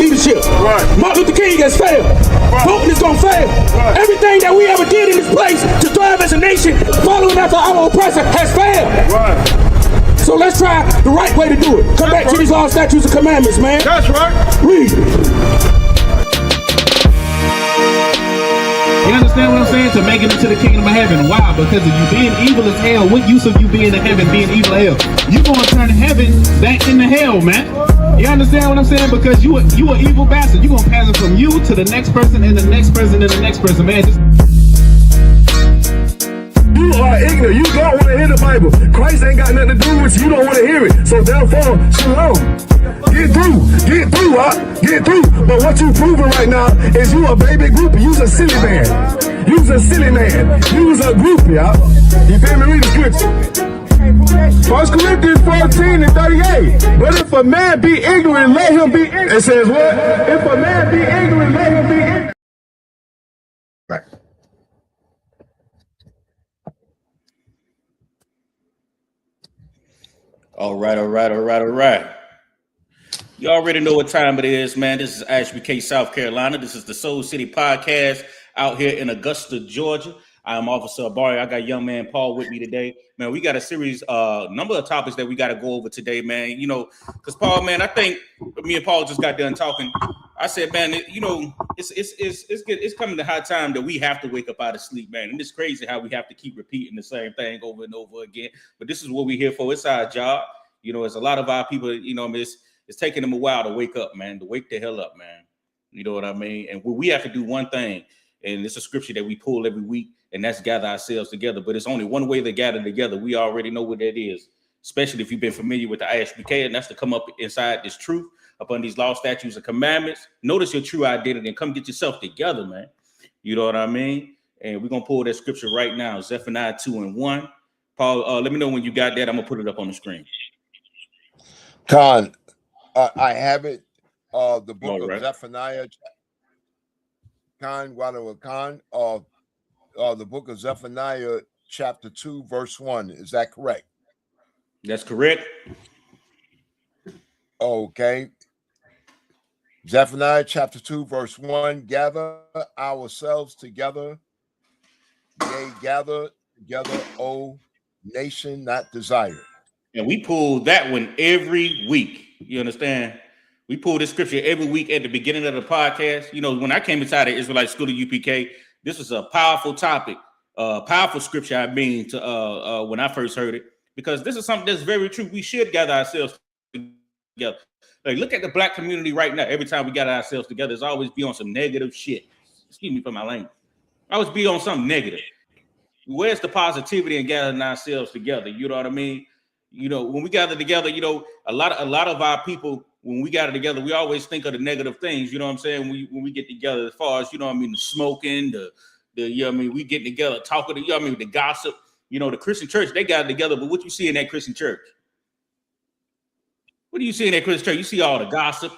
leadership. Right. Martin Luther King has failed. Right. Putin is going to fail. Right. Everything that we ever did in this place to thrive as a nation, following after our oppressor, has failed. Right. So let's try the right way to do it. Come back to these laws, statutes, and commandments, man. That's right. Read. You understand what I'm saying? To make it into the kingdom of heaven. Why? Because if you being evil as hell, what use of you being in heaven being evil as hell? You gonna turn heaven back into hell, man. You understand what I'm saying? Because you an evil bastard. You gonna pass it from you to the next person and the next person and the next person, man. You are ignorant. You don't want to hear the Bible. Christ ain't got nothing to do with you. You don't want to hear it. So therefore, shalom. Get through, get through. But what you proving right now is you a baby groupie. You's a silly man. You's a silly man. You's a groupie, y'all. You feel me? Read the scripture. 1 Corinthians 14 and 38. But if a man be ignorant, let him be ignorant. It says what? If a man be ignorant, let him be ignorant. Right. All right. You already know what time it is, man. This is Ashby K, South Carolina. This is the Soul City Podcast out here in Augusta, Georgia. I'm Officer Abari. I got young man Paul with me today. Man, we got a series, number of topics that we got to go over today, man. You know, because Paul, man, I think me and Paul just got done talking. I said, man, it's coming to high time that we have to wake up out of sleep, man. And it's crazy how we have to keep repeating the same thing over and over again. But this is what we're here for. It's our job. You know, it's a lot of our people, you know, it's taking them a while to wake up, man, to wake the hell up, man. You know what I mean? And we have to do one thing, and it's a scripture that we pull every week, and that's gather ourselves together. But it's only one way to gather together. We already know what that is, especially if you've been familiar with the ISBK, and that's to come up inside this truth upon these law, statutes, and commandments. Notice your true identity and come get yourself together, man. You know what I mean? And we're going to pull that scripture right now, Zephaniah 2:1. Paul, let me know when you got that. I'm going to put it up on the screen. Khan, I have it. The book All of Zephaniah, Khan, the book of Zephaniah, chapter 2, verse 1. Is that correct? That's correct. Okay. Zephaniah, chapter 2, verse 1. Gather ourselves together. Yea, gather together, O nation not desired. And we pull that one every week. You understand? We pull this scripture every week at the beginning of the podcast. You know, when I came inside the Israelite School of UPK, this was a powerful topic, powerful scripture. I mean, to when I first heard it, because this is something that's very true. We should gather ourselves together. Like, look at the black community right now. Every time we gather ourselves together, it's always be on some negative shit. Excuse me for my language. Always be on something negative. Where's the positivity in gathering ourselves together? You know what I mean? You know, when we gather together, you know, a lot of our people, when we gather together, we always think of the negative things. You know what I'm saying? When we get together, as far as, you know what I mean, the smoking, the you know what I mean, we get together, talking, you know what I mean, the gossip. You know, the Christian church, they got together, but what you see in that Christian church? What do you see in that Christian church? You see all the gossip,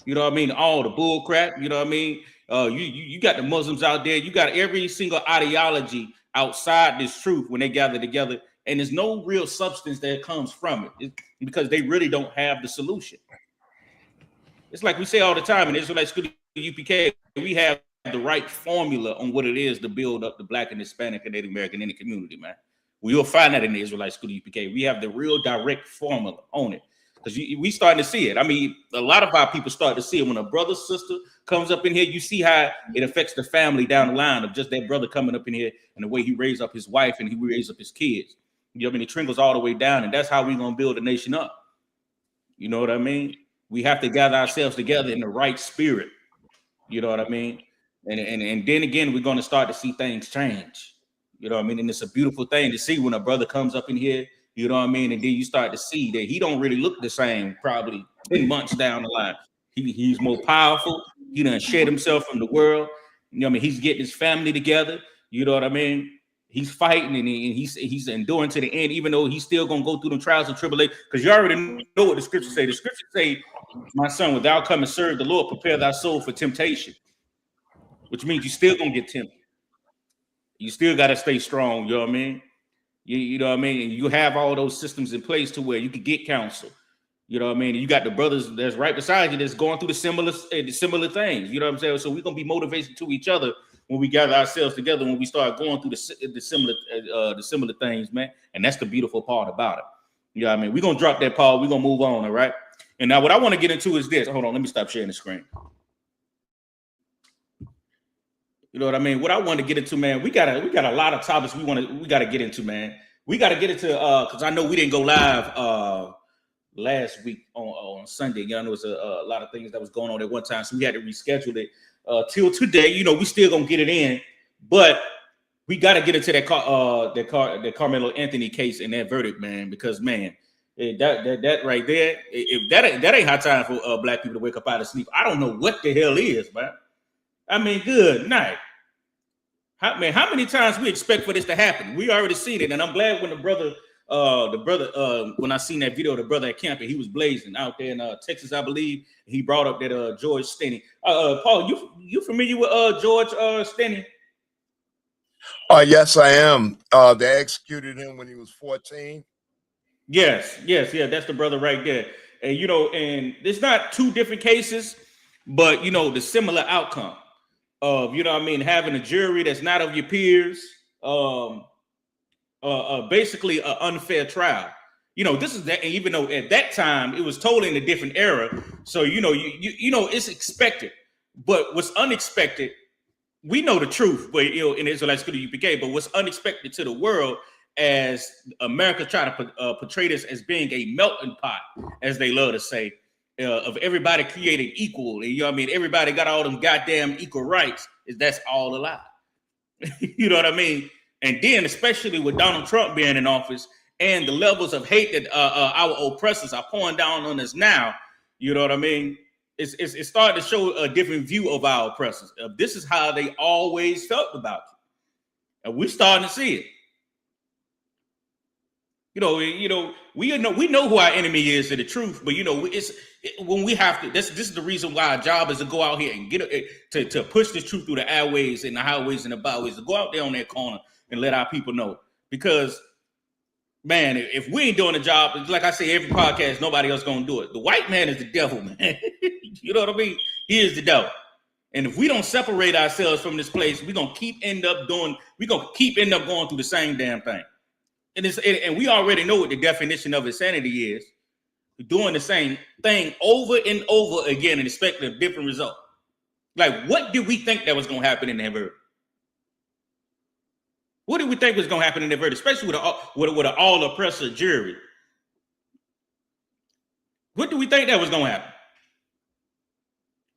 you know what I mean, all the bull crap, you know what I mean? You got the Muslims out there, you got every single ideology outside this truth when they gather together, and there's no real substance that comes from it. It's because they really don't have the solution. It's like we say all the time in Israelite School UPK, we have the right formula on what it is to build up the Black and Hispanic and Native American Indian community, man. We'll find that in the Israelite School UPK. We have the real direct formula on it. Because we starting to see it. I mean, a lot of our people start to see it when a brother, sister comes up in here. You see how it affects the family down the line of just that brother coming up in here and the way he raised up his wife and he raised up his kids. You know what I mean? It trickles all the way down, and that's how we're going to build a nation up. You know what I mean? We have to gather ourselves together in the right spirit. You know what I mean? And then again, we're going to start to see things change. You know what I mean? And it's a beautiful thing to see when a brother comes up in here. You know what I mean? And then you start to see that he don't really look the same probably 10 months down the line. He's more powerful. He done shed himself from the world. You know what I mean? He's getting his family together. You know what I mean? He's fighting and he's enduring to the end, even though he's still going to go through the trials and tribulations. Because you already know what the scriptures say. The scriptures say, my son, when thou come and serve the Lord, prepare thy soul for temptation. Which means you still going to get tempted. You still got to stay strong. You know what I mean? You know what I mean? And you have all those systems in place to where you can get counsel. You know what I mean? You got the brothers that's right beside you that's going through the similar things. You know what I'm saying? So we're gonna be motivated to each other when we gather ourselves together, when we start going through the similar things, man. And that's the beautiful part about it. You know what I mean? We're gonna drop that, Paul. We're gonna move on, all right? And now what I want to get into is this. Hold on, let me stop sharing the screen. You know what I mean? What I want to get into, man, we got a lot of topics we gotta get into, man. We gotta get into because I know we didn't go live last week on Sunday. You know, there was a lot of things that was going on at one time, so we had to reschedule it till today. You know, we still gonna get it in, but we got to get into that Carmelo Anthony case and that verdict, man, because man, that right there, if that ain't high time for black people to wake up out of sleep, I don't know what the hell is, man. I mean, good night. How many times we expect for this to happen? We already seen it, and I'm glad when the brother, when I seen that video, the brother at camp, and he was blazing out there in Texas, I believe. He brought up that George Stinney. Paul, you familiar with George Stinney? Yes, I am. They executed him when he was 14. Yes, that's the brother right there. And you know, and it's not two different cases, but you know, the similar outcome of, you know what I mean, having a jury that's not of your peers, basically an unfair trial. You know, this is that, even though at that time it was totally in a different era. So you know, you know, it's expected, but what's unexpected, we know the truth, but you know, in Israelite school UPK, but what's unexpected to the world, as America try to portray this as being a melting pot, as they love to say, of everybody created equal, and you know what I mean, everybody got all them goddamn equal rights, is that's all a lie. You know what I mean? And then especially with Donald Trump being in office and the levels of hate that our oppressors are pouring down on us now, you know what I mean? It's starting to show a different view of our oppressors. This is how they always felt about you, and we're starting to see it. You know, we know who our enemy is to the truth, but you know, when we have to. This is the reason why our job is to go out here and get to push this truth through the airways and the highways and the byways, to go out there on that corner and let our people know. Because, man, if we ain't doing the job, it's like I say every podcast, nobody else gonna do it. The white man is the devil, man. You know what I mean? He is the devil. And if we don't separate ourselves from this place, we're gonna end up going through the same damn thing. And we already know what the definition of insanity is. Doing the same thing over and over again and expecting a different result. Like, what did we think that was going to happen in that verdict? What did we think was going to happen in that verdict, especially with an all-oppressor jury? What do we think that was going to happen?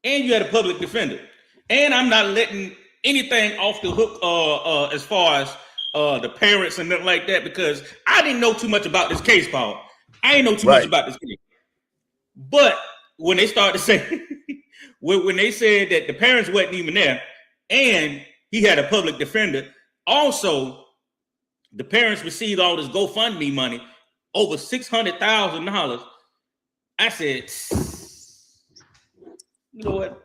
And you had a public defender. And I'm not letting anything off the hook as far as the parents and nothing like that, because I didn't know too much about this case, Paul. I ain't know too much about this case. But when they started to say, when they said that the parents wasn't even there and he had a public defender, also the parents received all this GoFundMe money, over $600,000. I said, you know what?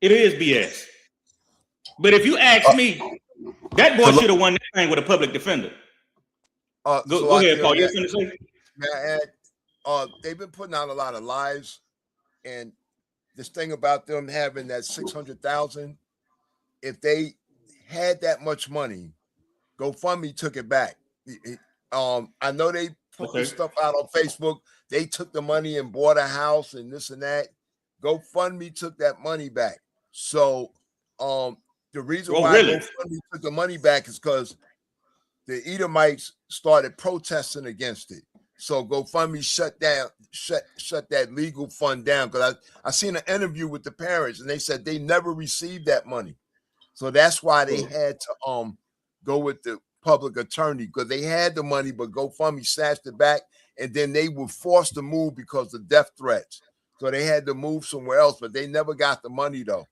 It is BS. But if you ask me, that boy should have won that thing with a public defender. Go ahead, Paul. You're going to say? They've been putting out a lot of lies, and this thing about them having that 600,000, if they had that much money, GoFundMe took it back. I know they put this stuff out on Facebook. They took the money and bought a house and this and that. GoFundMe took that money back. So the reason why GoFundMe took the money back is because the Edomites started protesting against it. So GoFundMe shut that legal fund down. Because I seen an interview with the parents and they said they never received that money. So that's why they had to go with the public attorney, because they had the money, but GoFundMe snatched it back, and then they were forced to move because of death threats. So they had to move somewhere else, but they never got the money though.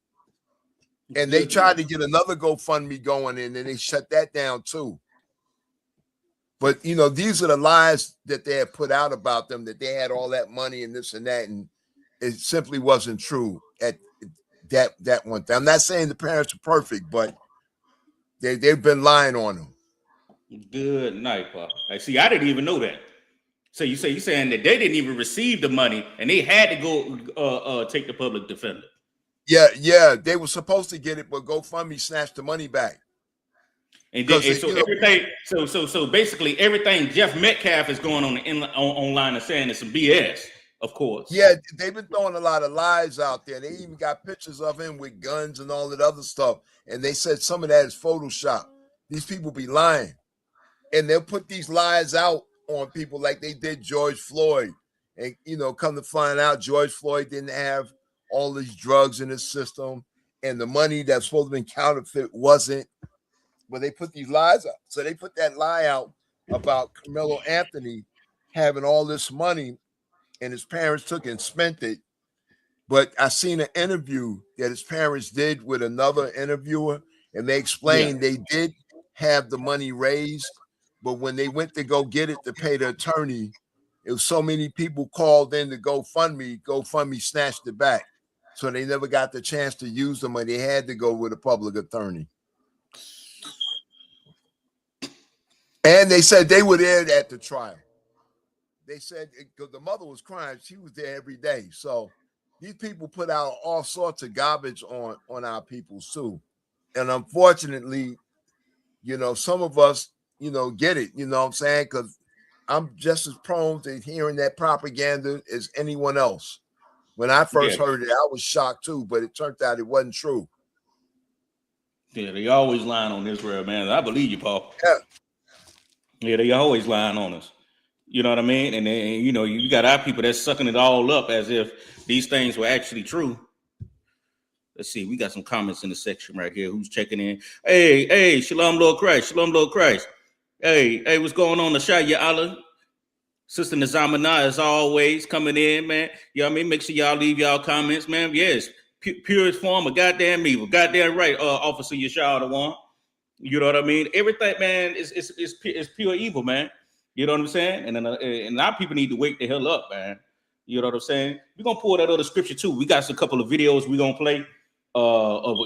And they tried to get another GoFundMe going, and then they shut that down too. But you know, these are the lies that they had put out about them, that they had all that money and this and that, and it simply wasn't true at that one thing. I'm not saying the parents are perfect, but they've been lying on them. Good night, Paul. I see. I didn't even know that. So you saying that they didn't even receive the money and they had to go take the public defender. Yeah, they were supposed to get it, but GoFundMe snatched the money back. And then, so everything, so basically everything Jeff Metcalf is going on online and saying is some BS, of course. Yeah, they've been throwing a lot of lies out there. They even got pictures of him with guns and all that other stuff. And they said some of that is Photoshop. These people be lying. And they'll put these lies out on people like they did George Floyd. And, come to find out George Floyd didn't have all these drugs in his system. And the money that's supposed to be counterfeit wasn't. But they put these lies out. So they put that lie out about Carmelo Anthony having all this money and his parents took and spent it. But I seen an interview that his parents did with another interviewer, and they explained they did have the money raised, but when they went to go get it to pay the attorney, it was so many people called in to GoFundMe snatched it back. So they never got the chance to use the money. They had to go with a public attorney. And they said they were there at the trial. They said because the mother was crying, she was there every day. So these people put out all sorts of garbage on our people too. And unfortunately, some of us, get it, you know what I'm saying? Because I'm just as prone to hearing that propaganda as anyone else. When I first heard it, I was shocked too, but it turned out it wasn't true. Yeah, they always lying on Israel, man. I believe you, Paul. Yeah, they always lying on us. You know what I mean? And then, you got our people that's sucking it all up as if these things were actually true. Let's see. We got some comments in the section right here. Who's checking in? Hey, Shalom, Lord Christ. Shalom, Lord Christ. Hey, what's going on? Nashaya Allah. Sister Nazamana, as always, coming in, man. You know what I mean? Make sure y'all leave y'all comments, man. Yes, purest form of goddamn evil. Goddamn right, Officer Yashar the one. You know what I mean? Everything, man, is pure evil, man. You know what I'm saying? And our people need to wake the hell up, man. You know what I'm saying? We're gonna pull that other scripture too. We got a couple of videos we're gonna play that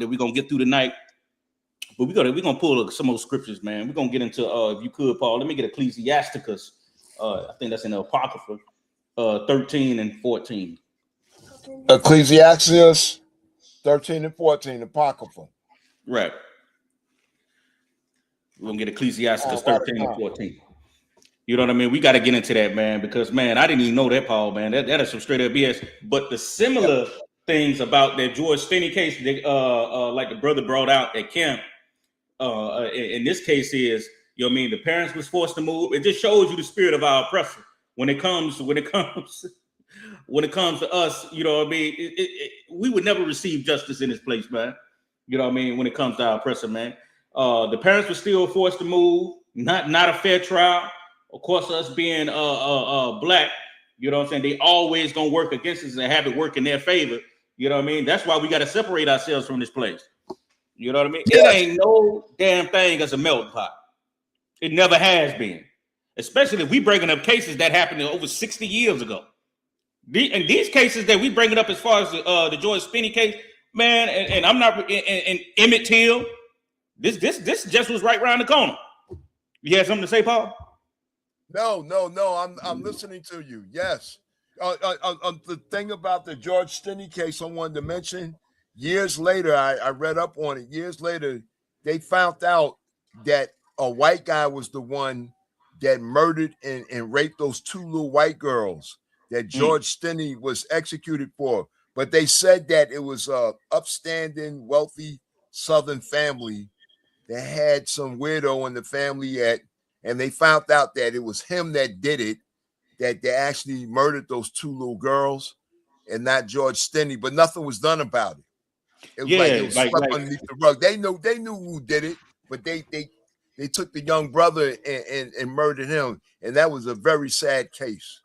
we're gonna get through tonight. But we're gonna pull some more scriptures, man. We're gonna get into if you could, Paul, let me get Ecclesiasticus. I think that's in the Apocrypha, 13 and 14. Ecclesiastes 13 and 14, Apocrypha. Right. We're gonna get Ecclesiastes 13 and 14. You know what I mean? We got to get into that, man, because man, I didn't even know that, Paul, man. That is some straight up BS. But the similar things about that George Stinney case, like the brother brought out at camp, in this case is, you know what I mean, the parents was forced to move. It just shows you the spirit of our oppressor when it comes to us. You know what I mean? We would never receive justice in this place, man. You know what I mean? When it comes to our oppressor, man. The parents were still forced to move, not a fair trial. Of course, us being black, you know what I'm saying, they always gonna work against us and have it work in their favor. You know what I mean? That's why we got to separate ourselves from this place. You know what I mean? It ain't no damn thing as a melting pot. It never has been. Especially if we bringing up cases that happened over 60 years ago. And these cases that we bringing up as far as the George Stinney case, man, and I'm not, and Emmett Till, this just was right around the corner. You had something to say, Paul? No. I'm listening to you. Yes. The thing about the George Stinney case I wanted to mention, years later, I read up on it. Years later, they found out that a white guy was the one that murdered and raped those two little white girls that George Stinney was executed for. But they said that it was a upstanding, wealthy Southern family that had some weirdo in the family and they found out that it was him that did it, that they actually murdered those two little girls and not George Stinney, but nothing was done about it. It was like it was swept underneath the rug. They knew who did it, but they took the young brother and murdered him. And that was a very sad case.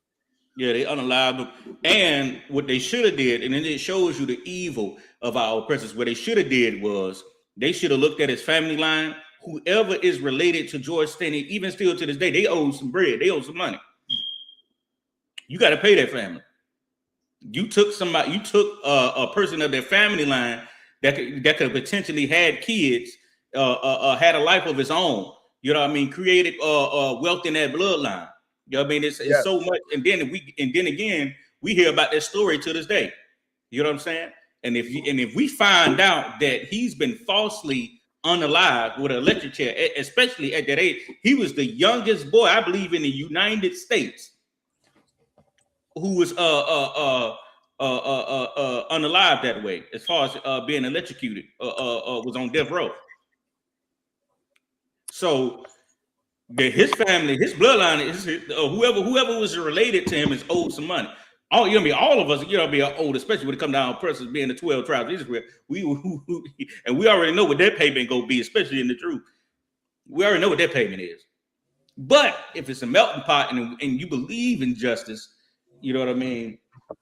Yeah, they unalive him. And what they should have did, and then it shows you the evil of our oppressors, what they should have did was they should have looked at his family line. Whoever is related to George Stinney, even still to this day, they owe some bread. They owe some money. You got to pay that family. You took a person of their family line that could potentially had kids, had a life of his own, You know what I mean? Created wealth in that bloodline. You know what I mean? It's so much. And then again, we hear about that story to this day. You know what I'm saying? And if we find out that he's been falsely unalive with an electric chair, especially at that age, he was the youngest boy, I believe, in the United States who was unalive that way, as far as being electrocuted, was on death row. So his family, his bloodline, whoever was related to him is owed some money. All of us, be old, especially when it comes down to persons being the 12 tribes of Israel. We already know what their payment gonna be, especially in the truth. We already know what their payment is. But if it's a melting pot and you believe in justice, you know what I mean.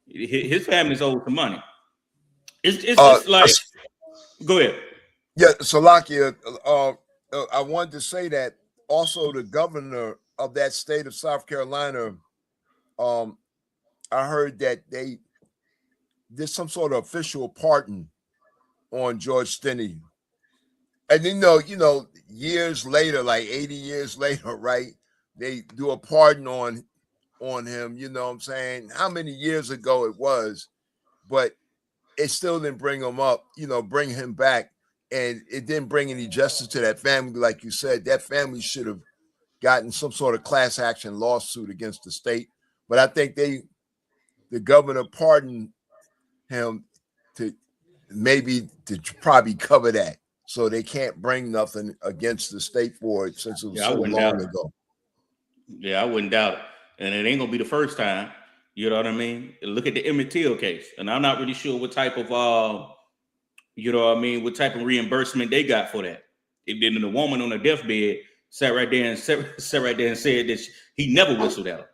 His family's owed some money. It's just like, go ahead. Yeah, Salakia. I wanted to say that also the governor of that state of South Carolina, I heard that they did some sort of official pardon on George Stinney. And years later, like 80 years later, right, they do a pardon on him, you know what I'm saying? How many years ago it was, but it still didn't bring him up, bring him back. And it didn't bring any justice to that family. Like you said, that family should have gotten some sort of class action lawsuit against the state. But I think the governor pardoned him to probably cover that. So they can't bring nothing against the state for it since it was so long ago. Yeah, I wouldn't doubt it. And it ain't going to be the first time. You know what I mean? Look at the Emmett Till case. And I'm not really sure what type of, what type of reimbursement they got for that. And then the woman on the deathbed sat right there and said that he never whistled at her.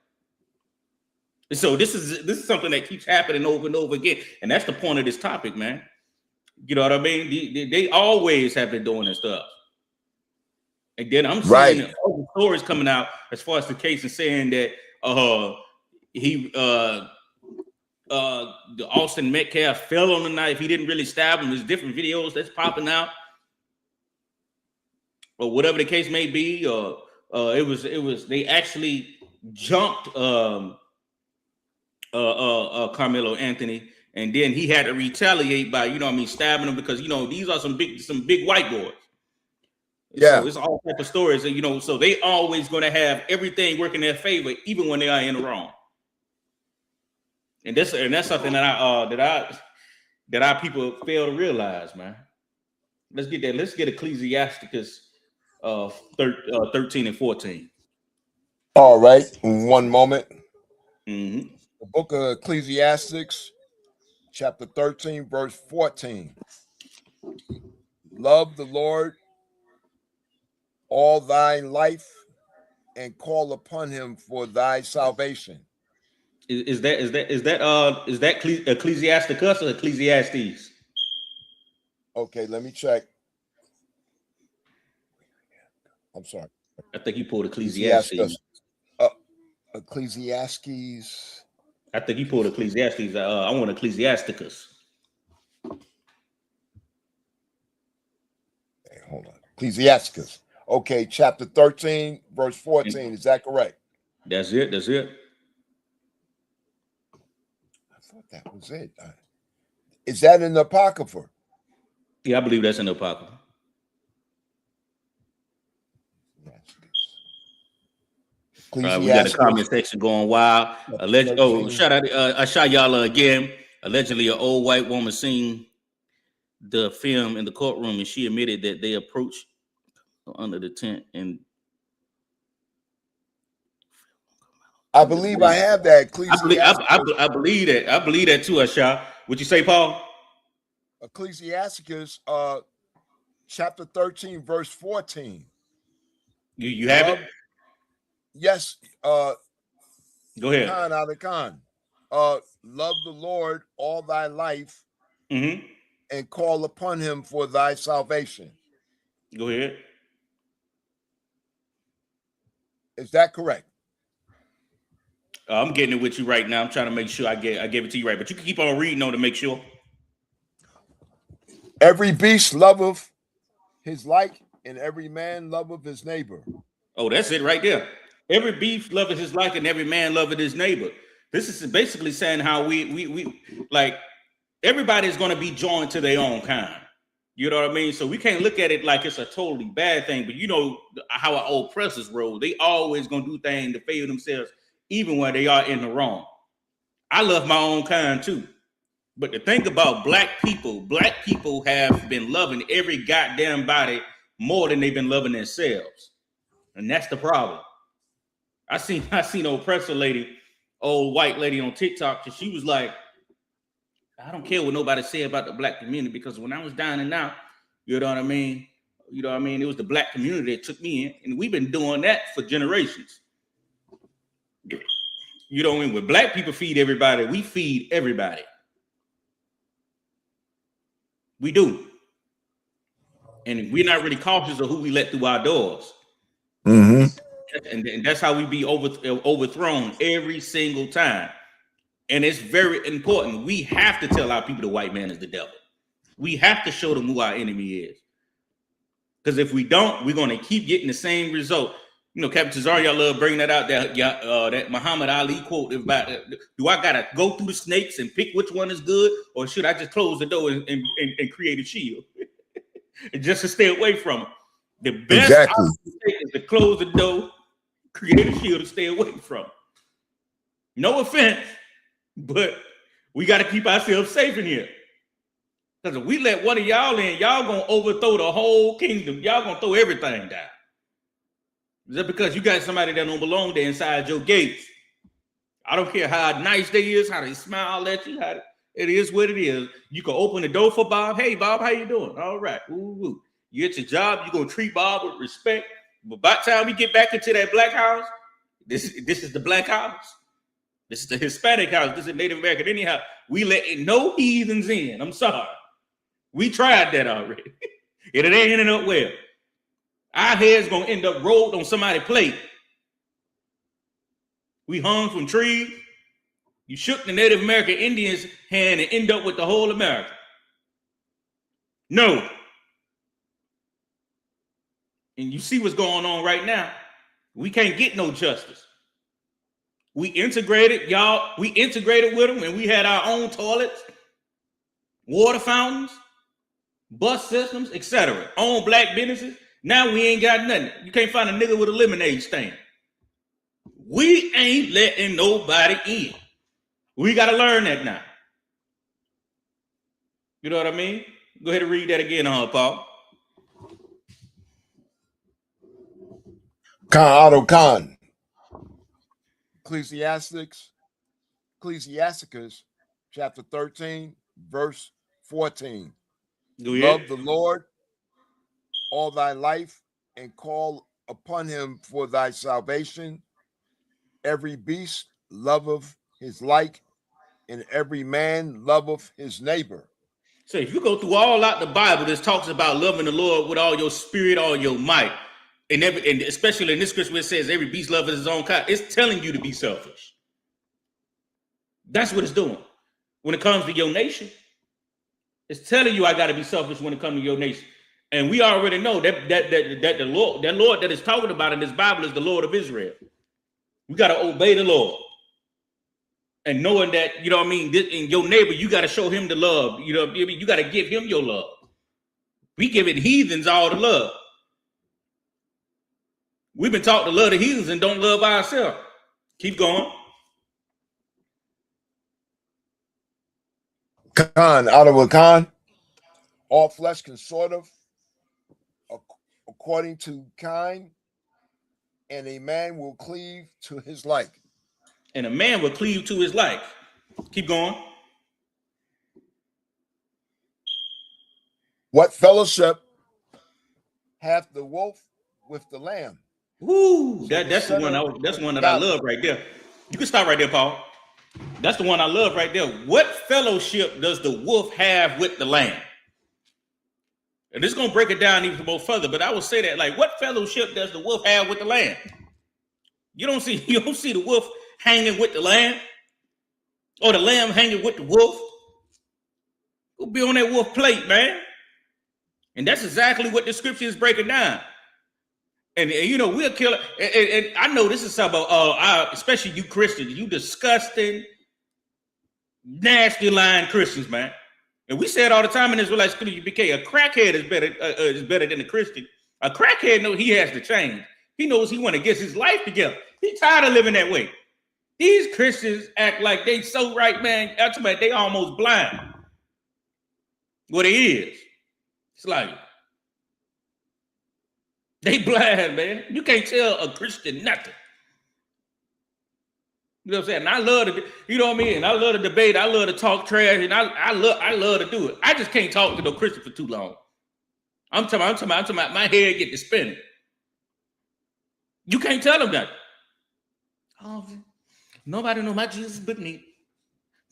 So this is something that keeps happening over and over again. And that's the point of this topic, man. You know what I mean? They always have been doing this stuff. And then I'm seeing all the stories coming out as far as the case and saying that the Austin Metcalf fell on the knife. He didn't really stab him. There's different videos that's popping out, or whatever the case may be. Or it was they actually jumped Carmelo Anthony, and then he had to retaliate by stabbing him because these are some big white boys. Yeah, so it's all type of stories, so they always going to have everything working in their favor, even when they are in the wrong. And that's something that our people fail to realize, man. Let's get that. Let's get Ecclesiasticus 13 and 14. All right, 1 moment. Mm-hmm. The book of Ecclesiastes, chapter 13, verse 14. Love the Lord all thy life and call upon him for thy salvation. Is that Ecclesiasticus or Ecclesiastes? Okay, let me check. I'm sorry. I think you pulled Ecclesiastes. Ecclesiastes. I think you pulled Ecclesiastes. I want Ecclesiasticus. Hey, hold on. Ecclesiasticus. Okay, chapter 13, verse 14. Is that correct? That's it. I thought that was it. Is that in the Apocrypha? Yeah, I believe that's in the Apocrypha. We got a comment section going wild. Shout out Ashayala again. Allegedly, an old white woman seen the film in the courtroom, and she admitted that they approached under the tent. And I believe I have that. I believe that. I believe that too, Asha. What you say, Paul? Ecclesiasticus, chapter 13, verse 14. You have it? Yes. Go ahead. Khan out of Khan. Love the Lord all thy life, and call upon him for thy salvation. Go ahead. Is that correct? I'm getting it with you right now. I'm trying to make sure I gave it to you right, but you can keep on reading on to make sure. Every beast loveth his like, and every man loveth his neighbor. Oh, that's it right there. Every beast loveth his like, and every man loveth his neighbor. This is basically saying how we like everybody's going to be joined to their own kind. You know what I mean? So we can't look at it like it's a totally bad thing. But you know how our oppressors roll. They always going to do things to favor themselves, even when they are in the wrong. I love my own kind too. But the thing about black people have been loving every goddamn body more than they've been loving themselves. And that's the problem. I seen an oppressor lady, old white lady on TikTok, and she was like, I don't care what nobody say about the black community, because when I was down and out, you know what I mean? You know what I mean? It was the black community that took me in, and we've been doing that for generations. You know what I mean? When black people feed everybody, we feed everybody. We do. And we're not really cautious of who we let through our doors. Mm-hmm. And that's how we be overthrown every single time. And it's very important. We have to tell our people the white man is the devil. We have to show them who our enemy is. Because if we don't, we're going to keep getting the same result. You know, Captain Tazar, y'all love bringing that out, that Muhammad Ali quote about, do I got to go through the snakes and pick which one is good, or should I just close the door and create a shield? Just to stay away from them. The best option is to close the door, create a shield to stay away from them. No offense, but we got to keep ourselves safe in here. Because if we let one of y'all in, y'all going to overthrow the whole kingdom. Y'all going to throw everything down. Just because you got somebody that don't belong there inside your gates. I don't care how nice they is, how they smile at you, how it is what it is. You can open the door for Bob. Hey, Bob, how you doing? All right. Ooh. You at your job, you're going to treat Bob with respect. But by the time we get back into that black house, this is the black house. This is the Hispanic house. This is Native American. Anyhow, we letting no heathens in. I'm sorry. We tried that already. And it ain't ending up well. Our head's going to end up rolled on somebody's plate. We hung from trees. You shook the Native American Indians' hand and end up with the whole America. No. And you see what's going on right now. We can't get no justice. We integrated, y'all. We integrated with them, and we had our own toilets, water fountains, bus systems, etc. Own black businesses. Now we ain't got nothing. You can't find a nigga with a lemonade stand. We ain't letting nobody in. We got to learn that now. You know what I mean? Go ahead and read that again, Paul. Khan. Ecclesiasticus, chapter 13, verse 14. Love the Lord all thy life and call upon him for thy salvation. Every beast loveth his like, and every man loveth his neighbor. So if you go through all out the Bible, this talks about loving the Lord with all your spirit, all your might. And especially in this scripture where it says every beast loveth his own kind, it's telling you to be selfish. That's what it's doing. When it comes to your nation, it's telling you I got to be selfish when it comes to your nation. And we already know that the Lord that is talking about in this Bible is the Lord of Israel. We got to obey the Lord. And knowing that, you know what I mean, in your neighbor, you got to show him the love. You know what I mean? You got to give him your love. We giving heathens all the love. We've been taught to love the heathens and don't love ourselves. Keep going. Khan, all flesh consorteth according to kind, and a man will cleave to his like. And a man will cleave to his like. Keep going. What fellowship hath the wolf with the lamb? Woo! That's the one that I love right there. You can stop right there, Paul. That's the one I love right there. What fellowship does the wolf have with the lamb? And this is gonna break it down even more further, but I will say that, like, what fellowship does the wolf have with the lamb? You don't see the wolf hanging with the lamb, or the lamb hanging with the wolf. Go be on that wolf plate, man. And that's exactly what the scripture is breaking down. And you know, we'll kill it. And I know this is something about, especially you Christians, you disgusting, nasty lying Christians, man. And we say it all the time in Israelite school, UBK, a crackhead is better than a Christian. A crackhead knows he has to change. He knows he want to get his life together. He's tired of living that way. These Christians act like they so right, man. Ultimately, they almost blind. What it is. It's like they blind, man. You can't tell a Christian nothing. You know what I'm saying? And I love to, you know what I mean? And I love to debate. I love to talk trash, and I love to do it. I just can't talk to no Christian for too long. I'm talking about my head get to spinning. You can't tell them that. Oh, nobody know my Jesus but me.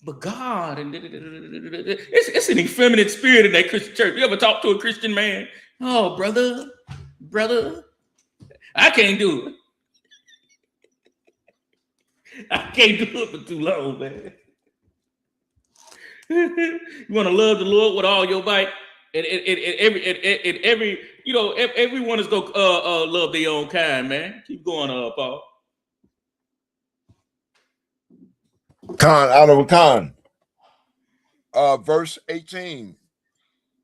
But God, and it's an effeminate spirit in that Christian church. You ever talk to a Christian man? Oh, brother, I can't do it. I can't do it for too long, man. You want to love the Lord with all your might, and every you know, everyone is gonna love their own kind, man. Keep going, Paul. Khan, out of a Khan. Verse 18.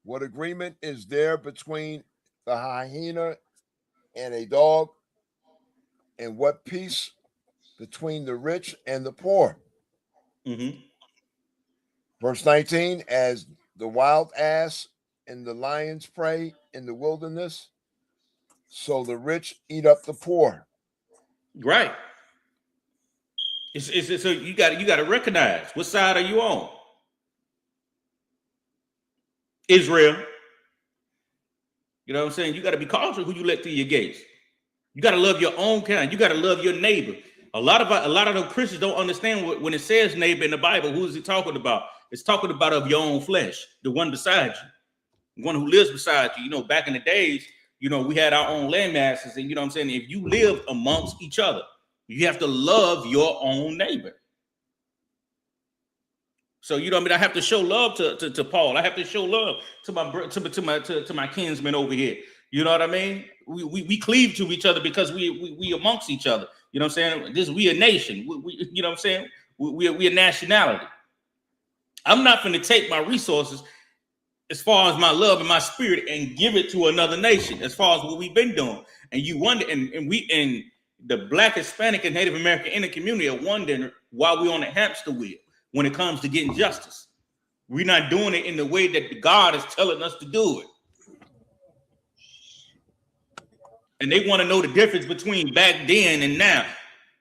What agreement is there between the hyena and a dog? And what peace between the rich and the poor? Mm-hmm. Verse 19. As the wild ass and the lion's prey in the wilderness, so the rich eat up the poor. Right. So you got to recognize what side are you on? Israel. You know what I'm saying? You got to be cautious who you let through your gates. You got to love your own kind. You got to love your neighbor. A lot of the Christians don't understand when it says neighbor in the Bible. Who is it talking about? It's talking about of your own flesh, the one beside you, the one who lives beside you. You know, back in the days, you know, we had our own land masses, and you know what I'm saying? If you live amongst each other, you have to love your own neighbor. So you know what I mean? I have to show love to Paul. I have to show love to my kinsmen over here. You know what I mean? We cleave to each other because we amongst each other. You know what I'm saying? We a nation. We you know what I'm saying? We a nationality. I'm not going to take my resources as far as my love and my spirit and give it to another nation as far as what we've been doing. And you wonder, and we in the Black, Hispanic, and Native American inner community are wondering why we're on a hamster wheel when it comes to getting justice. We're not doing it in the way that God is telling us to do it. And they want to know the difference between back then and now.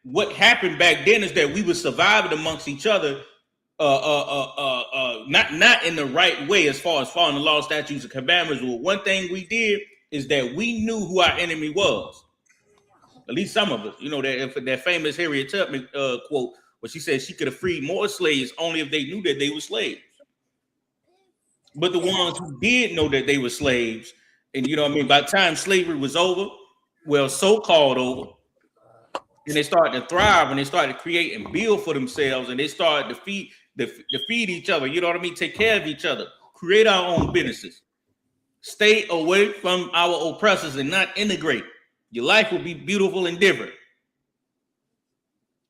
What happened back then is that we were surviving amongst each other, not in the right way as far as following the law, statutes, and commandments. Well, one thing we did is that we knew who our enemy was. At least some of us, you know, that famous Harriet Tubman quote, where she said she could have freed more slaves only if they knew that they were slaves. But the ones who did know that they were slaves, and you know what I mean, by the time slavery was over, well, so-called over, and they started to thrive, and they started to create and build for themselves, and they started to feed each other, you know what I mean, take care of each other, create our own businesses, stay away from our oppressors and not integrate. Your life will be beautiful and different.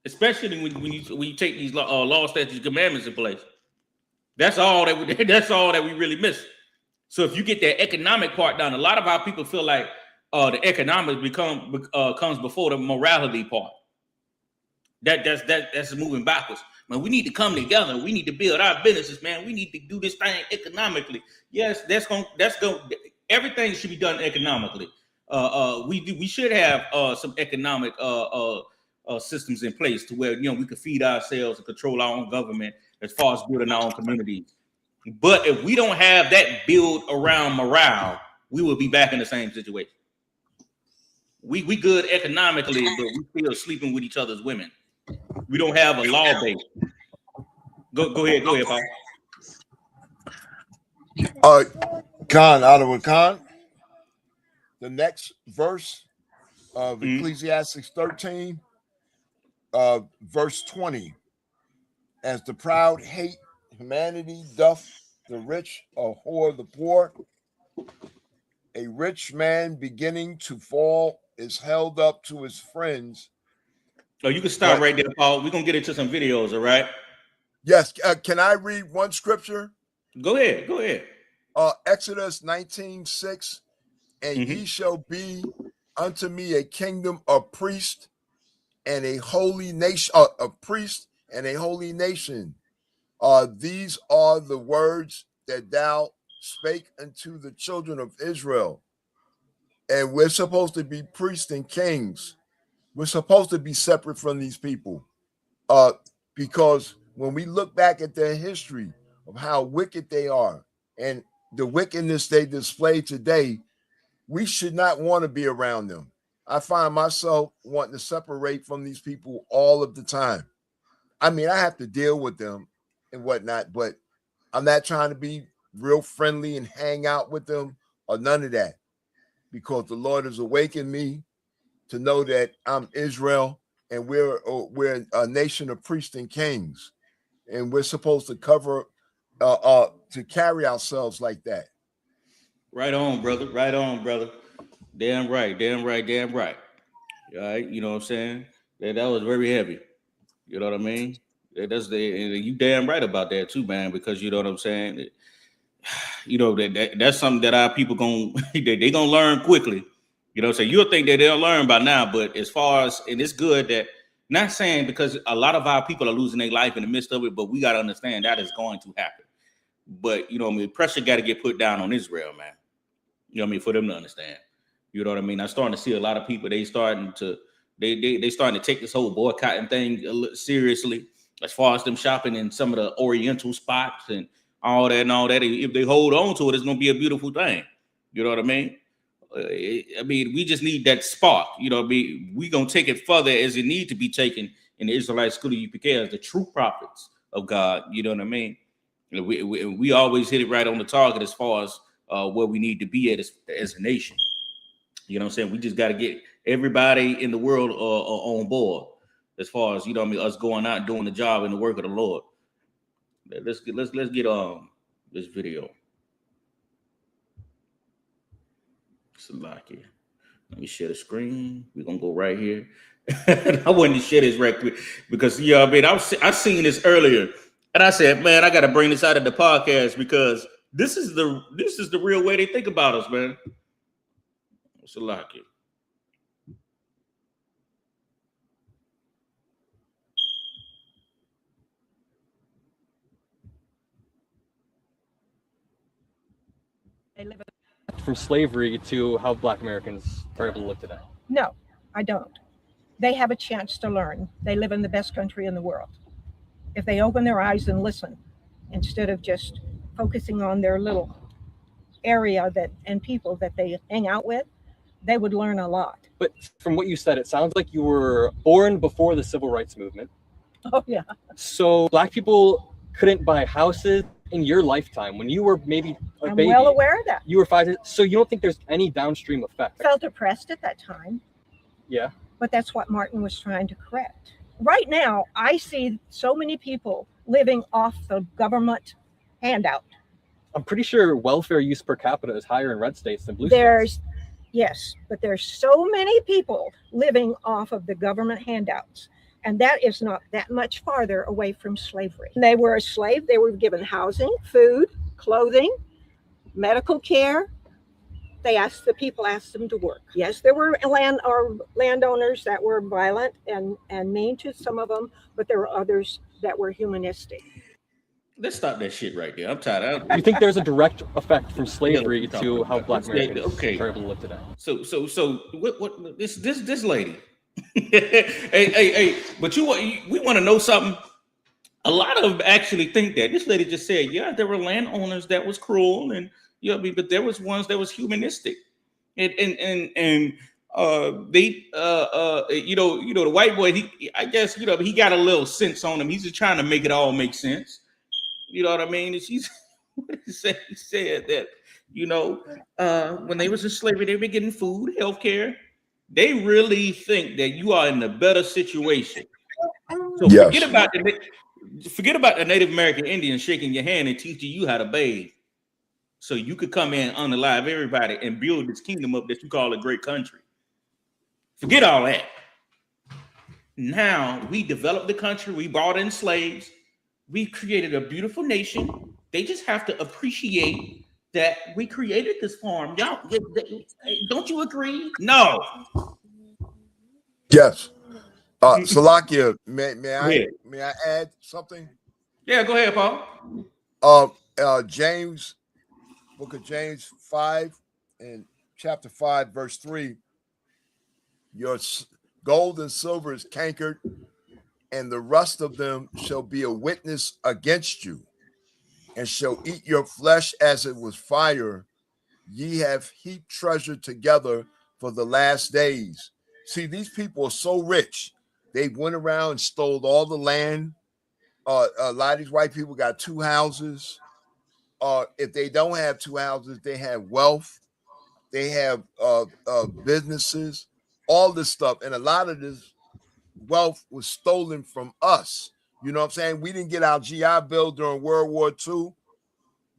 Especially when you take these law, statutes, commandments in place. That's all that we really miss. So if you get that economic part down, a lot of our people feel like the economics comes before the morality part. That's moving backwards. Man, we need to come together. We need to build our businesses, man. We need to do this thing economically. Yes, that's going. Everything should be done economically. We should have some economic systems in place to where, you know, we can feed ourselves and control our own government as far as building our own communities. But if we don't have that build around morale, we will be back in the same situation. We good economically, but we still sleeping with each other's women. We don't have a law base. Go ahead, Paul. Khan, out of a Khan. The next verse of Ecclesiastes 13, verse 20. As the proud hate humanity, doth the rich abhor the poor. A rich man beginning to fall is held up to his friends. Oh, you can stop right there, Paul. We're gonna get into some videos, all right? Yes. Can I read one scripture? Go ahead. Go ahead. Exodus 19:6. And ye shall be unto me a kingdom of priests and a holy nation, a priest and a holy nation. These are the words that thou spake unto the children of Israel. And we're supposed to be priests and kings. We're supposed to be separate from these people. Because when we look back at their history of how wicked they are and the wickedness they display today, we should not want to be around them. I find myself wanting to separate from these people all of the time. I mean, I have to deal with them and whatnot, but I'm not trying to be real friendly and hang out with them or none of that, because the Lord has awakened me to know that I'm Israel and we're a nation of priests and kings, and we're supposed to to carry ourselves like that. Right on, brother. Right on, brother. Damn right. Damn right. Damn right. All right. You know what I'm saying? That was very heavy. You know what I mean? You damn right about that too, man, because you know what I'm saying? You know, that's something that our people they gonna learn quickly. You know what I'm saying? You'll think that they'll learn by now, but as far as, and it's good that, not saying because a lot of our people are losing their life in the midst of it, but we got to understand that is going to happen. But, you know what I mean? Pressure got to get put down on Israel, man. You know what I mean? For them to understand. You know what I mean? I'm starting to see a lot of people, they starting to take this whole boycotting thing seriously, as far as them shopping in some of the Oriental spots and all that. If they hold on to it, it's going to be a beautiful thing. You know what I mean? We just need that spark. You know what I mean? We're going to take it further as it need to be taken in the Israelite school of UPK as the true prophets of God. You know what I mean? We always hit it right on the target as far as where we need to be at as a nation. You know what I'm saying? We just got to get everybody in the world on board as far as, you know what I mean, us going out and doing the job and the work of the Lord. Let's get this video. Salakia. Let me share the screen. We're gonna go right here. I wanted to share this right quick because, you know what I mean, I seen this earlier and I said, man, I gotta bring this out of the podcast because this is the real way they think about us, man. Salakia. They live from slavery to how Black Americans are able to live today? No, I don't. They have a chance to learn. They live in the best country in the world. If they open their eyes and listen, instead of just focusing on their little area and people that they hang out with, they would learn a lot. But from what you said, it sounds like you were born before the civil rights movement. Oh, yeah. So Black people couldn't buy houses in your lifetime when you were maybe a baby. I'm well aware of that. You were 5. So you don't think there's any downstream effect? I felt depressed at that time. Yeah. But that's what Martin was trying to correct. Right now, I see so many people living off the government handout. I'm pretty sure welfare use per capita is higher in red states than blue states. Yes, but there's so many people living off of the government handouts. And that is not that much farther away from slavery. They were a slave. They were given housing, food, clothing, medical care. The people asked them to work. Yes, there were landowners that were violent and mean to some of them, but there were others that were humanistic. Let's stop that shit right there. I'm tired. You think there's a direct effect from slavery to how Black Americans are able to live today? So what this lady? hey, but we want to know something. A lot of them actually think that this lady just said, yeah, there were landowners that was cruel, and you know, but there was ones that was humanistic, and they you know the white boy, I guess you know he got a little sense on him. He's just trying to make it all make sense. You know what I mean? And she's what did he say? He said that you know when they was in slavery, they were getting food, healthcare. They really think that you are in a better situation. So Yes. forget about the Native American Indian shaking your hand and teaching you how to bathe. so you could come in, unalive everybody, and build this kingdom up that you call a great country. Forget all that. Now we developed the country. We brought in slaves. We created a beautiful nation. They just have to appreciate that we created this farm. Y'all, don't you agree? No. Yes. Salakia, may I add something? Yeah, go ahead, Paul. James, book of James 5 and chapter 5, verse 3. Your gold and silver is cankered, and the rust of them shall be a witness against you, and shall eat your flesh as it was fire. Ye have heaped treasure together for the last days. See, these people are so rich. They went around and stole all the land. A lot of these white people got 2 houses. If they don't have 2 houses, they have wealth. They have businesses, all this stuff. And a lot of this wealth was stolen from us. You know what I'm saying? We didn't get our GI Bill during World War II.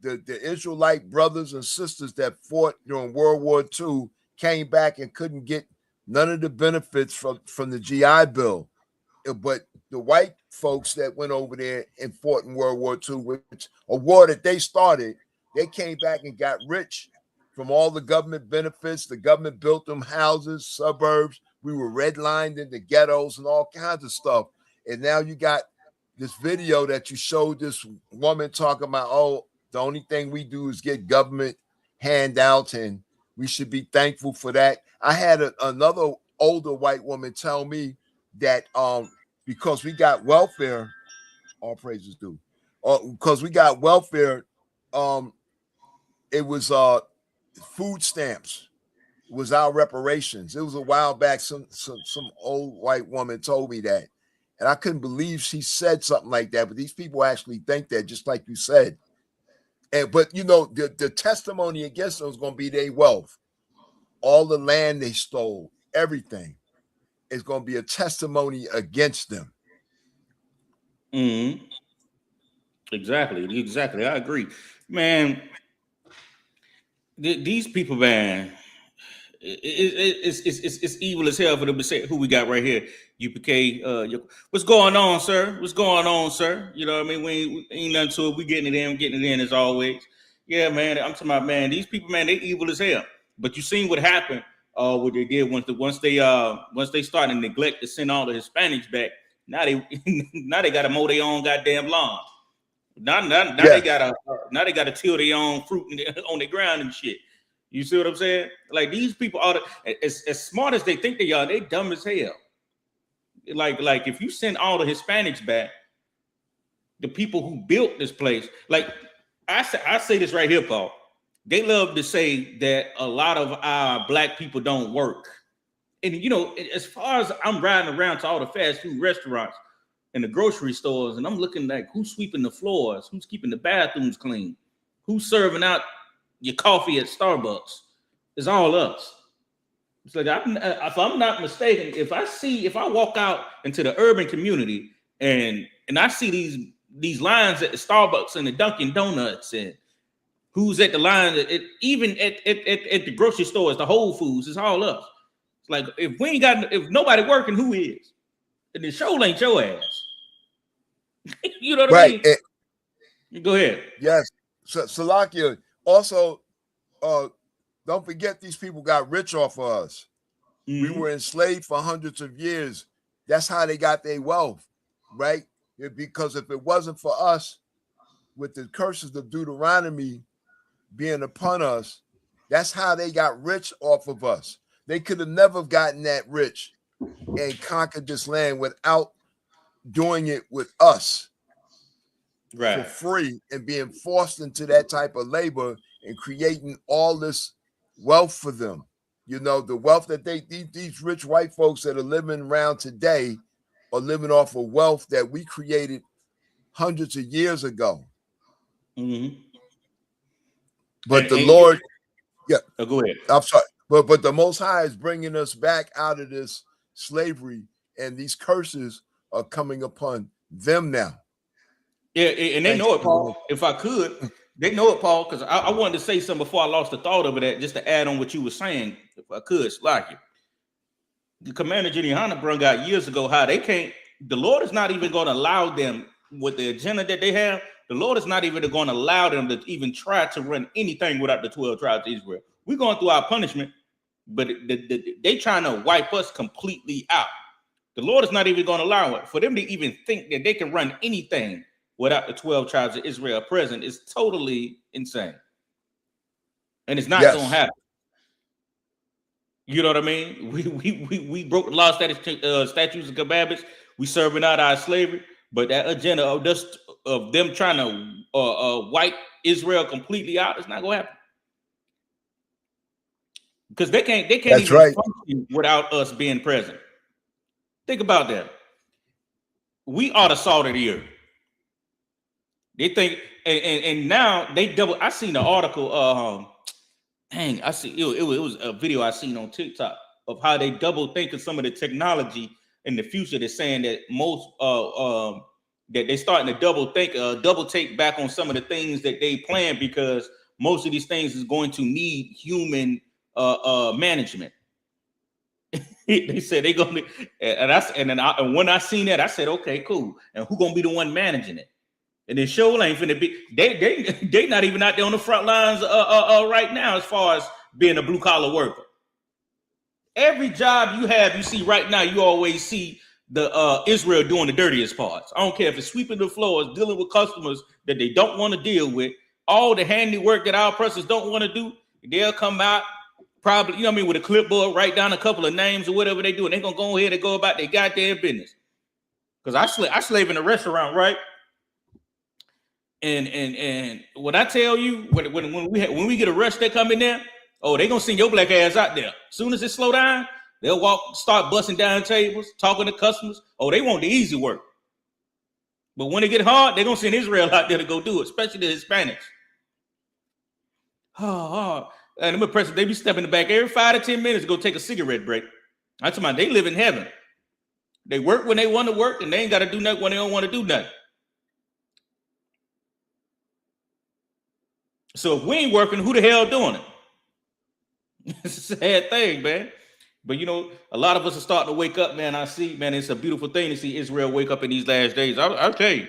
The Israelite brothers and sisters that fought during World War II came back and couldn't get none of the benefits from the GI Bill. But the white folks that went over there and fought in World War II, which a war that they started, they came back and got rich from all the government benefits. The government built them houses, suburbs. We were redlined in the ghettos and all kinds of stuff. And now you got this video that you showed this woman talking about, oh, the only thing we do is get government handouts and we should be thankful for that. I had another older white woman tell me that because we got welfare, all praises due, because we got welfare, it was food stamps was our reparations. It was a while back. Some old white woman told me that, and I couldn't believe she said something like that. But these people actually think that, just like you said. But you know, the testimony against them is going to be their wealth, all the land they stole, everything is going to be a testimony against them. Mm-hmm. Exactly. I agree, man. These people, man, it's evil as hell for them to say who we got right here. UPK, what's going on, sir? What's going on, sir? You know what I mean? We ain't nothing to it. We getting it in as always. Yeah, man. I'm talking about, man. These people, man, they evil as hell. But you seen what happened? What they did once they started to neglect to send all the Hispanics back. Now they got to mow their own goddamn lawn. Now they gotta till their own fruit on the ground and shit. You see what I'm saying? Like, these people are as smart as they think they are. They dumb as hell. Like if you send all the Hispanics back, the people who built this place, like I say this right here, Paul. They love to say that a lot of our black people don't work. And, you know, as far as I'm riding around to all the fast food restaurants and the grocery stores, and I'm looking like who's sweeping the floors, who's keeping the bathrooms clean, who's serving out your coffee at Starbucks. It's all us. It's like, if I'm not mistaken, if I walk out into the urban community and I see these lines at the Starbucks and the Dunkin' Donuts and who's at the line, even at the grocery stores, the Whole Foods, it's all us. It's like, if nobody working, who is? And the show ain't your ass. You know what I mean? You go ahead. Yes. So, Salakia, also, don't forget these people got rich off of us. Mm-hmm. We were enslaved for hundreds of years. That's how they got their wealth, right? Because if it wasn't for us, with the curses of Deuteronomy being upon us, that's how they got rich off of us. They could have never gotten that rich and conquered this land without doing it with us, right, for free, and being forced into that type of labor and creating all this wealth for them. You know, the wealth that these rich white folks that are living around today are living off of wealth that we created hundreds of years ago. Mm-hmm. But the Lord, go ahead. I'm sorry, but the Most High is bringing us back out of this slavery, and these curses are coming upon them now. Yeah, and they know it, Paul. If I could, They know it, Paul, because I wanted to say something before I lost the thought of it, just to add on what you were saying, if I could, like it. The Commander Giuliani brung out years ago how they can't, the Lord is not even going to allow them with the agenda that they have. The Lord is not even going to allow them to even try to run anything without the 12 tribes of Israel. We're going through our punishment, but they trying to wipe us completely out. The Lord is not even going to allow it. For them to even think that they can run anything without the 12 tribes of Israel present is totally insane. And it's not going to happen. You know what I mean? We broke the law, statutes and commandments. We serving out our slavery, but that agenda of them trying to wipe Israel completely out, it's not going to happen. Because they can't even function without us being present. Think about that. We are the salt of the earth. They think, and now they double. I seen the article. I see it was a video I seen on TikTok of how they double think of some of the technology in the future. They're saying that most that they're starting to double take back on some of the things that they plan, because most of these things is going to need human management. They said they're gonna, and when I seen that, I said, okay, cool. And who gonna be the one managing it? And then show ain't finna be. They not even out there on the front lines right now as far as being a blue collar worker. Every job you have, you see right now, you always see the Israel doing the dirtiest parts. I don't care if it's sweeping the floors, dealing with customers that they don't want to deal with, all the handiwork that our oppressors don't want to do. They'll come out probably, you know what I mean, with a clipboard, write down a couple of names or whatever they do, and they're gonna go ahead and go about their goddamn business. Because I slave in a restaurant, right? And when I tell you, when we get a rush that come in there, oh, they gonna send your black ass out there. As soon as it slow down, they'll start busting down tables, talking to customers. Oh, they want the easy work. But when it get hard, they're gonna send Israel out there to go do it, especially the Hispanics. And them oppressors, they be stepping in the back every 5 to 10 minutes to go take a cigarette break. I'm talking about they live in heaven. They work when they want to work, and they ain't got to do nothing when they don't want to do nothing. So if we ain't working, who the hell doing it? It's a sad thing, man. But you know, a lot of us are starting to wake up, man. I see, man, it's a beautiful thing to see Israel wake up in these last days. I'll tell you.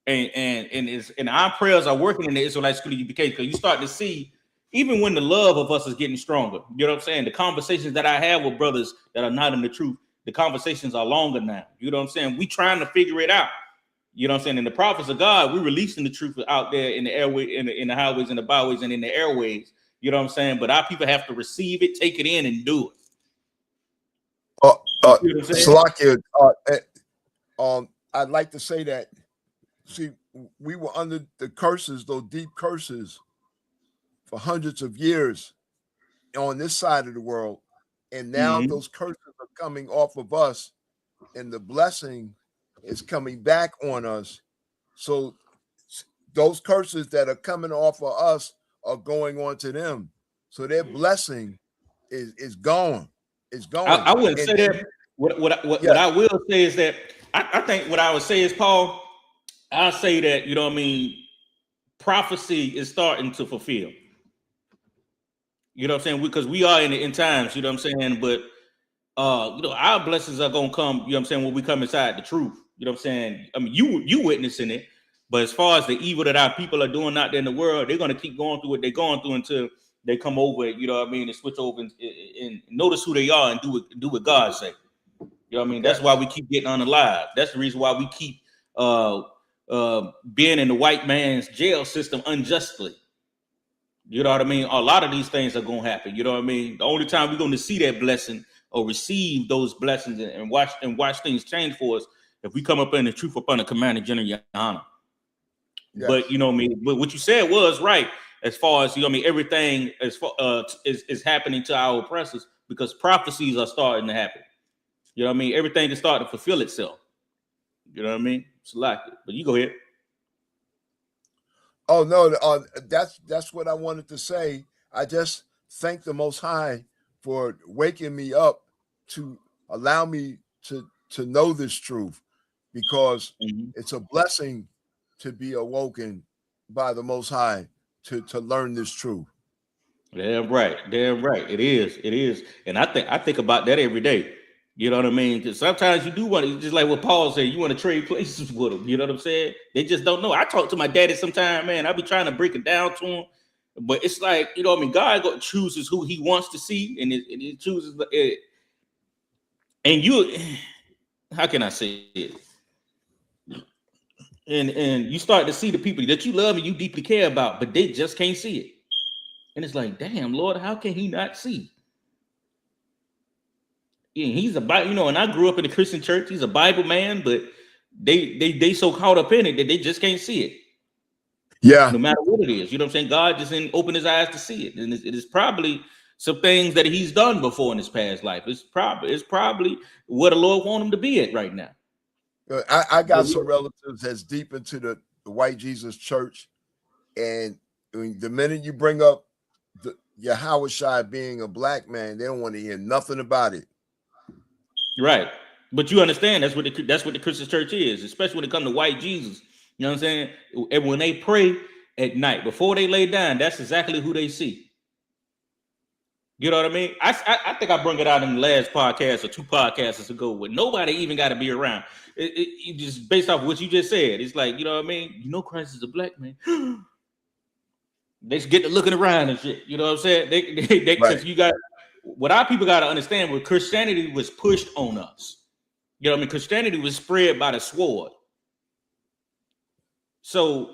And our prayers are working in the Israelite school UPK, because you start to see, even when the love of us is getting stronger, you know what I'm saying? The conversations that I have with brothers that are not in the truth, the conversations are longer now. You know what I'm saying? We trying to figure it out. You know what I'm saying? And the prophets of God, we're releasing the truth out there in the airway, in the highways and the byways and in the airways. You know what I'm saying? But our people have to receive it, take it in, and do it. Salakia, I'd like to say that, see, we were under the curses, those deep curses, for hundreds of years on this side of the world. And now those curses are coming off of us, and the blessing is coming back on us. So those curses that are coming off of us are going on to them. So their blessing is gone. It's gone. I wouldn't say that. What I will say is that I think what I would say is, Paul, I'll say that, you know what I mean, prophecy is starting to fulfill. You know what I'm saying? Because we are in the end times, you know what I'm saying? But you know, our blessings are gonna come, you know what I'm saying, when we come inside the truth. You know what I'm saying? I mean, you witnessing it, but as far as the evil that our people are doing out there in the world, they're gonna keep going through what they're going through until they come over, you know what I mean, and switch over and notice who they are and do what God say. You know what I mean? That's why we keep getting unalive. That's the reason why we keep being in the white man's jail system unjustly. You know what I mean? A lot of these things are gonna happen. You know what I mean? The only time we're going to see that blessing or receive those blessings and watch things change for us, if we come up in the truth upon the Commander General Yana. Yes. But you know what I mean? But what you said was right, as far as, you know what I mean, everything is happening to our oppressors, because prophecies are starting to happen. You know what I mean? Everything is starting to fulfill itself. You know what I mean? It's like it. But you go ahead. Oh no, that's what I wanted to say. I just thank the Most High for waking me up to allow me to know this truth, because it's a blessing to be awoken by the Most High to learn this truth. Damn right, damn right. It is, and I think about that every day. You know what I mean? Because sometimes you do want to, just like what Paul said, you want to trade places with them. You know what I'm saying? They just don't know. I talk to my daddy sometimes, man. I be trying to break it down to him, but it's like, you know what I mean? God chooses who He wants to see, and He chooses it. And you, how can I say it? And you start to see the people that you love and you deeply care about, but they just can't see it. And it's like, damn, Lord, how can He not see? Yeah, he's a Bible, you know, and I grew up in a Christian church. He's a Bible man, but they so caught up in it that they just can't see it. Yeah. No matter what it is, you know what I'm saying? God just didn't open His eyes to see it. And it is probably some things that He's done before in His past life. It's probably where the Lord want Him to be at right now. I got some relatives that's deep into the White Jesus Church, and the minute you bring up Yahweh Shai being a black man, they don't want to hear nothing about it. Right, but you understand that's what the Christian church is, especially when it comes to white Jesus. You know what I'm saying? And when they pray at night before they lay down, that's exactly who they see. You know what I mean? I think I brought it out in the last podcast or 2 podcasts ago, where nobody even got to be around. It just based off what you just said. It's like, you know what I mean? You know, Christ is a black man. They just get to looking around and shit. You know what I'm saying? They right. You got what our people got to understand. What Christianity was pushed on us. You know what I mean? Christianity was spread by the sword. So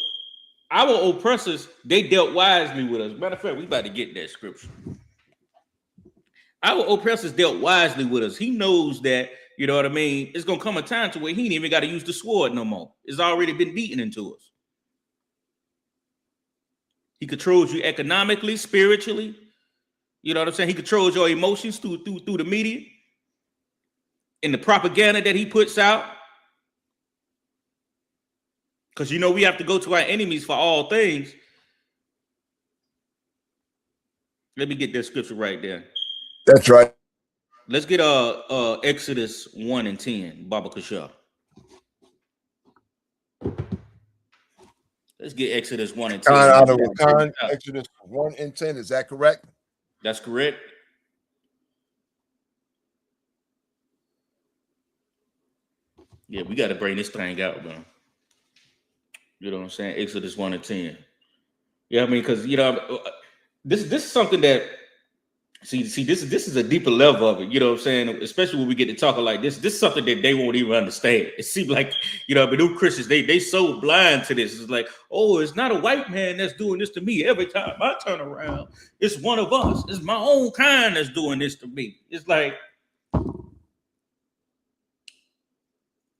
our oppressors, they dealt wisely with us. Matter of fact, we about to get that scripture. Our oppressors dealt wisely with us. He knows that, you know what I mean? It's going to come a time to where he ain't even got to use the sword no more. It's already been beaten into us. He controls you economically, spiritually. You know what I'm saying? He controls your emotions through the media and the propaganda that he puts out. Because, you know, we have to go to our enemies for all things. Let me get that scripture right there. That's right. Let's get Exodus 1 and 10, Baba Kasha. Let's get Exodus 1 and 10. Exodus 1 and 10, is that correct? That's correct. Yeah, we got to bring this thing out, man. You know what I'm saying? Exodus 1 and 10. Yeah, I mean, because, you know, this is something that, see, this is a deeper level of it. You know what I'm saying? Especially when we get to talking like this. This is something that they won't even understand. It seems like, you know, but new Christians, they so blind to this. It's like, oh, it's not a white man that's doing this to me every time I turn around. It's one of us. It's my own kind that's doing this to me. It's like,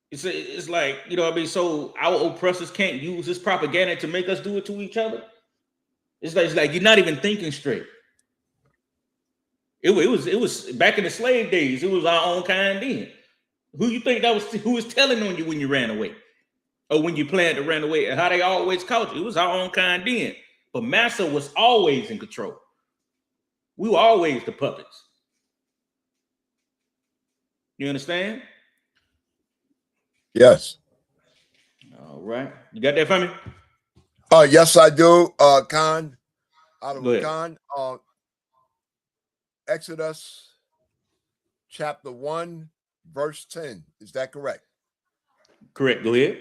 it's like, you know what I mean? So our oppressors can't use this propaganda to make us do it to each other. It's like you're not even thinking straight. It was back in the slave days. It was our own kind then. Who you think that was? Who was telling on you when you ran away, or when you planned to run away? And how they always caught you? It was our own kind then. But Massa was always in control. We were always the puppets. You understand? Yes. All right. You got that for me? Yes, I do. Khan. Khan. Exodus chapter 1, verse 10. Is that correct? Correct. Go ahead.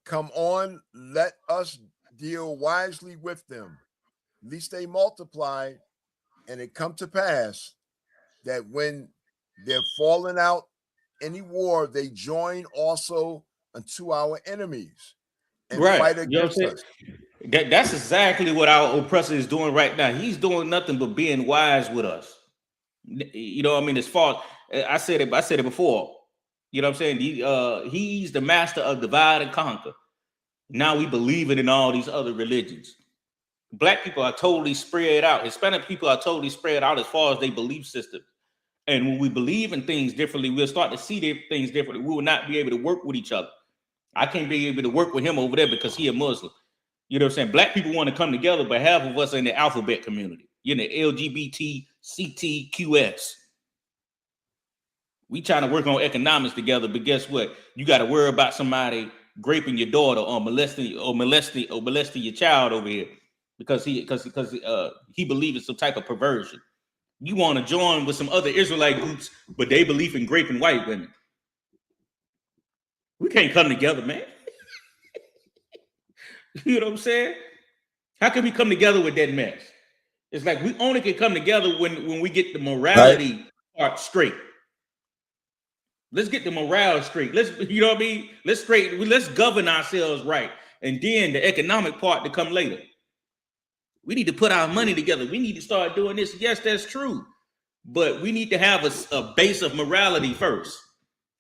Come on, let us deal wisely with them, lest they multiply, and it come to pass that when they're fallen out any war, they join also unto our enemies and fight against us. That's exactly what our oppressor is doing right now. He's doing nothing but being wise with us. You know what I mean? As far I said it before. You know what I'm saying? He's the master of divide and conquer. Now we believe it in all these other religions. Black people are totally spread out. Hispanic people are totally spread out as far as their belief system. And when we believe in things differently, we'll start to see things differently. We will not be able to work with each other. I can't be able to work with him over there because he a Muslim. You know what I'm saying? Black people want to come together, but half of us are in the alphabet community. You're in the LGBT, CTQS. We trying to work on economics together, but guess what? You got to worry about somebody graping your daughter or molesting your child over here because he believes in some type of perversion. You want to join with some other Israelite groups, but they believe in raping white women. We can't come together, man. You know what I'm saying? How can we come together with that mess? It's like we only can come together when we get the morality part straight. Let's get the morale straight. You know what I mean? Let's govern ourselves right. And then the economic part to come later. We need to put our money together. We need to start doing this. Yes, that's true. But we need to have a base of morality first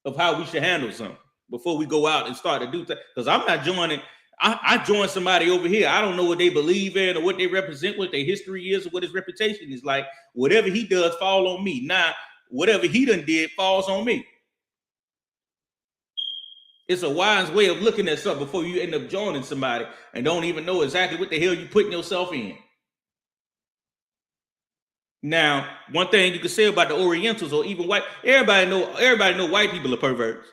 of how we should handle something before we go out and start to do that. Because I'm not joining. I join somebody over here. I don't know what they believe in or what they represent, what their history is, or what his reputation is like. Whatever he does fall on me. Now, whatever he done did falls on me. It's a wise way of looking at something before you end up joining somebody and don't even know exactly what the hell you're putting yourself in. Now, one thing you can say about the Orientals or even white, everybody know white people are perverts.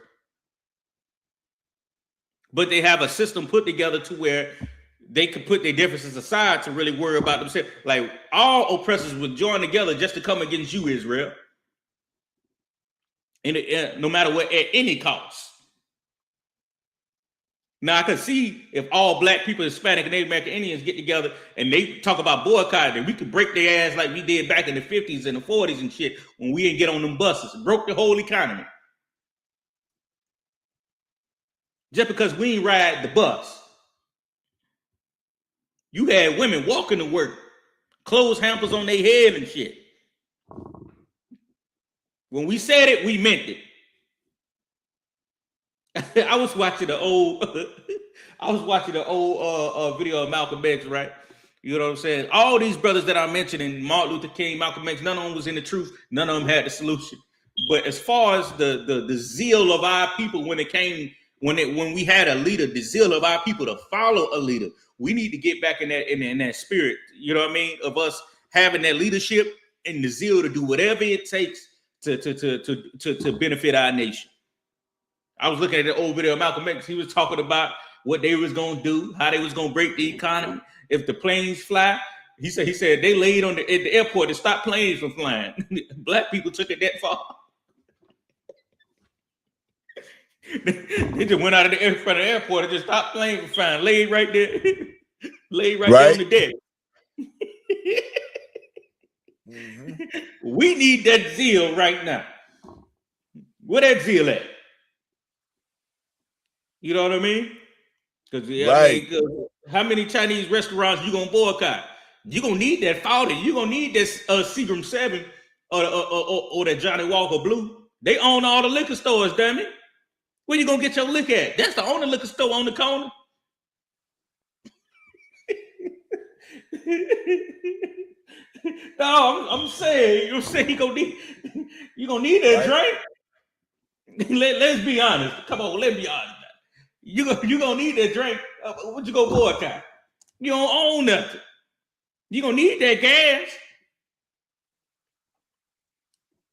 But they have a system put together to where they can put their differences aside to really worry about themselves. Like all oppressors would join together just to come against you, Israel. And no matter what, at any cost. Now I can see if all black people, Hispanic and Native American Indians get together and they talk about boycotting, we could break their ass like we did back in the 50s and the 40s and shit when we didn't get on them buses. It broke the whole economy. Just because we ain't ride the bus. You had women walking to work, clothes hampers on their head and shit. When we said it, we meant it. I was watching the old video of Malcolm X, right? You know what I'm saying? All these brothers that I mentioned, in Martin Luther King, Malcolm X, none of them was in the truth. None of them had the solution. But as far as the zeal of our people when we had a leader, the zeal of our people to follow a leader, we need to get back in that spirit. You know what I mean? Of us having that leadership and the zeal to do whatever it takes to benefit our nation. I was looking at the old video of Malcolm X. He was talking about what they was gonna do, how they was gonna break the economy if the planes fly. He said they laid at the airport to stop planes from flying. Black people took it that far. They just went out of the front of the airport and just stopped planes from flying. Laid right there, there on the deck. We need that zeal right now. Where that zeal at? You know what I mean? Because how many Chinese restaurants you gonna boycott? You gonna need that 40. You gonna need this Seagram 7 or that Johnny Walker Blue. They own all the liquor stores, damn it. Where you gonna get your liquor at? That's the only liquor store on the corner. No, I'm saying you gonna need that drink. Let's be honest. Come on, let's be honest. You gonna need that drink. What you go boycott? You don't own nothing. You gonna need that gas.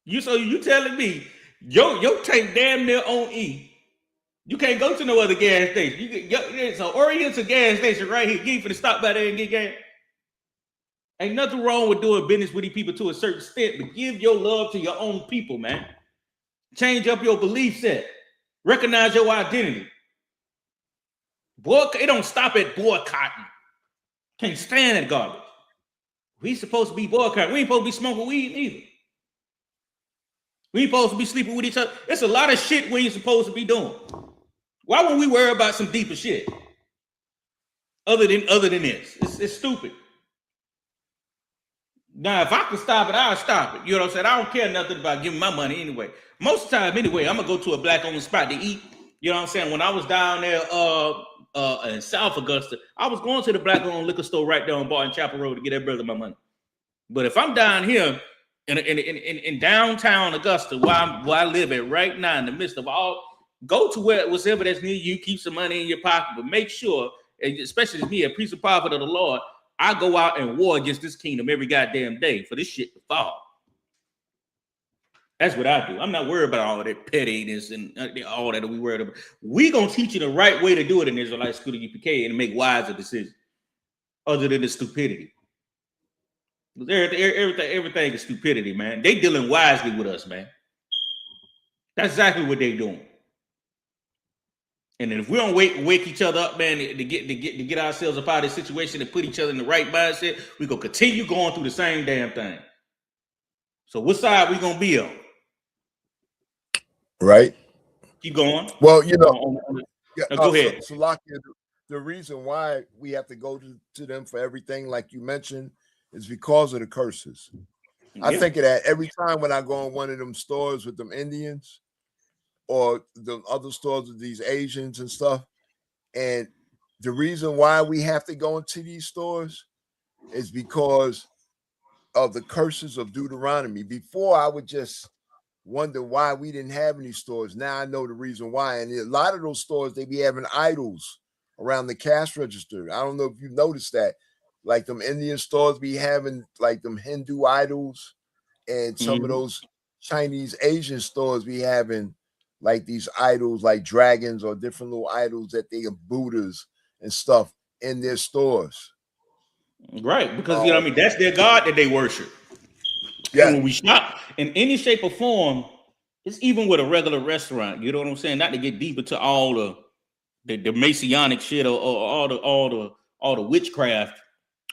You telling me your tank damn near on E. You can't go to no other gas station. It's an Oriental gas station right here. You ain't finna stop by there and get gas. Ain't nothing wrong with doing business with these people to a certain extent, but give your love to your own people, man. Change up your belief set. Recognize your identity. It don't stop at boycotting. Can't stand that garbage. We supposed to be boycotting. We ain't supposed to be smoking weed either. We ain't supposed to be sleeping with each other. It's a lot of shit we ain't supposed to be doing. Why wouldn't we worry about some deeper shit? Other than this. It's stupid. Now, if I can stop it, I'll stop it. You know what I'm saying? I don't care nothing about giving my money anyway. Most of the time, anyway, I'm gonna go to a black-owned spot to eat. You know what I'm saying? When I was down there in South Augusta, I was going to the black-owned liquor store right there on Barton Chapel Road to get that brother my money. But if I'm down here in downtown Augusta, where I live at right now, in the midst of all, go to whatever that's near you, keep some money in your pocket, but make sure, especially me, a priest and prophet of the Lord, I go out and war against this kingdom every goddamn day for this shit to fall. That's what I do. I'm not worried about all that pettiness and all that we worried about. We gonna teach you the right way to do it in Israelite School of UPK and make wiser decisions, other than the stupidity. Everything is stupidity, man. They dealing wisely with us, man. That's exactly what they doing. And then if we don't wake each other up, man, to get ourselves up out of this situation and put each other in the right mindset, we gonna continue going through the same damn thing. So what side we gonna be on? Right. Keep going. Well, you know, No, go ahead. So Salakia, the reason why we have to go to them for everything, like you mentioned, is because of the curses. I think of that every time when I go in one of them stores with them Indians or the other stores with these Asians and stuff. And the reason why we have to go into these stores is because of the curses of Deuteronomy. Before, I would just wonder why we didn't have any stores. Now I know the reason why. And a lot of those stores, they be having idols around the cash register. I don't know if you noticed that. Like them Indian stores be having like them Hindu idols, and some of those Chinese Asian stores be having like these idols like dragons or different little idols that they are Buddhas and stuff in their stores. Right, because you know what I mean, that's their God that they worship. Yeah. And when we shop in any shape or form, it's even with a regular restaurant. You know what I'm saying? Not to get deep into all the Masonic shit or all the witchcraft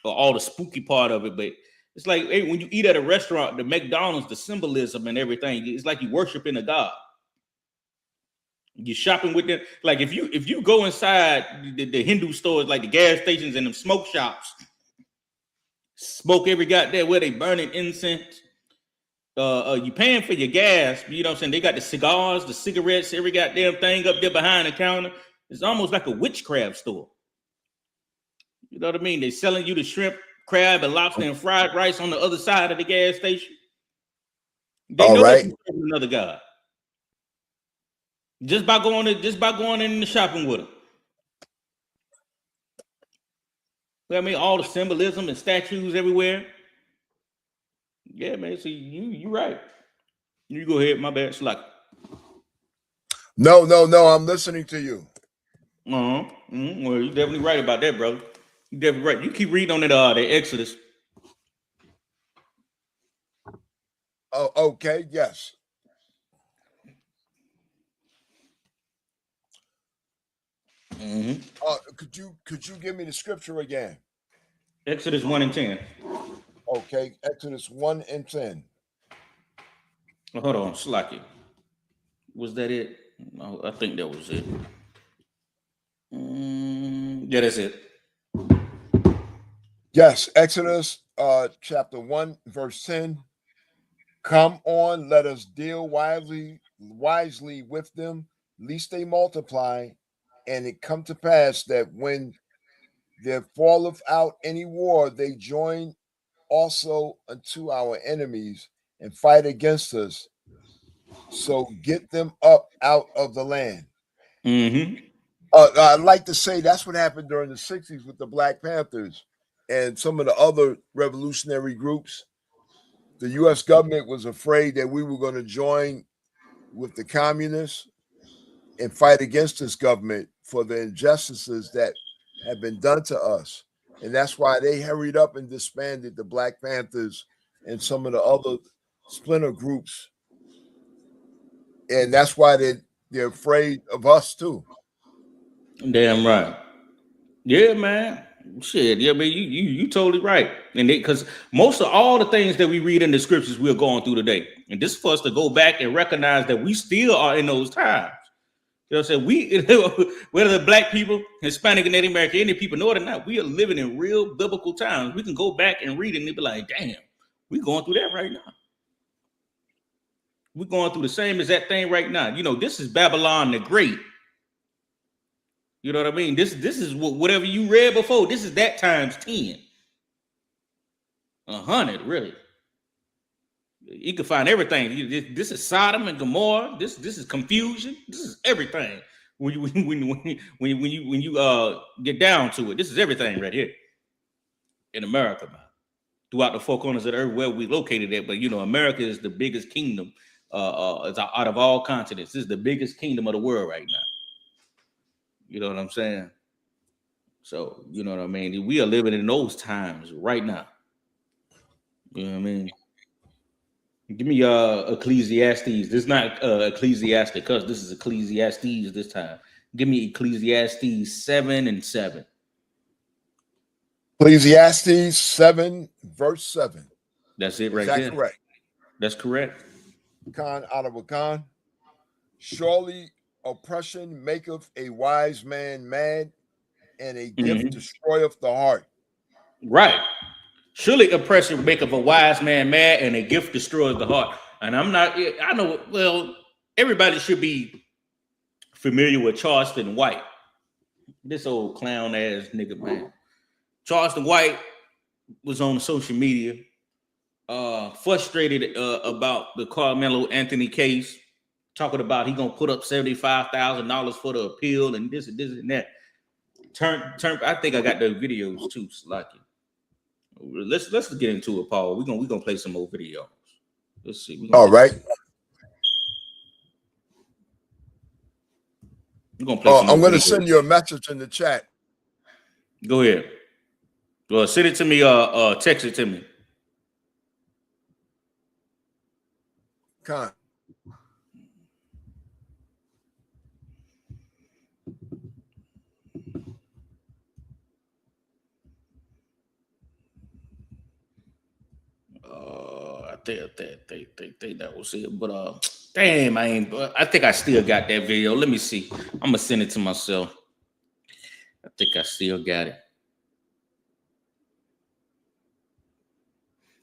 or all the spooky part of it, but it's like, hey, when you eat at a restaurant, the McDonald's, the symbolism and everything, it's like you worshiping a God. You're shopping with them. Like if you go inside the Hindu stores, like the gas stations and them smoke shops, smoke every goddamn where they burning incense. You paying for your gas, you know what I'm saying? They got the cigars, the cigarettes, every goddamn thing up there behind the counter. It's almost like a witchcraft store. You know what I mean? They're selling you the shrimp, crab, and lobster and fried rice on the other side of the gas station. They know that you're another God. Just by going in the shopping with them. You know what I mean? All the symbolism and statues everywhere. Yeah, man. So you right. You go ahead. My bad. Slack. No. I'm listening to you. Well, you're definitely right about that, brother. You're definitely right. You keep reading on the Exodus. Oh, okay. Yes. Could you give me the scripture again? Exodus 1 and 10. Okay, Exodus 1 and 10. Oh, hold on, Slacky. Was that it? No, I think that was it. Yeah, that's it. Yes, Exodus chapter 1, verse 10. Come on, let us deal wisely with them, lest they multiply. And it come to pass that when there falleth out any war, they join also unto our enemies and fight against us. So get them up out of the land. I'd like to say that's what happened during the 60s with the Black Panthers and some of the other revolutionary groups. The U.S. government was afraid that we were going to join with the communists and fight against this government for the injustices that have been done to us. And that's why they hurried up and disbanded the Black Panthers and some of the other splinter groups. And that's why they're afraid of us too. Damn right. Yeah, man. Shit. Yeah, man, you totally right. And because most of all the things that we read in the scriptures we're going through today. And this is for us to go back and recognize that we still are in those times. You know what I'm saying? Whether the Black people, Hispanic and Native American, any people know it or not, we are living in real biblical times. We can go back and read it and be like, damn, we're going through that right now. We're going through the same exact thing right now. You know, this is Babylon the Great. You know what I mean? This is whatever you read before. This is that times 10. 100, really. You can find everything. This is Sodom and Gomorrah. This is confusion. This is everything. When you get down to it, this is everything right here in America, man. Throughout the four corners of the earth where we located at, but you know, America is the biggest kingdom it's out of all continents. This is the biggest kingdom of the world right now. You know what I'm saying? So, you know what I mean? We are living in those times right now. You know what I mean? Give me Ecclesiastes. This is not Ecclesiasticus. This is Ecclesiastes this time. Give me Ecclesiastes 7:7. Ecclesiastes 7, verse 7. That's it right Is that there. correct? That's correct. Khan out of a Khan. Surely oppression maketh a wise man mad, and a gift destroyeth the heart. Right. Surely oppression maketh a wise man mad, and a gift destroys the heart. And I know, well, everybody should be familiar with Charleston White. This old clown ass nigga, man. Charleston White was on social media, frustrated about the Carmelo Anthony case, talking about he gonna put up $75,000 for the appeal and this and that. Turn. I think I got the videos too, Slacky. Let's get into it, Paul. We're gonna play some more videos. Let's see. All right. We're gonna play some I'm more going to videos. send you a message in the chat. Go ahead. Well, send it to me. Text it to me. Khan. I think that was it. But damn, I think I still got that video. Let me see. I'm gonna send it to myself. I think I still got it.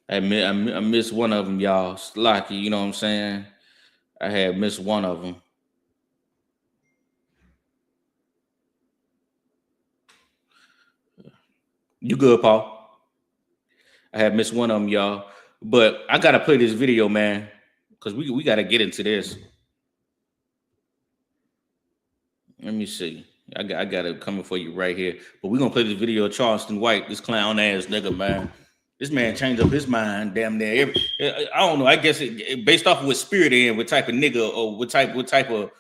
I missed one of them, y'all. Slacky, you know what I'm saying? I had missed one of them. You good, Paul? I had missed one of them, y'all. But I gotta play this video, man, because we gotta get into this. Let me see. I got it coming for you right here. But we're gonna play this video of Charleston White, this clown ass nigga, man. This man changed up his mind damn near I don't know. I guess it based off of what spirit in, what type of nigga, or what type of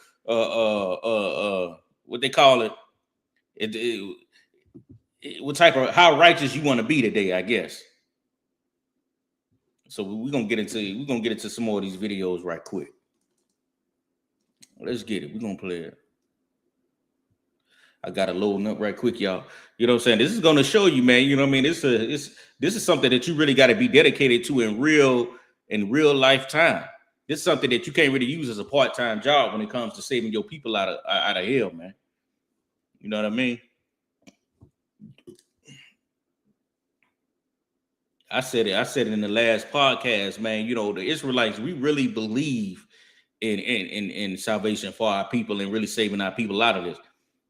what they call it. What type of how righteous you want to be today, I guess. So we're gonna get into some more of these videos right quick. Let's get it. We're gonna play it. I gotta load up right quick, y'all. You know what I'm saying? This is gonna show you, man. You know what I mean? This is something that you really got to be dedicated to in real lifetime. This is something that you can't really use as a part-time job when it comes to saving your people out of hell, man. You know what I mean? I said it in the last podcast, man. You know, the Israelites, we really believe in salvation for our people and really saving our people out of this.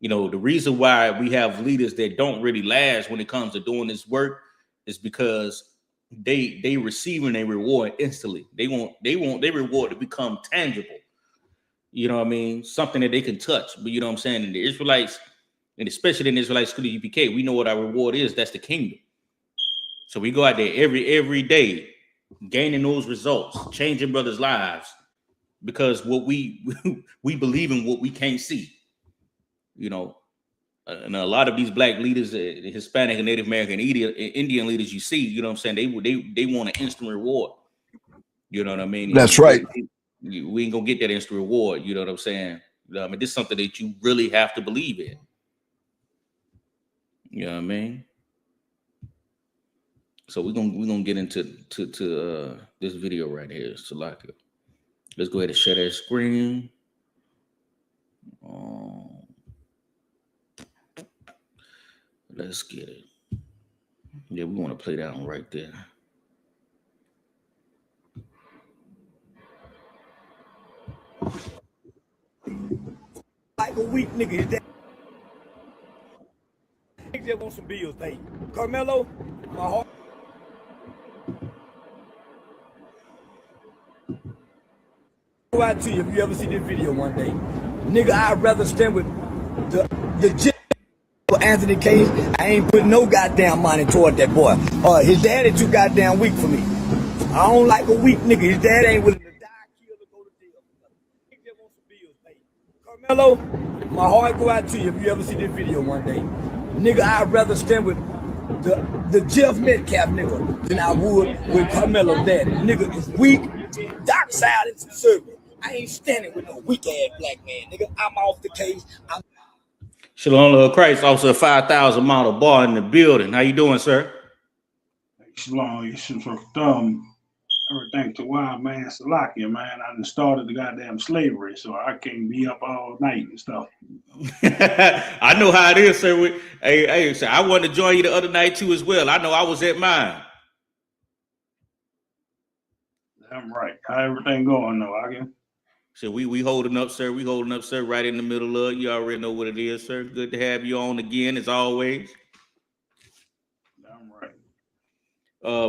You know, the reason why we have leaders that don't really last when it comes to doing this work is because they receiving a reward instantly. They want their reward to become tangible. You know what I mean? Something that they can touch. But you know what I'm saying? And the Israelites, and especially in the Israelite school of UPK, we know what our reward is. That's the kingdom. So we go out there every day, gaining those results, changing brothers' lives, because what we believe in what we can't see. You know, and a lot of these black leaders, the Hispanic and Native American, Indian leaders, you see, you know what I'm saying? They want an instant reward. You know what I mean? That's right. We ain't gonna get that instant reward. You know what I'm saying? I mean, this is something that you really have to believe in. You know what I mean? So we're gonna get into this video right here. Salaka. Let's go ahead and share that screen. Let's get it. Yeah, we want to play that one right there. Like a weak nigga. That just want some bills paid. Carmelo, my heart. Go out to you if you ever see this video one day. Nigga, I'd rather stand with the Anthony case. I ain't putting no goddamn money toward that boy. His daddy too goddamn weak for me. I don't like a weak nigga. His dad ain't willing to die, kill, or go to Hello, my heart go out to you if you ever see this video one day. Nigga, I'd rather stand with the Jeff Metcalf nigga than I would with Carmelo daddy. Nigga is weak, dark side and conservative. I ain't standing with no weak ass black man, nigga. I'm off the case. Shalom, Lord Christ, Officer 5,000 model bar in the building. How you doing, sir? Shalom, you should everything to wild man, Salakia, man. I done started the goddamn slavery, so I can't be up all night and stuff. I know how it is, sir. Hey, sir, I wanted to join you the other night too as well. I know I was at mine. Damn right. How everything going though, Again? So we holding up, sir. We holding up, sir, right in the middle of it. You already know what it is, sir. Good to have you on again, as always. Damn right.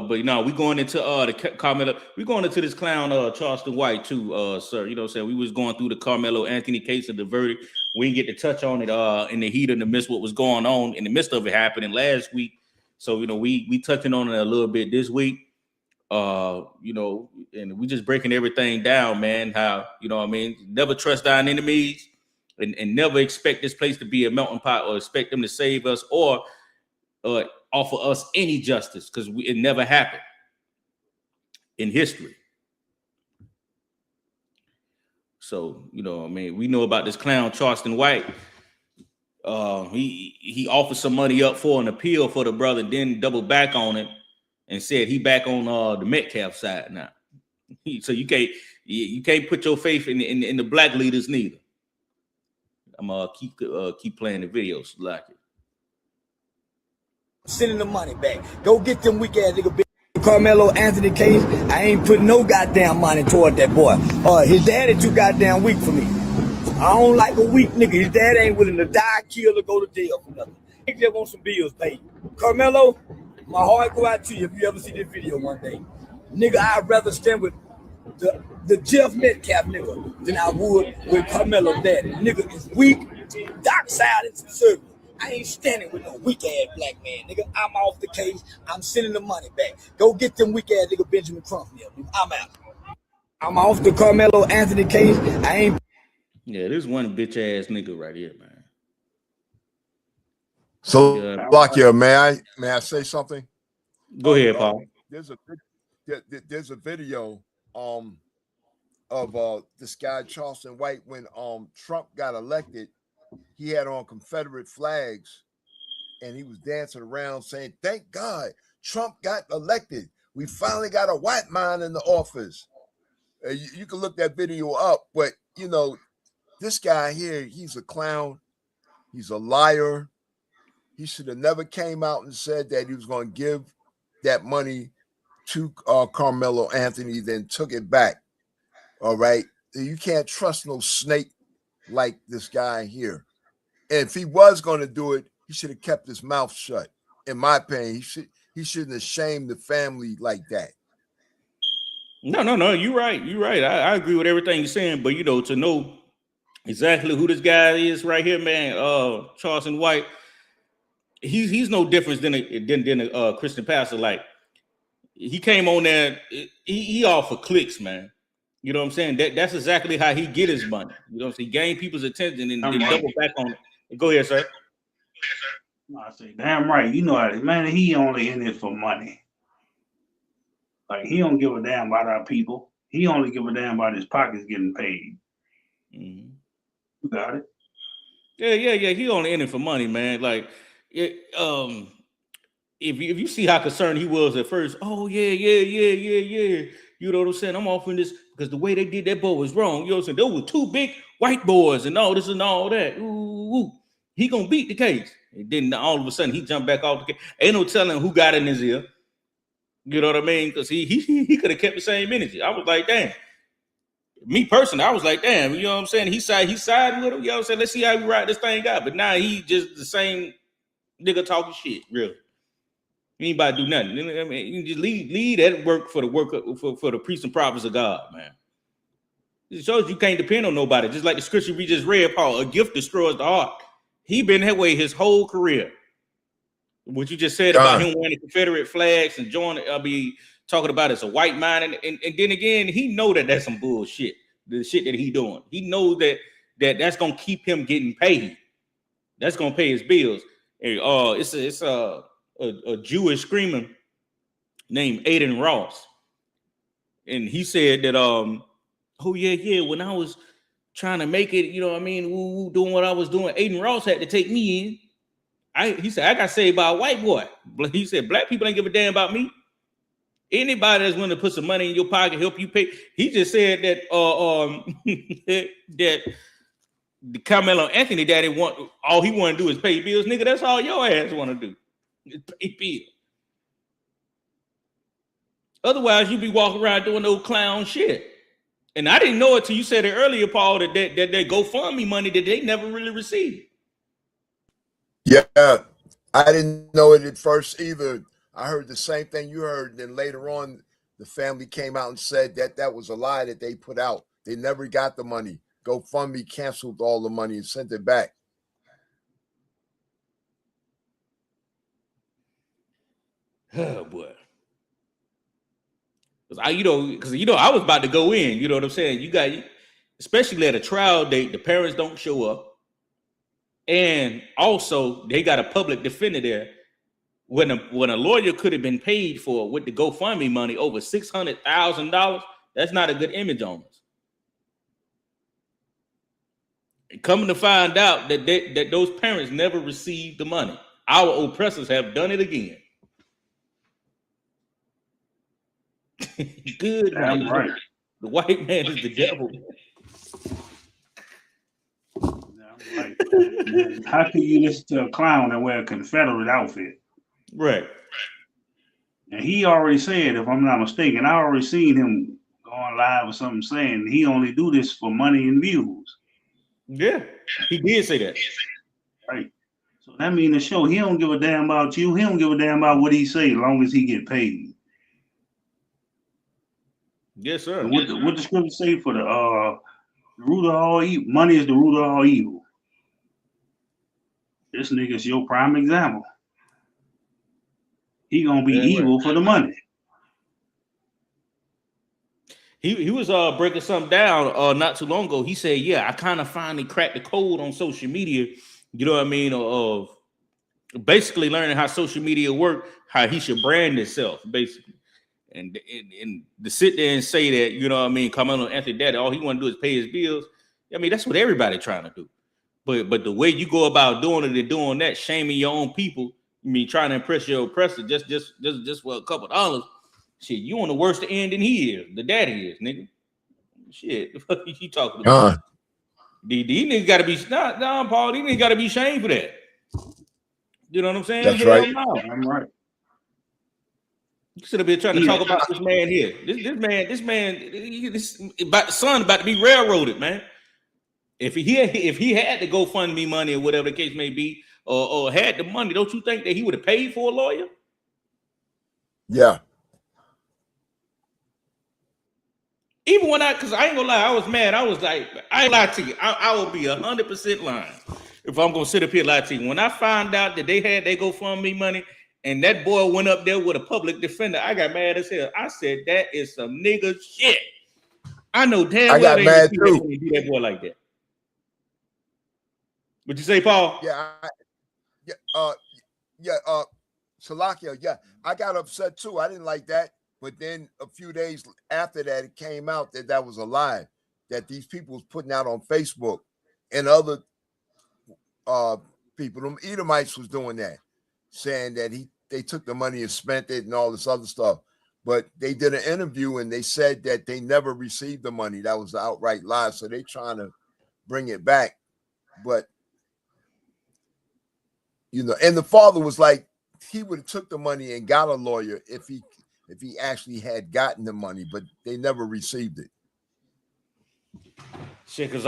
But you know, we going into the Carmelo. We going into this clown Charleston White too, sir. You know what I'm saying? We was going through the Carmelo Anthony case of the verdict. We didn't get to touch on it in the heat, in the midst of what was going on in the midst of it happening last week. So you know, we touching on it a little bit this week. You know, and we just breaking everything down, man. How, you know what I mean, never trust our enemies and never expect this place to be a melting pot or expect them to save us or offer us any justice, because it never happened in history. So, you know, I mean, we know about this clown Charleston White. He offered some money up for an appeal for the brother, then doubled back on it and said he back on the Metcalf side now. So you can't put your faith in the black leaders neither. I'm gonna keep playing the videos like it. Sending the money back. Go get them weak ass nigga. Carmelo Anthony case. I ain't putting no goddamn money toward that boy. His daddy too goddamn weak for me. I don't like a weak nigga. His dad ain't willing to die, kill, or go to jail for nothing. He just want some bills paid. Carmelo, my heart go out to you if you ever see this video one day. Nigga, I'd rather stand with the Jeff Metcalf nigga than I would with Carmelo daddy. Nigga is weak, dark side and conservative. I ain't standing with no weak ass black man, nigga. I'm off the case. I'm sending the money back. Go get them weak ass nigga Benjamin Crump here. I'm out. I'm off the Carmelo Anthony case. I ain't. Yeah, this one bitch ass nigga right here, man. So, Lakia, may I say something? Go ahead, Paul. There's a video of this guy Charleston White when Trump got elected. He had on Confederate flags and he was dancing around saying, "Thank God Trump got elected. We finally got a white man in the office." You can look that video up, but you know, this guy here, he's a clown. He's a liar. He should have never came out and said that he was going to give that money to Carmelo Anthony, then took it back. All right. You can't trust no snake like this guy here. And if he was going to do it, he should have kept his mouth shut. In my opinion, he shouldn't have shamed the family like that. No, you're right. You're right. I agree with everything you're saying, but you know, to know exactly who this guy is right here, man, Charleston White, he's no different than a Christian pastor. Like, he came on there, he all for clicks, man. You know what I'm saying? That's exactly how he get his money. You know what I'm saying? He gain people's attention and then double back on it. Go ahead, sir. I say, damn right. You know how it is, man. He only in it for money. Like, he don't give a damn about our people. He only give a damn about his pockets getting paid. Mm-hmm. You got it? Yeah. He only in it for money, man. Like, if you see how concerned he was at first, oh yeah. You know what I'm saying? I'm offering this because the way they did that boy was wrong. You know what I'm saying? There were two big white boys and all this and all that. Ooh. He gonna beat the case. And then all of a sudden he jumped back off the case. Ain't no telling who got in his ear. You know what I mean? Because he could have kept the same energy. I was like, damn. Me personally, I was like, damn. You know what I'm saying? He sided with him. You know what I'm saying? Let's see how we ride this thing out. But now he just the same nigga talking shit, really. He ain't about to do nothing. I mean, you just leave that work for the priests and prophets of God, man. It shows you can't depend on nobody. Just like the scripture we just read, Paul, a gift destroys the heart. He been that way his whole career. What you just said about him wearing the Confederate flags and talking about it's a white man, and then again, he know that that's some bullshit. The shit that he doing. He knows that that's gonna keep him getting paid. That's gonna pay his bills. And it's a Jewish screamer named Aiden Ross, and he said that oh yeah, when I was trying to make it, you know what I mean, doing what I was doing, Aiden Ross had to take me in. He said I got saved by a white boy. He said black people ain't give a damn about me. Anybody that's willing to put some money in your pocket, help you pay. He just said that that the Carmelo Anthony daddy all he want to do is pay bills. Nigga, that's all your ass want to do. Is pay bills. Otherwise, you be walking around doing no clown shit. And I didn't know it till you said it earlier, Paul, that GoFundMe money that they never really received. Yeah, I didn't know it at first either. I heard the same thing you heard. And then later on, the family came out and said that was a lie that they put out. They never got the money. GoFundMe canceled all the money and sent it back. Oh boy. Because I was about to go in, you know what I'm saying? You got, especially at a trial date, the parents don't show up. And also they got a public defender there. When a lawyer could have been paid for with the GoFundMe money over $600,000, that's not a good image on us. And coming to find out that those parents never received the money. Our oppressors have done it again. Good, Damn right. The white man is the devil. Damn right. How can you listen to a clown that wear a Confederate outfit? Right. And he already said, if I'm not mistaken, I already seen him going live or something saying he only do this for money and views. Yeah, he did say that. Right. So that means to show he don't give a damn about you. He don't give a damn about what he say as long as he get paid. Yes, sir. And what the scripture say for the root of all evil? Money is the root of all evil. This nigga's your prime example. He gonna be evil for the money. He was breaking something down not too long ago. He said, yeah, I kind of finally cracked the code on social media, you know what I mean, of basically learning how social media work, how he should brand himself, basically. And to sit there and say that, you know what I mean, Carmelo Anthony daddy, all he want to do is pay his bills. I mean, that's what everybody trying to do. But the way you go about doing it and doing that, shaming your own people, I mean, trying to impress your oppressor just for a couple dollars. Shit, you on the worst end than he is. The daddy is, nigga. Shit, the fuck you talking about? These niggas gotta be Paul. These niggas gotta be shamed for that. You know what I'm saying? That's right. I'm right. You should have been trying to talk about this man here. This man, about the son about to be railroaded, man. If he had the GoFundMe money or whatever the case may be, or had the money, don't you think that he would have paid for a lawyer? Yeah. Even when because I ain't gonna lie, I was mad. I was like, I ain't lie to you. I will be 100% lying if I'm gonna sit up here and lie to you. When I found out that they had their GoFundMe money and that boy went up there with a public defender, I got mad as hell. I said, that is some nigga shit. I know damn well got mad too. Do that boy like that. What'd you say, Paul? Salakia, yeah, I got upset too. I didn't like that. But then a few days after that, it came out that was a lie, that these people was putting out on Facebook, and other people, them Edomites, was doing that, saying that they took the money and spent it and all this other stuff. But they did an interview and they said that they never received the money. That was the outright lie. So they trying to bring it back. But, you know, and the father was like, he would have took the money and got a lawyer if he actually had gotten the money, but they never received it. Shit, because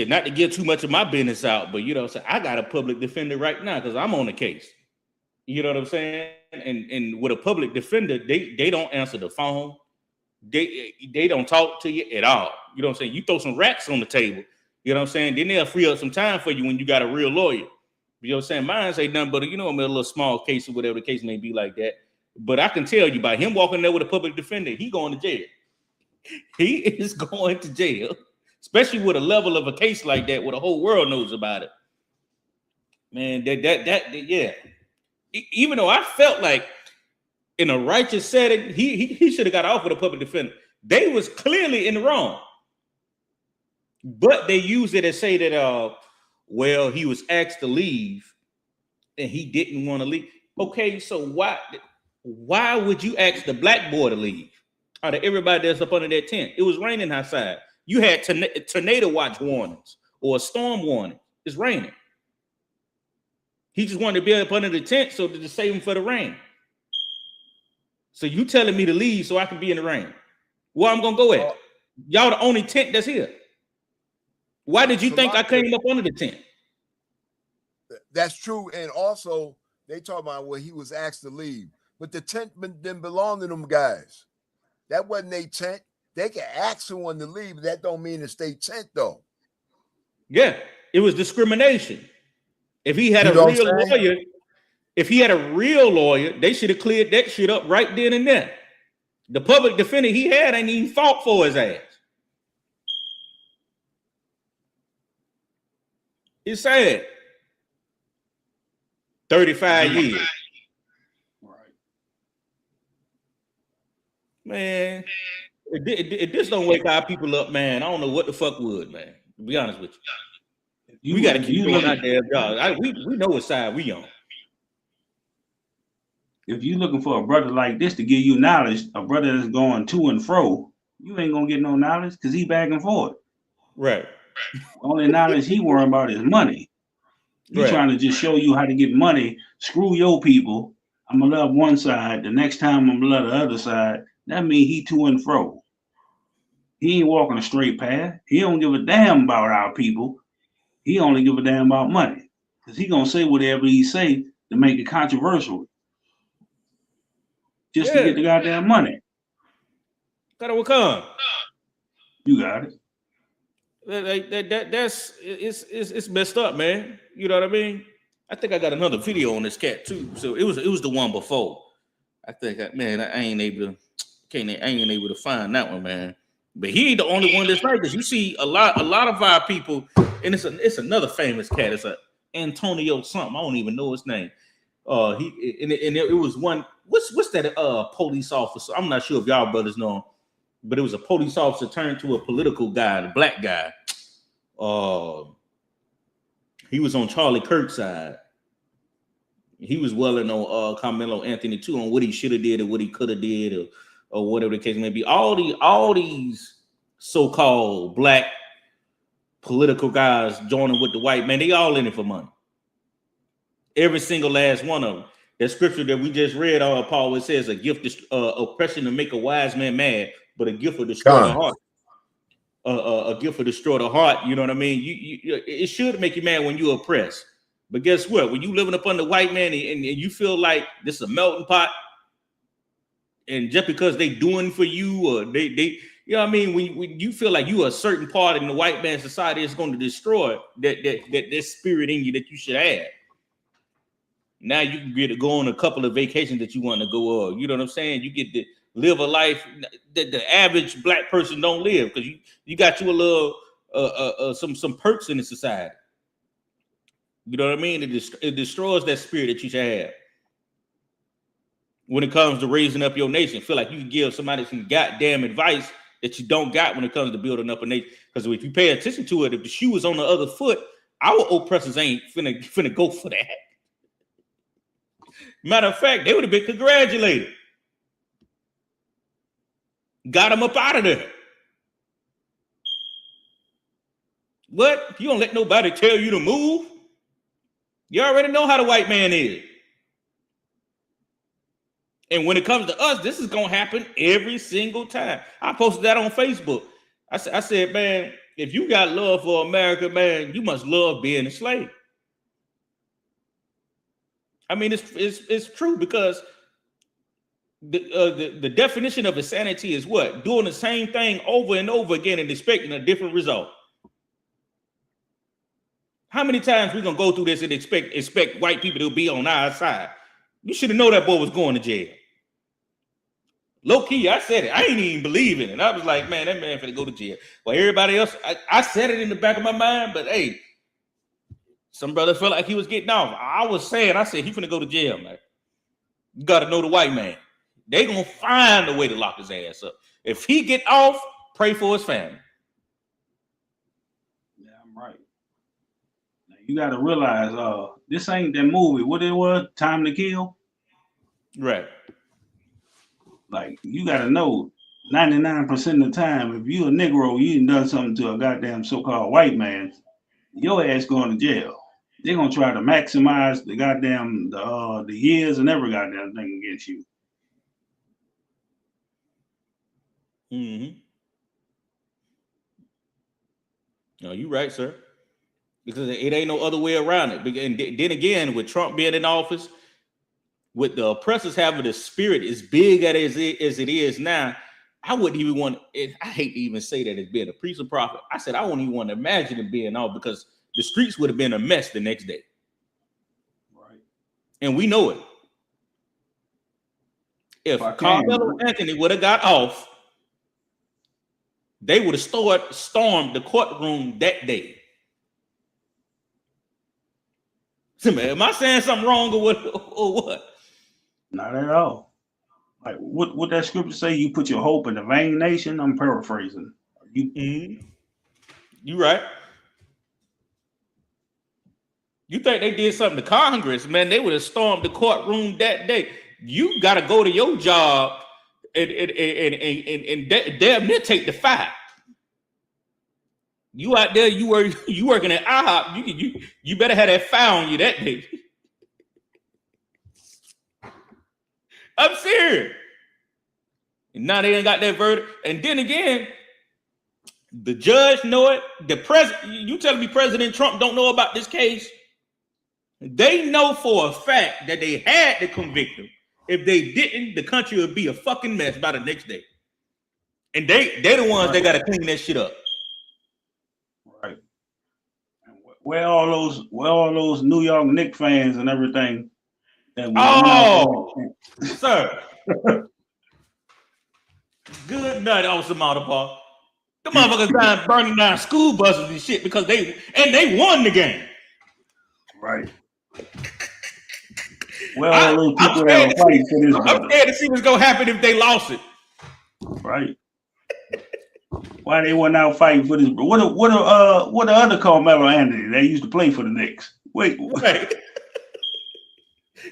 not to get too much of my business out, but you know, I got a public defender right now because I'm on the case. You know what I'm saying? And with a public defender, they don't answer the phone. They don't talk to you at all. You know what I'm saying? You throw some racks on the table. You know what I'm saying? Then they'll free up some time for you when you got a real lawyer. You know what I'm saying? Mine ain't nothing but, you know, a little small case or whatever the case may be like that. But I can tell you by him walking there with a public defender, he going to jail. He is going to jail especially with a level of a case like that, where the whole world knows about it. Man, yeah. Even though I felt like in a righteous setting, he should have got off with a public defender. They was clearly in the wrong, but they used it to say that, well, he was asked to leave and he didn't want to leave. Okay, so why would you ask the black boy to leave out of everybody that's up under that tent? It was raining outside. You had tornado watch warnings or a storm warning. It's raining. He just wanted to be up under the tent so to save him for the rain. So you telling me to leave so I can be in the rain? Where I'm gonna go at? Y'all the only tent that's here. Why did you think I came up under the tent? That's true. And also, they talk about where he was asked to leave. But the tent didn't belong to them guys. That wasn't their tent. They can ask someone to leave, but that don't mean it's their tent, though. Yeah, it was discrimination. If he had a real lawyer, they should have cleared that shit up right then and there. The public defender he had ain't even fought for his ass. It's sad. 35 years. Right. Man, if this don't wake our people up, man, I don't know what the fuck would, man. To be honest with you. We got to keep doing our damn job. We know what side we on. If you're looking for a brother like this to give you knowledge, a brother that's going to and fro, you ain't gonna get no knowledge because he back and forth. Right. Only knowledge he worrying about is money. He's trying to just show you how to get money. Screw your people. I'm gonna love one side. The next time I'm gonna love the other side. That means he to and fro. He ain't walking a straight path. He don't give a damn about our people. He only give a damn about money. Because he gonna say whatever he say to make it controversial. Just to get the goddamn money. Gotta come. You got it. That's it's messed up, man. You know what I mean? I think I got another video on this cat too. So it was the one before. I think I ain't able to find that one, man. But he ain't the only one that's like this. You see a lot of our people, and it's another famous cat. It's a Antonio something. I don't even know his name. It was one. What's that police officer? I'm not sure if y'all brothers know him, but it was a police officer turned to a political guy, a black guy. He was on Charlie Kirk's side. He was welling on Carmelo Anthony too, on what he should have did or what he could have did or whatever the case may be. All these so-called black political guys joining with the white man, they all in it for money. Every single last one of them. That scripture that we just read, Paul, it says a gift oppression to make a wise man mad, but a gift will destroy the heart. A gift will destroy the heart. You know what I mean? It should make you mad when you're oppressed. But guess what? When you living up under white man and you feel like this is a melting pot, and just because they doing for you or they you know what I mean? When you feel like you are a certain part in the white man society, it's going to destroy that spirit in you that you should have. Now you can get to go on a couple of vacations that you want to go on. You know what I'm saying? You get to live a life that the average black person don't live because you got you a little some perks in the society. You know what I mean? It destroys that spirit that you should have. When it comes to raising up your nation, feel like you can give somebody some goddamn advice that you don't got when it comes to building up a nation. Because if you pay attention to it, if the shoe is on the other foot, our oppressors ain't finna go for that. Matter of fact, they would have been congratulated. Got them up out of there. What? You don't let nobody tell you to move? You already know how the white man is. And when it comes to us, this is going to happen every single time. I posted that on Facebook. I said, man, if you got love for America, man, you must love being a slave. I mean, it's true because the definition of insanity is what? Doing the same thing over and over again and expecting a different result. How many times we gonna go through this and expect white people to be on our side? You should have known that boy was going to jail. Low key, I said it. I ain't even believing it. I was like, man, that man finna go to jail. Well, everybody else, I said it in the back of my mind, but hey, some brother felt like he was getting off. I said, he finna go to jail, man. You got to know the white man. They gonna find a way to lock his ass up. If he get off, pray for his family. Yeah, I'm right. Now, you got to realize, this ain't that movie. What it was, Time to Kill? Right. Like, you got to know, 99% of the time, if you a Negro, you done something to a goddamn so-called white man, your ass going to jail. They're gonna try to maximize the goddamn the years and every goddamn thing against you. Mm-hmm. No, you right, sir. Because it ain't no other way around it. And then again, with Trump being in office, with the oppressors having the spirit as big as it is now, I wouldn't even want it. I hate to even say that as being a priest or prophet. I said I wouldn't even want to imagine it being off, because the streets would have been a mess the next day. Right. And we know it. If Carmelo Anthony would have got off, they would have stormed the courtroom that day. Am I saying something wrong or what? Not at all. Like what that scripture say? You put your hope in the vain nation. I'm paraphrasing. You right. You think they did something to Congress, man? They would have stormed the courtroom that day. You got to go to your job and damn near take the fight. You out there, you working at IHOP. You better have that file on you that day. I'm serious. And now they ain't got that verdict. And then again, the judge know it. The president, you telling me President Trump don't know about this case? They know for a fact that they had to convict him. If they didn't, the country would be a fucking mess by the next day. And they're the ones that got to clean that shit up. Right. Where all those New York Knicks fans and everything? Sir. Good night, Officer Maltapar. The motherfuckers dying burning down school buses and shit because they won the game. Right. Well, all those people that are fighting for this brother. I'm scared to see what's gonna happen if they lost it. Right. Why they weren't out fighting for this? What the other Carmelo Anthony that used to play for the Knicks? Wait. Right.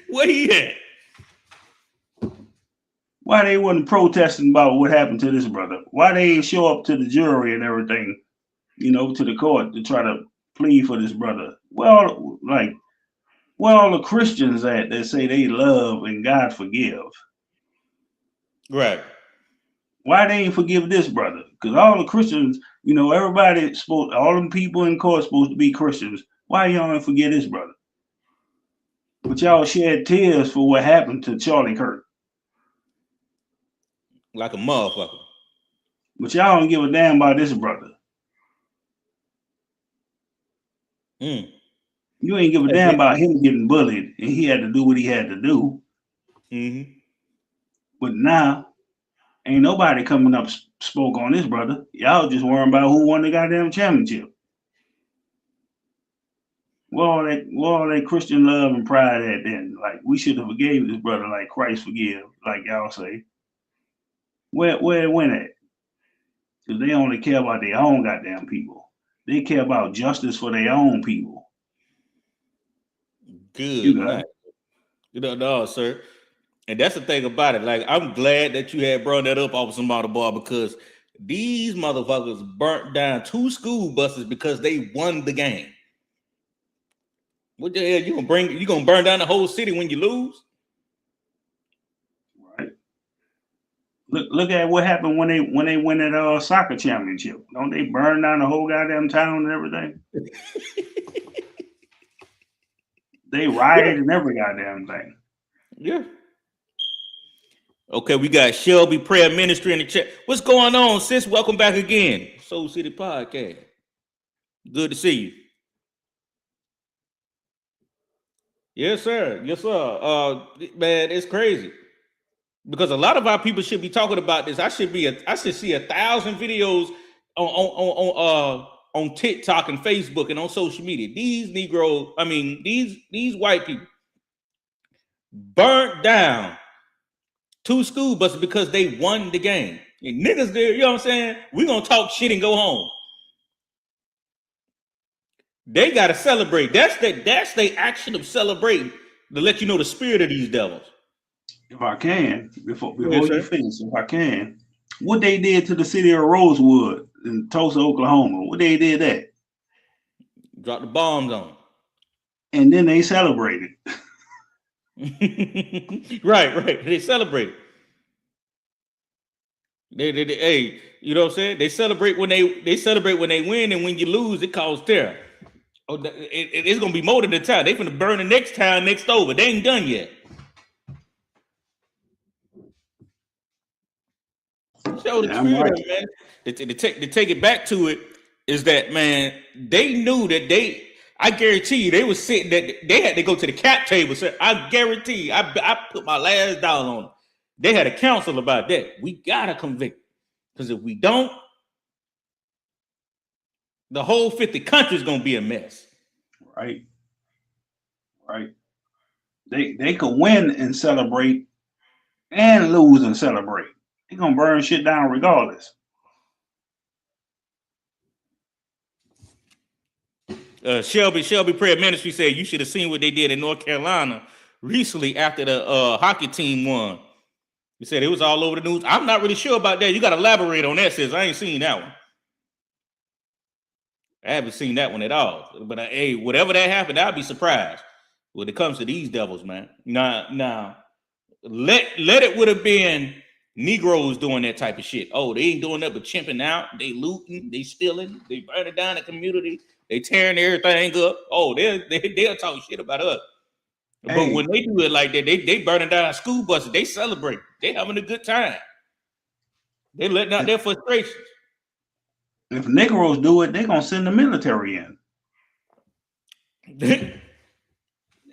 Where he at? Why they wasn't protesting about what happened to this brother? Why they ain't show up to the jury and everything, to the court to try to plead for this brother? Well, where all the Christians at that say they love and God forgive? Right. Why they ain't forgive this brother? Because all the Christians, everybody all them people in court supposed to be Christians. Why y'all ain't forgive this brother? But y'all shed tears for what happened to Charlie Kirk. Like a motherfucker. But y'all don't give a damn about this brother. You ain't give a damn about him getting bullied and he had to do what he had to do. Mm-hmm. But now, ain't nobody coming up spoke on this brother. Y'all just worrying about who won the goddamn championship. Where all that Christian love and pride at then? Like, we should have forgave this brother like Christ forgive, like y'all say. Where it went at? Because they only care about their own goddamn people. They care about justice for their own people. Good night. No, sir. And that's the thing about it. Like, I'm glad that you had brought that up off some other bar, because these motherfuckers burnt down 2 school buses because they won the game. What the hell you gonna burn down the whole city when you lose? Right. Look at what happened when they win that soccer championship. Don't they burn down the whole goddamn town and everything? They rioted and every goddamn thing. Yeah. Okay, we got Shelby Prayer Ministry in the chat. What's going on, sis? Welcome back again. Soul City Podcast. Good to see you. Yes, sir. Yes, sir. Man, it's crazy. Because a lot of our people should be talking about this. I should see 1,000 videos on TikTok and Facebook and on social media. These Negroes, I mean, these white people burnt down 2 school buses because they won the game. And niggas there, you know what I'm saying? We're gonna talk shit and go home. They gotta celebrate. That's the action of celebrating to let you know the spirit of these devils. If I can, before Yes, you finish, if I can, what they did to the city of Rosewood in Tulsa, Oklahoma, what they did that? Drop the bombs on And then they celebrated. right. They celebrate. They hey, you know what I'm saying? They celebrate when they win, and when you lose, it causes terror. Oh, it's gonna be more than the town. They finna burn the next town next over. They ain't done yet. Show the spirit of it, man. To take it back to it is that, man, they knew that I guarantee you they was sitting that they had to go to the cap table. So I guarantee you, I put my last dollar on it. They had a council about that. We gotta convict, because if we don't, the whole 50 countries gonna be a mess. Right. They could win and celebrate and lose and celebrate. They're gonna burn shit down regardless. Shelby Prayer Ministry said you should have seen what they did in North Carolina recently after the hockey team won. He said it was all over the news. I'm not really sure about that. You got to elaborate on that, sis. I ain't seen that one. I haven't seen that one at all. But hey, whatever that happened, I'll be surprised when it comes to these devils, man. Now, let it would have been Negroes doing that type of shit. Oh, they ain't doing that but chimping out. They looting, they stealing, they burning down the community, they tearing everything up. Oh, they'll talk shit about us. Hey. But when they do it like that, they burning down school buses, they celebrate. They having a good time. They letting out their frustrations. If Negroes do it, they're gonna send the military in. They're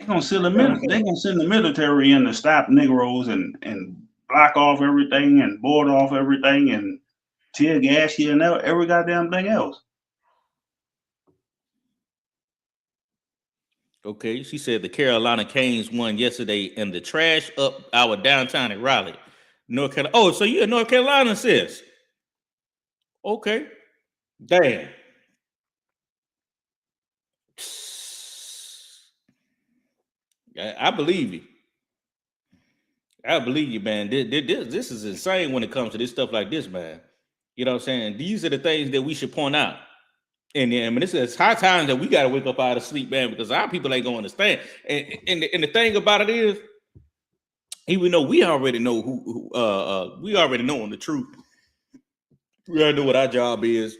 gonna send the military in to stop Negroes and block off everything and board off everything and tear gas you and every goddamn thing else. Okay, she said the Carolina Canes won yesterday in the trash up our downtown in Raleigh, North Carolina. Oh, so you're in North Carolina, sis? Okay, damn. I believe you. I believe you, man. This is insane when it comes to this stuff like this, man. You know what I'm saying? These are the things that we should point out. And I mean, it's high time that we got to wake up out of sleep, man, because our people ain't gonna understand. And the thing about it is, even though we already know we already know the truth. We already know what our job is,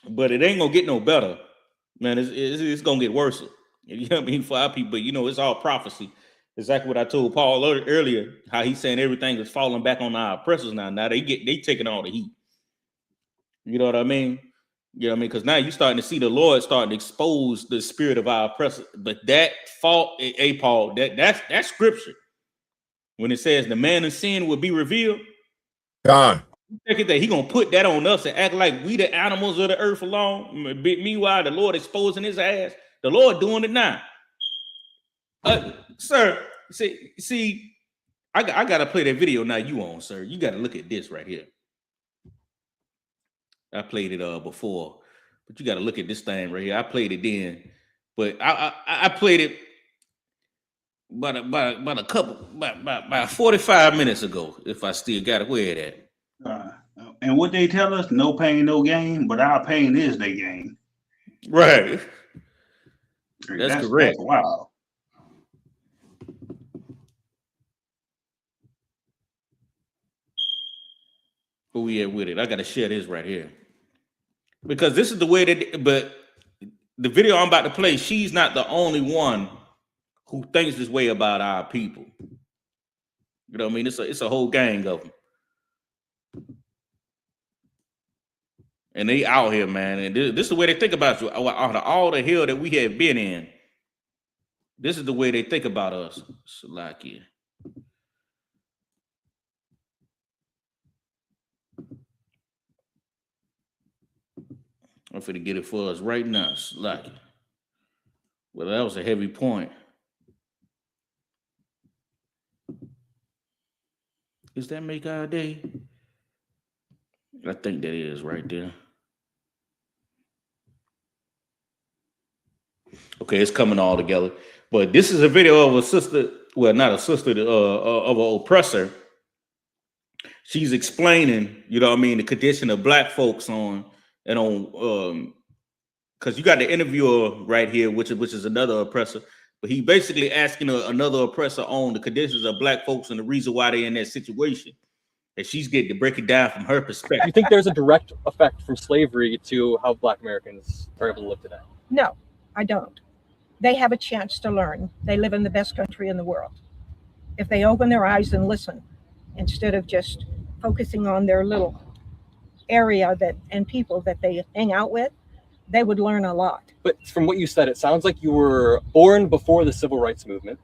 but it ain't gonna get no better, man. It's gonna get worse. You know what I mean, for our people. But you know, it's all prophecy. Exactly what I told Paul earlier, how he's saying everything is falling back on our oppressors now. Now they taking all the heat. You know what I mean? You know what I mean? Because now you're starting to see the Lord starting to expose the spirit of our oppressors. But that fault, Paul, that's scripture. When it says the man of sin will be revealed, God, that he gonna put that on us and act like we the animals of the earth alone. Meanwhile, the Lord exposing his ass. The Lord doing it now. Sir, see, I gotta play that video now. You on, sir? You gotta look at this right here. I played it before, but you got to look at this thing right here. I played it then, but I played it about 45 minutes ago. If I still got it, where it at? And what they tell us, no pain, no gain, but our pain is their gain. Right. That's correct. That's wild. Where we at with it? I got to share this right here. Because this is the way that, but the video I'm about to play, she's not the only one who thinks this way about our people. You know what I mean? It's a whole gang of them. And they out here, man. And this is the way they think about you. All the hell that we have been in. This is the way they think about us. Salakia. I'm finna get it for us right now. Slack. Well, that was a heavy point. Does that make our day? I think that is right there. Okay, it's coming all together. But this is a video of a sister, well, not a sister, of an oppressor. She's explaining, you know what I mean, the condition of black folks on, and on, because you got the interviewer right here, which is another oppressor. But he basically asking another oppressor on the conditions of black folks and the reason why they're in that situation. And she's getting to break it down from her perspective. You think there's a direct effect from slavery to how Black Americans are able to live today? No, I don't. They have a chance to learn. They live in the best country in the world. If they open their eyes and listen, instead of just focusing on their little area and people that they hang out with, they would learn a lot. But from what you said, it sounds like you were born before the civil rights movement.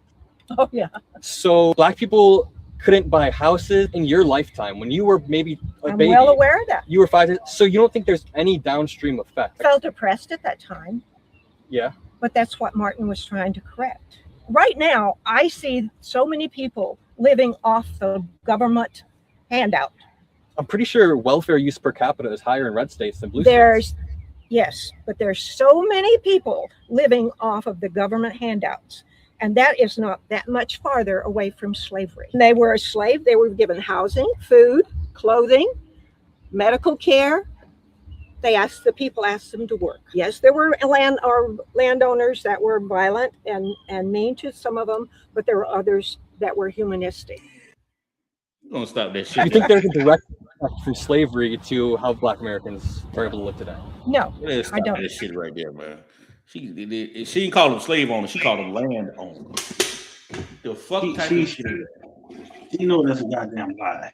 Oh, yeah. So Black people couldn't buy houses in your lifetime when you were maybe a I'm baby. well aware of that. You were 5. So you don't think there's any downstream effect? I felt oppressed at that time. Yeah. But that's what Martin was trying to correct. Right now, I see so many people living off the government handout. I'm pretty sure welfare use per capita is higher in red states than blue states. Yes, but there's so many people living off of the government handouts. And that is not that much farther away from slavery. They were a slave. They were given housing, food, clothing, medical care. The people asked them to work. Yes, there were landowners that were violent and mean to some of them, but there were others that were humanistic. You're gonna stop that shit. You think there's a direct effect from slavery to how Black Americans are able to live today? No, I don't. That shit right there, man. She didn't call them slave owners. She called them land owners. The fuck type of shit is that? She know that's a goddamn lie.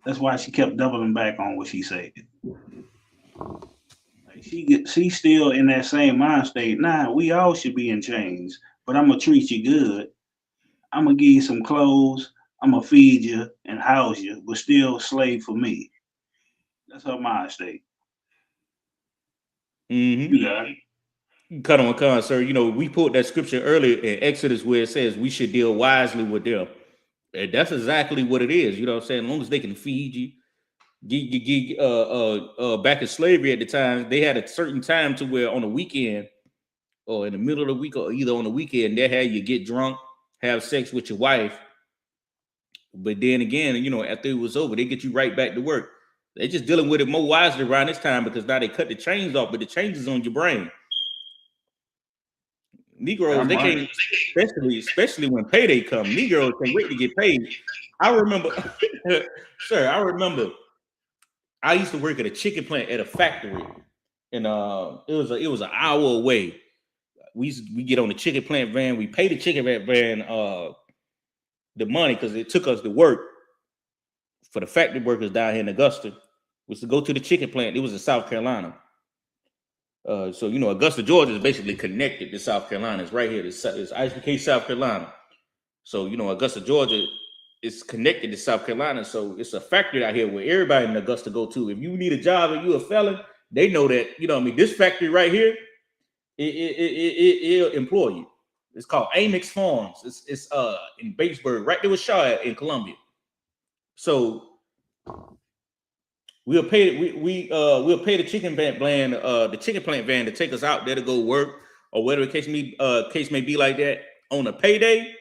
That's why she kept doubling back on what she said. Like she's still in that same mind state. Nah, we all should be in chains, but I'm gonna treat you good. I'm gonna give you some clothes. I'm gonna feed you and house you, but still slave for me. That's her mind state. Mm-hmm. You got it. Cut on con, sir. You know, we pulled that scripture earlier in Exodus where it says we should deal wisely with them. And that's exactly what it is. You know what I'm saying? As long as they can feed you. Back in slavery at the time, they had a certain time to where on the weekend or in the middle of the week or either on the weekend, they had you get drunk, have sex with your wife. But then again, you know, after it was over, they get you right back to work. They're just dealing with it more wisely around this time because now they cut the chains off, but the chains is on your brain. Negroes, they can't, especially when payday come. Negroes can't wait to get paid. I remember, sir, I used to work at a chicken plant at a factory, and it was an hour away. We get on the chicken plant van. We pay the chicken plant van the money because it took us to work for the factory workers down here in Augusta. Was to go to the chicken plant. It was in South Carolina. So, you know, Augusta, Georgia is basically connected to South Carolina. It's right here. It's ISBK, South Carolina. So, you know, Augusta, Georgia is connected to South Carolina. So it's a factory out here where everybody in Augusta go to. If you need a job and you're a felon, they know that, you know what I mean, this factory right here, it'll employ you. It's called Amex Farms. It's in Batesburg, right there with Shaw in Columbia. So we'll pay the chicken plant van to take us out there to go work or whatever the case may be like that on a payday.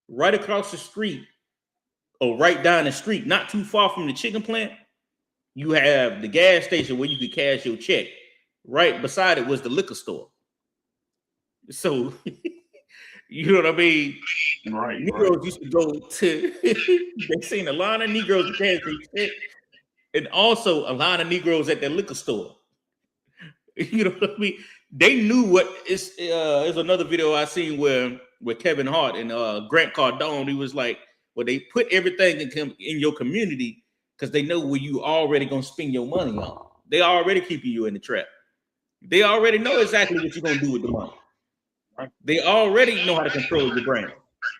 Right across the street or right down the street, not too far from the chicken plant, you have the gas station where you could cash your check. Right beside it was the liquor store. So you know what I mean? Right. Negroes used to go to they seen a lot of Negroes cash their check. And also a lot of Negroes at that liquor store. You know what I mean? They knew what it's there's another video I seen where Kevin Hart and Grant Cardone, he was like, well, they put everything in your community because they know where you already gonna spend your money on. They already keeping you in the trap. They already know exactly what you're gonna do with the money. Right? They already know how to control your brain.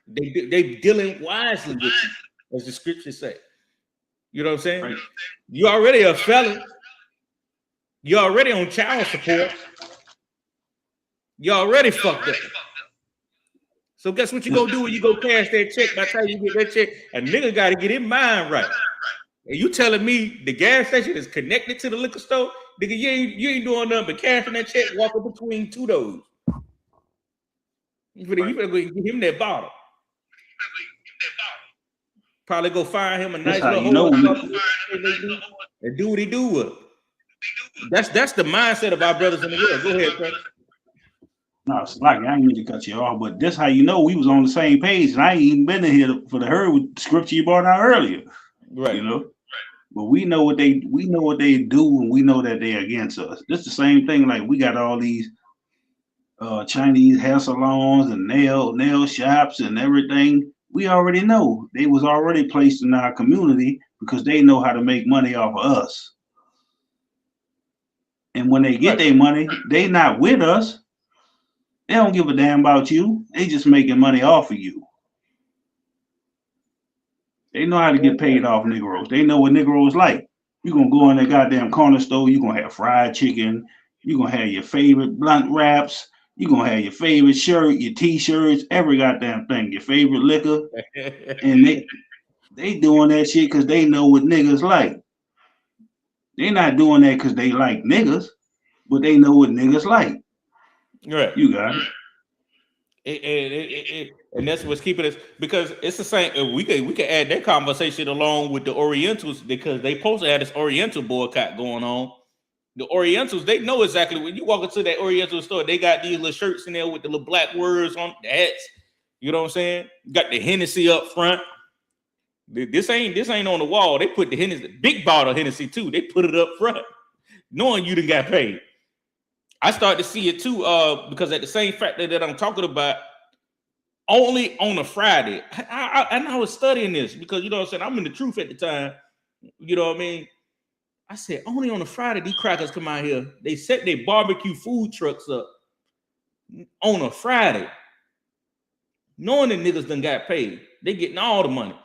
They dealing wisely with you, as the scriptures say. You know what I'm saying? Right. You already a felon. You're already on child support. You're already fucked up. So guess what you gonna do when you go cash that check? By the time you get that check, a nigga got to get his mind right. And you telling me the gas station is connected to the liquor store? Nigga, you ain't doing nothing but cashing that check, walking between two doors. You better go give him that bottle. Probably go find him a nice little hole and do what he do with it. That's the mindset of our brothers in the world. Go ahead, Frank. No, it's like I ain't mean to cut you off, but that's how you know we was on the same page, and I ain't even been in here for the herd with the scripture you brought out earlier. Right. You know, but we know what they do, and we know that they're against us. This the same thing. Like we got all these Chinese hair salons and nail shops and everything. We already know they was already placed in our community because they know how to make money off of us. And when they get their money, they not with us. They don't give a damn about you. They just making money off of you. They know how to get paid off Negroes. They know what Negroes like. You're going to go in that goddamn corner store. You're going to have fried chicken. You're going to have your favorite blunt wraps. You're going to have your favorite shirt, your T-shirts, every goddamn thing, your favorite liquor. And they doing that shit because they know what niggas like. They're not doing that because they like niggas, but they know what niggas like. Right. You got it. And that's what's keeping us, because it's the same. We could add that conversation along with the Orientals, because they supposed to have this Oriental boycott going on. The Orientals, they know exactly when you walk into that Oriental store, they got these little shirts in there with the little black words on the hats. You know what I'm saying? Got the Hennessy up front. This ain't on the wall. They put the Hennessy, big bottle of Hennessy too. They put it up front, knowing you done got paid. I started to see it too, because at the same factor that I'm talking about, only on a Friday. I was studying this because, you know what I'm saying, I'm in the truth at the time. You know what I mean? I said, only on a Friday, these crackers come out here. They set their barbecue food trucks up on a Friday, knowing the niggas done got paid. They getting all the money.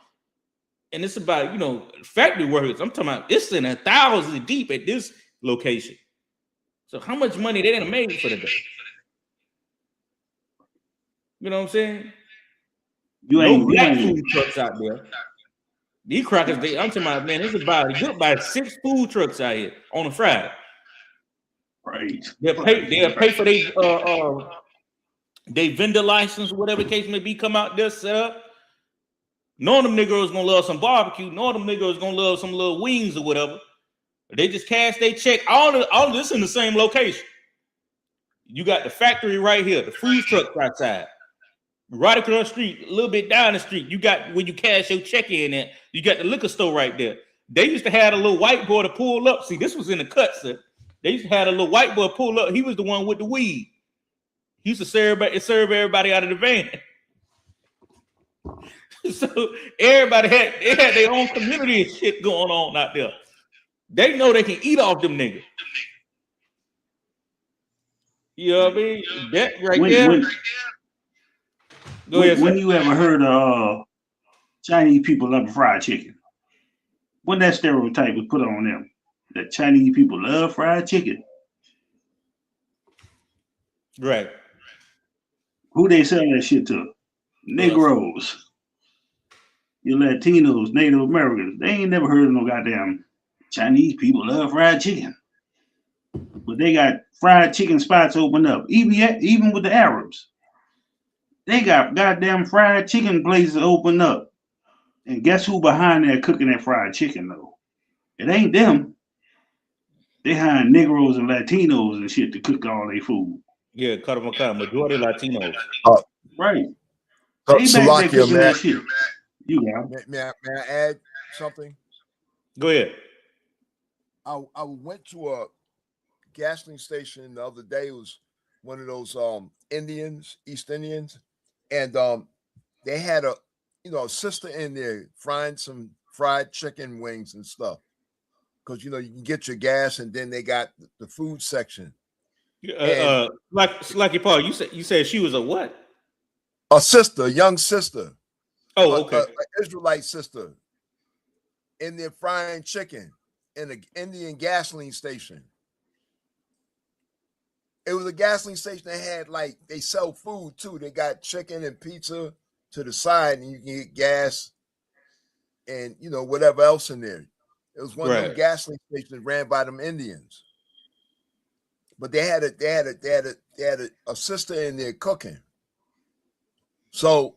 And it's about, you know, factory workers. I'm talking about, it's in 1,000 deep at this location. So how much money they done made for the day? You know what I'm saying? No black food trucks out there. These crackers, I'm talking about, man, it's about 6 food trucks out here on a Friday. right. They'll pay for their vendor license, whatever the case may be, come out there, set up. Knowing them niggas gonna love some barbecue, knowing them niggas gonna love some little wings or whatever. They just cash they check. All of this in the same location. You got the factory right here, the food truck outside. Right across the street, a little bit down the street, you got when you cash your check in at, you got the liquor store right there. They used to have a little white boy to pull up. See, this was in the cut, sir. They used to have a little white boy pull up. He was the one with the weed. He used to serve everybody out of the van. So everybody had their own community and shit going on out there. They know they can eat off them niggas. You know what I mean? That right there. When you ever heard of Chinese people love fried chicken? When that stereotype was put on them, that Chinese people love fried chicken. Right. Who they sell that shit to? Negroes. Your Latinos, Native Americans. They ain't never heard of no goddamn Chinese people love fried chicken. But they got fried chicken spots open up. Even with the Arabs. They got goddamn fried chicken places open up. And guess who behind there cooking that fried chicken though? It ain't them. They hiring Negroes and Latinos and shit to cook all their food. Yeah, majority Latinos. Right. Salakia, man. Shit. You got may I add something? Go ahead. I went to a gasoline station the other day. It was one of those East Indians, and they had a sister in there frying some fried chicken wings and stuff, because you can get your gas, and then they got the food section. Like Paul, you said she was a what? A sister, a young sister. Oh, okay. An Israelite sister in there frying chicken in an Indian gasoline station. It was a gasoline station that had like they sell food too. They got chicken and pizza to the side, and you can get gas and whatever else in there. It was one of them gasoline stations ran by them Indians. But they had a sister in there cooking. So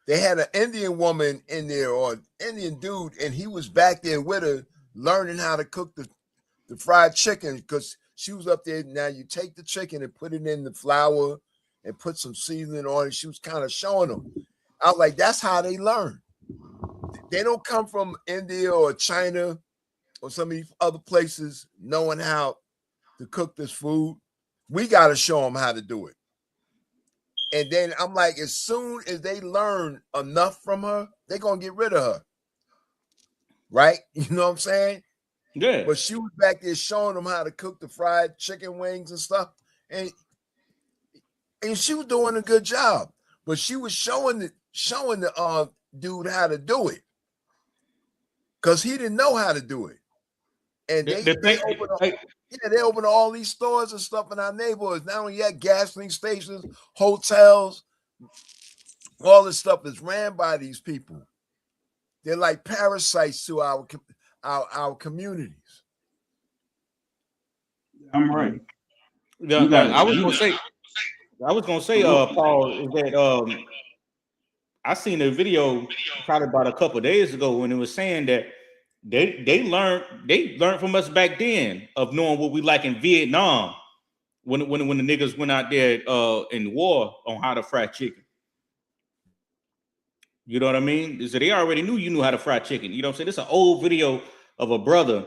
they had an Indian woman in there or an Indian dude, and he was back there with her learning how to cook the fried chicken because she was up there. Now you take the chicken and put it in the flour and put some seasoning on it. She was kind of showing them. I was like, that's how they learn. They don't come from India or China or some of these other places knowing how to cook this food. We got to show them how to do it. And then I'm like, as soon as they learn enough from her, they're going to get rid of her. Right? You know what I'm saying? Yeah. But she was back there showing them how to cook the fried chicken wings and stuff. And she was doing a good job. But she was showing the dude how to do it. Because he didn't know how to do it. And they open all these stores and stuff in our neighborhoods. Not only at gasoline stations, hotels, all this stuff is ran by these people. They're like parasites to our communities. I'm right. I was gonna say, Paul, is that I seen a video probably about a couple of days ago when it was saying that they learned from us back then of knowing what we like in Vietnam when the niggas went out there in war on how to fry chicken. You know what I mean? So they already knew you knew how to fry chicken. You know what I'm saying? It's an old video of a brother.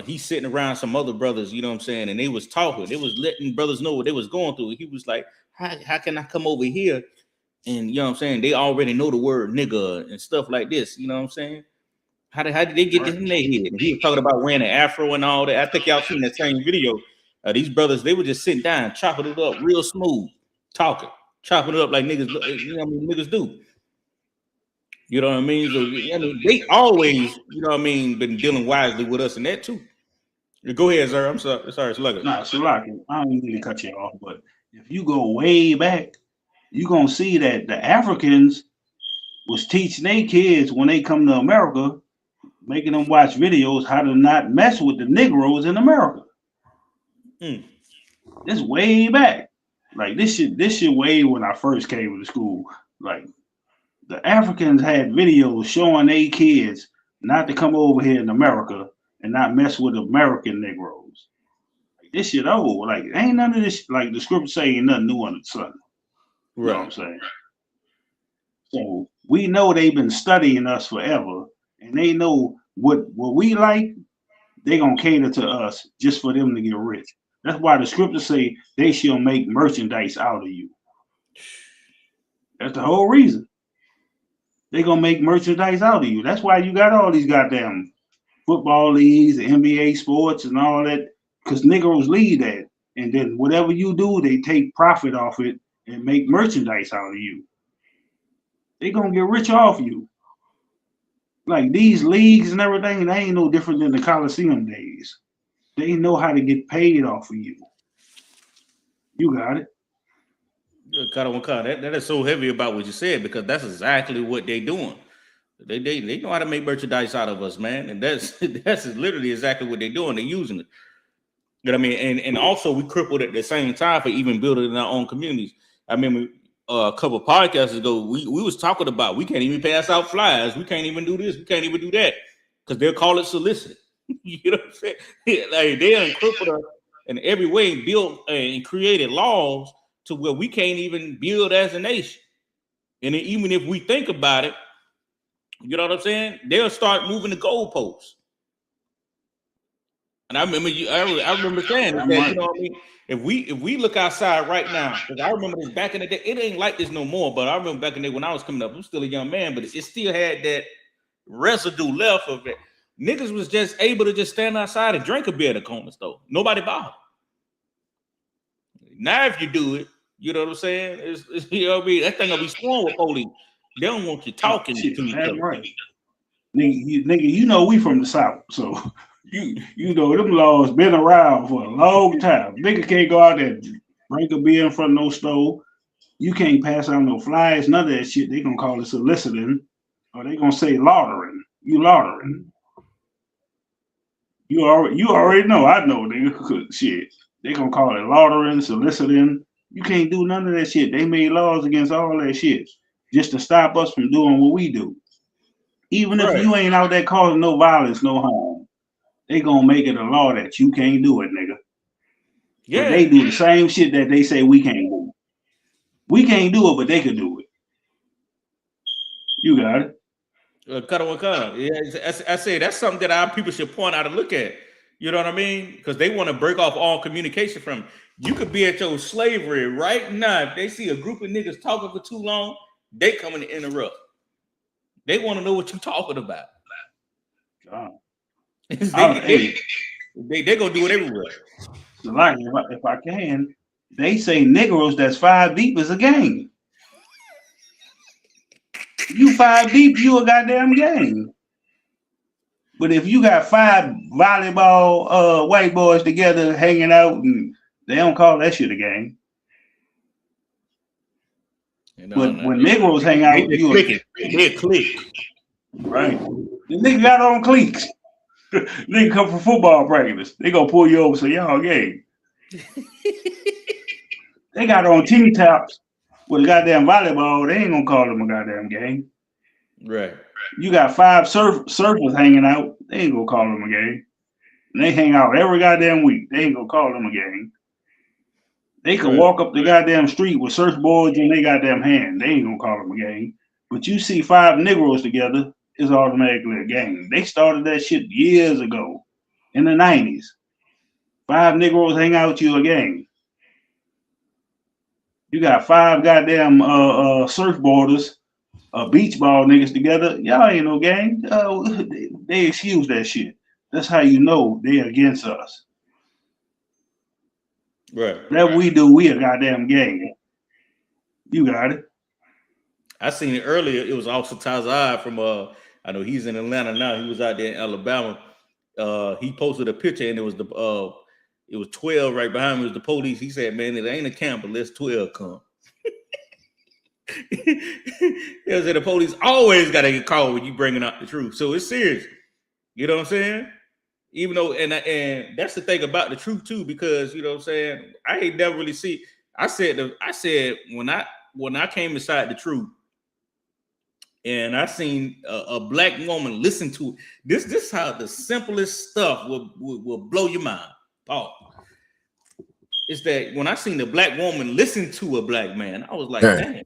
He's sitting around some other brothers, you know what I'm saying? And they was talking. They was letting brothers know what they was going through. He was like, how can I come over here? And you know what I'm saying? They already know the word nigga and stuff like this. You know what I'm saying? How did they get this in their head? And he was talking about wearing an afro and all that. I think y'all seen that same video. These brothers, they were just sitting down, chopping it up real smooth, talking, chopping it up like niggas, you know what I mean, niggas do. You know what I mean? So, I mean, they always, you know what I mean, been dealing wisely with us in that too. Go ahead, sir. I'm sorry, Slugger. Nah, Slugger, I don't mean to cut you off, but if you go way back, you're going to see that the Africans was teaching their kids when they come to America, making them watch videos how to not mess with the Negroes in America. This way back. Like this shit way when I first came to school. Like the Africans had videos showing their kids not to come over here in America and not mess with American Negroes. Like this shit old. Like ain't none of this, like the scripture say, ain't nothing new under the sun. You know what I'm saying? So we know they've been studying us forever, and they know what we like. They gonna cater to us just for them to get rich. That's why the scriptures say they shall make merchandise out of you. That's the whole reason. They gonna make merchandise out of you. That's why you got all these goddamn football leagues, NBA sports, and all that, because Negroes lead that. And then whatever you do, they take profit off it and make merchandise out of you. They gonna get rich off you. Like these leagues and everything, they ain't no different than the Coliseum days. They know how to get paid off of you. You got it. That is so heavy about what you said, because that's exactly what they doing. They know how to make merchandise out of us, man, and that's literally exactly what they're doing. They're using it. You know what I mean? And also we crippled at the same time for even building in our own communities. I remember a couple of podcasts ago, we was talking about we can't even pass out flyers. We can't even do this. We can't even do that because they'll call it soliciting. You know what I'm saying? Like they crippled us in every way, built and created laws to where we can't even build as a nation. And even if we think about it, you know what I'm saying? They'll start moving the goalposts. And I remember I remember saying that, you know what I mean? If we look outside right now, because I remember this back in the day, it ain't like this no more, but I remember back in the day when I was coming up, I'm still a young man, but it still had that residue left of it. Niggas was just able to just stand outside and drink a beer at the corner store. Nobody bothered. Now if you do it, you know what I'm saying? It's you know what I mean? That thing gonna be sworn with police. They don't want you talking to each other. Right. Nigga, you know we from the South, so You know, them laws been around for a long time. Nigga can't go out there and drink a beer in front of no store. You can't pass out no flyers, none of that shit. They gonna call it soliciting, or they gonna say laundering. You laundering. You already know. I know, nigga. Shit. They gonna call it laundering, soliciting. You can't do none of that shit. They made laws against all that shit just to stop us from doing what we do. Even if you ain't out there causing no violence, no harm, they gonna make it a law that you can't do it, nigga. Yeah. But they do the same shit that they say we can't do. We can't do it, but they can do it. You got it. Yeah, I say that's something that our people should point out and look at. You know what I mean? Because they want to break off all communication from it. You could be at your slavery right now. If they see a group of niggas talking for too long, they come and interrupt. They want to know what you're talking about. They gonna do it everywhere. So like, if I can, they say Negroes that's 5 deep is a gang. You 5 deep, you a goddamn gang. But if you got 5 volleyball white boys together hanging out, and they don't call that shit a gang. But when Negroes hang out, you a clique. Right. The nigga got on cliques. Nigga come from football practice. They gonna pull you over and say, y'all gang. They got on team tops with a goddamn volleyball. They ain't gonna call them a goddamn gang. Right. You got 5 surfers hanging out. They ain't gonna call them a gang. And they hang out every goddamn week. They ain't gonna call them a gang. They can walk up the goddamn street with surfboards in their goddamn hand. They ain't gonna call them a gang. But you see 5 Negroes together, it's automatically a gang. They started that shit years ago in the 90s. 5 Negroes hang out with you, a gang. You got 5 goddamn surfboarders, beach ball niggas together. Y'all ain't no gang. They excuse that shit. That's how you know they're against us. Right. That we do, we a goddamn gang. You got it. I seen it earlier. It was Officer Tazai from I know he's in Atlanta now. He was out there in Alabama. He posted a picture and it was 12 right behind me. It was the police. He said, "Man, it ain't a camp unless 12 come." He said the police always got to get called when you bringing out the truth. So it's serious. You know what I'm saying? Even though, and that's the thing about the truth too, because you know what I'm saying, I ain't never really see. I said when I came inside the truth, and I seen a black woman listen to it. This is how the simplest stuff will blow your mind. Oh, it's that when I seen the black woman listen to a black man, I was like, damn,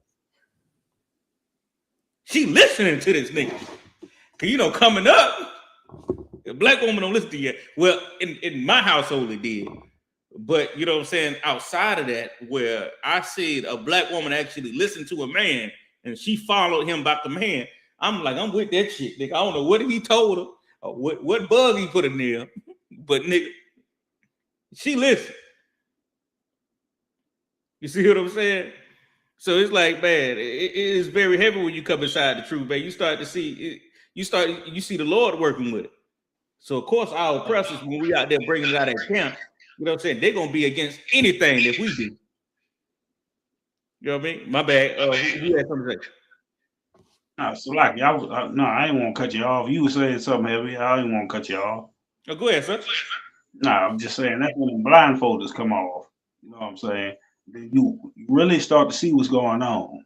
she listening to this nigga. Cause you know, coming up, the black woman don't listen to you. Well, in my household it did. But you know what I'm saying, outside of that, where I see a black woman actually listen to a man and she followed him by command, I'm like, I'm with that shit, nigga. I don't know what he told her or what bug he put in there, but nigga, she listened. You see what I'm saying? So it's like, man, it is very heavy when you come inside the truth, man. You start to see it, you see the Lord working with it. So of course our oppressors, when we out there bringing it out of camp, you know what I'm saying, they're gonna be against anything that we do. You know what I mean? My bad. Who had something to say? No, so like I ain't want to cut you off. You were saying something heavy. I didn't want to cut you off. Oh, go ahead, sir. No, I'm just saying that's when the blindfolders come off. You know what I'm saying? You really start to see what's going on.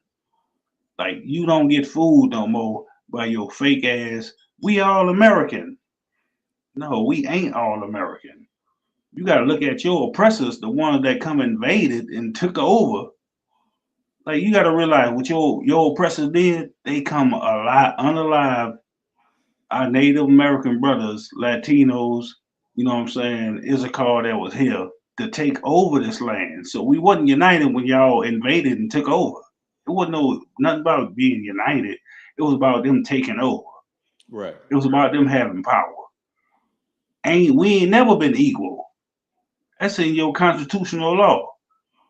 Like you don't get fooled no more by your fake ass. We all American. No, we ain't all American. You got to look at your oppressors, the ones that come invaded and took over. Like you got to realize what your oppressors did. They come unalive our Native American brothers, Latinos. You know what I'm saying? Issachar that was here to take over this land. So we wasn't united when y'all invaded and took over. It wasn't nothing about being united. It was about them taking over. Right. It was about them having power. We ain't never been equal. That's in your constitutional law.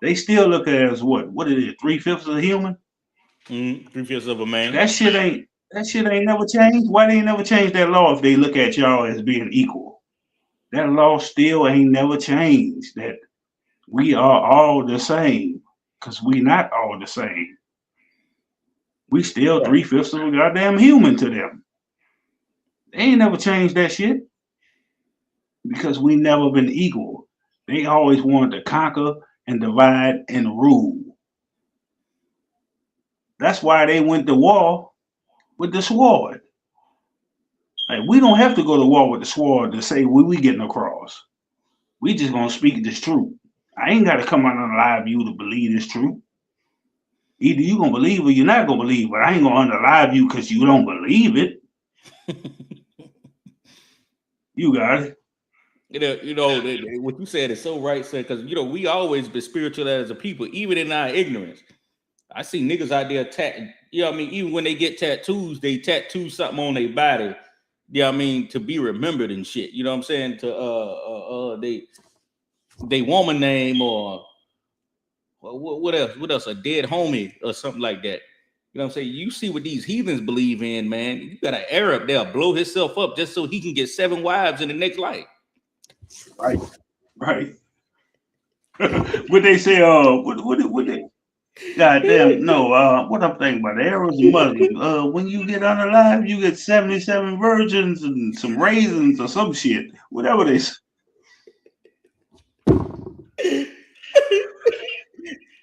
They still look at it as what it is, 3/5 of a human? 3/5 of a man. That shit ain't never changed. Why they ain't never changed that law if they look at y'all as being equal? That law still ain't never changed. That we are all the same, because we not all the same. We still 3/5 of a goddamn human to them. They ain't never changed that shit, because we never been equal. They always wanted to conquer and divide and rule. That's why they went to war with the sword. Like, we don't have to go to war with the sword to say we getting across. We just gonna speak this truth. I ain't gotta come out on live you to believe this truth. Either you gonna believe or you're not gonna believe, but I ain't gonna unalive you because you don't believe it. You got it. What you said is so right, sir. Because we always been spiritual as a people, even in our ignorance. I see niggas out there even when they get tattoos, they tattoo something on their body. To be remembered and shit. You know what I'm saying? To they woman name or what else? What else? A dead homie or something like that. You know what I'm saying? You see what these heathens believe in, man. You got an Arab there blow himself up just so he can get 7 wives in the next life. Right. What they say? What they? Goddamn, no. What I'm thinking about, the Arabs and Muslims. When you get unalive, you get 77 virgins and some raisins or some shit. Whatever they say.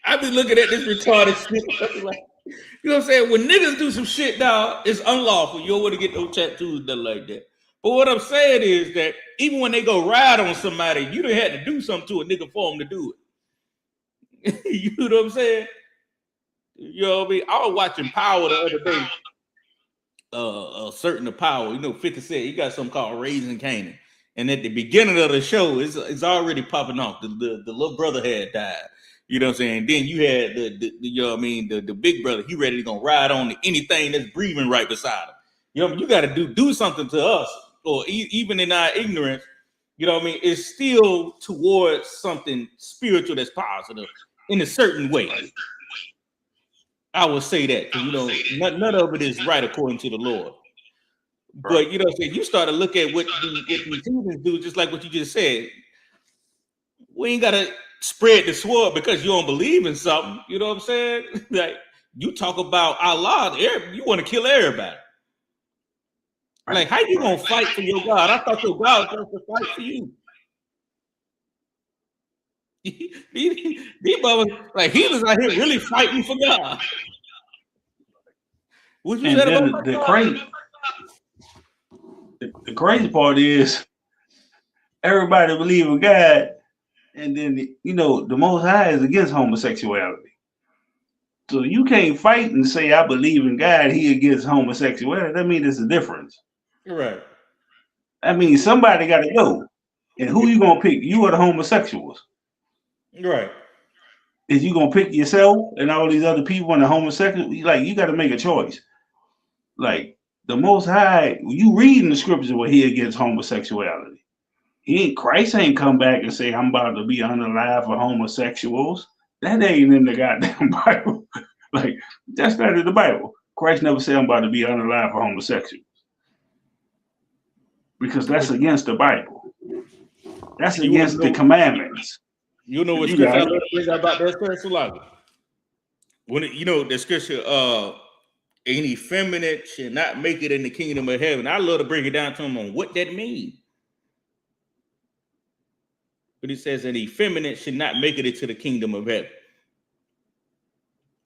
I be looking at this retarded shit. Like, you know what I'm saying? When niggas do some shit now, it's unlawful. You don't want to get no tattoos done like that. But what I'm saying is that even when they go ride on somebody, you done had to do something to a nigga for them to do it. You know what I'm saying? You know what I mean? I was watching Power the other day. A certain Power, 50 Cent, he got something called Raising Canaan. And at the beginning of the show, it's already popping off. The little brother had died. You know what I'm saying? Then you had the big brother. He ready to go ride on anything that's breathing right beside him. You got to do something to us, or even in our ignorance. You know what I mean? It's still towards something spiritual that's positive in a certain way. I would say that, none of it is right according to the Lord. But you start to look at what these heathens do, just like what you just said. We ain't gotta spread the sword because you don't believe in something. You know what I'm saying? Like, you talk about Allah, you want to kill everybody. Like, how you gonna fight for your God? I thought your God was supposed to fight for you. These brothers, like, heathens out here really fighting for God. What you said about the crazy part is everybody believe in God, and then the Most High is against homosexuality. So you can't fight and say I believe in God, he against homosexuality. That means there's a difference. You're right. I mean, somebody got to go, and who you gonna pick? You or the homosexuals? Right. Is you gonna pick yourself and all these other people and the homosexual? Like, you got to make a choice. Like, the Most High, you read in the scriptures where he against homosexuality. Christ ain't come back and say I'm about to be unalive for homosexuals. That ain't in the goddamn Bible. Like, that's not in the Bible. Christ never said I'm about to be unalive for homosexuals, because that's against the Bible. That's against the commandments. You know what scripture I love to bring about that scripture? When the scripture, an effeminate should not make it in the kingdom of heaven. I love to bring it down to them on what that means. But it says an effeminate should not make it into the kingdom of heaven.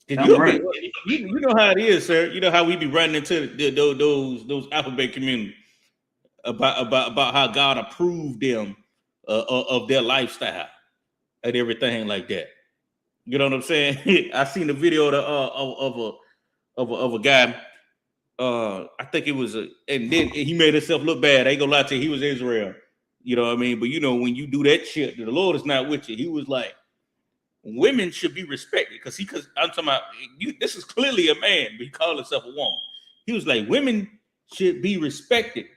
You know how it is, sir. You know how we be running into those alphabet communities about how God approved them of their lifestyle and everything like that. You know what I'm saying? I seen the video of a guy. I think it was and then he made himself look bad. I ain't gonna lie to you, he was Israel. You know what I mean? But when you do that shit, the Lord is not with you. He was like, women should be respected, because I'm talking about this is clearly a man, but he called himself a woman. He was like, women should be respected,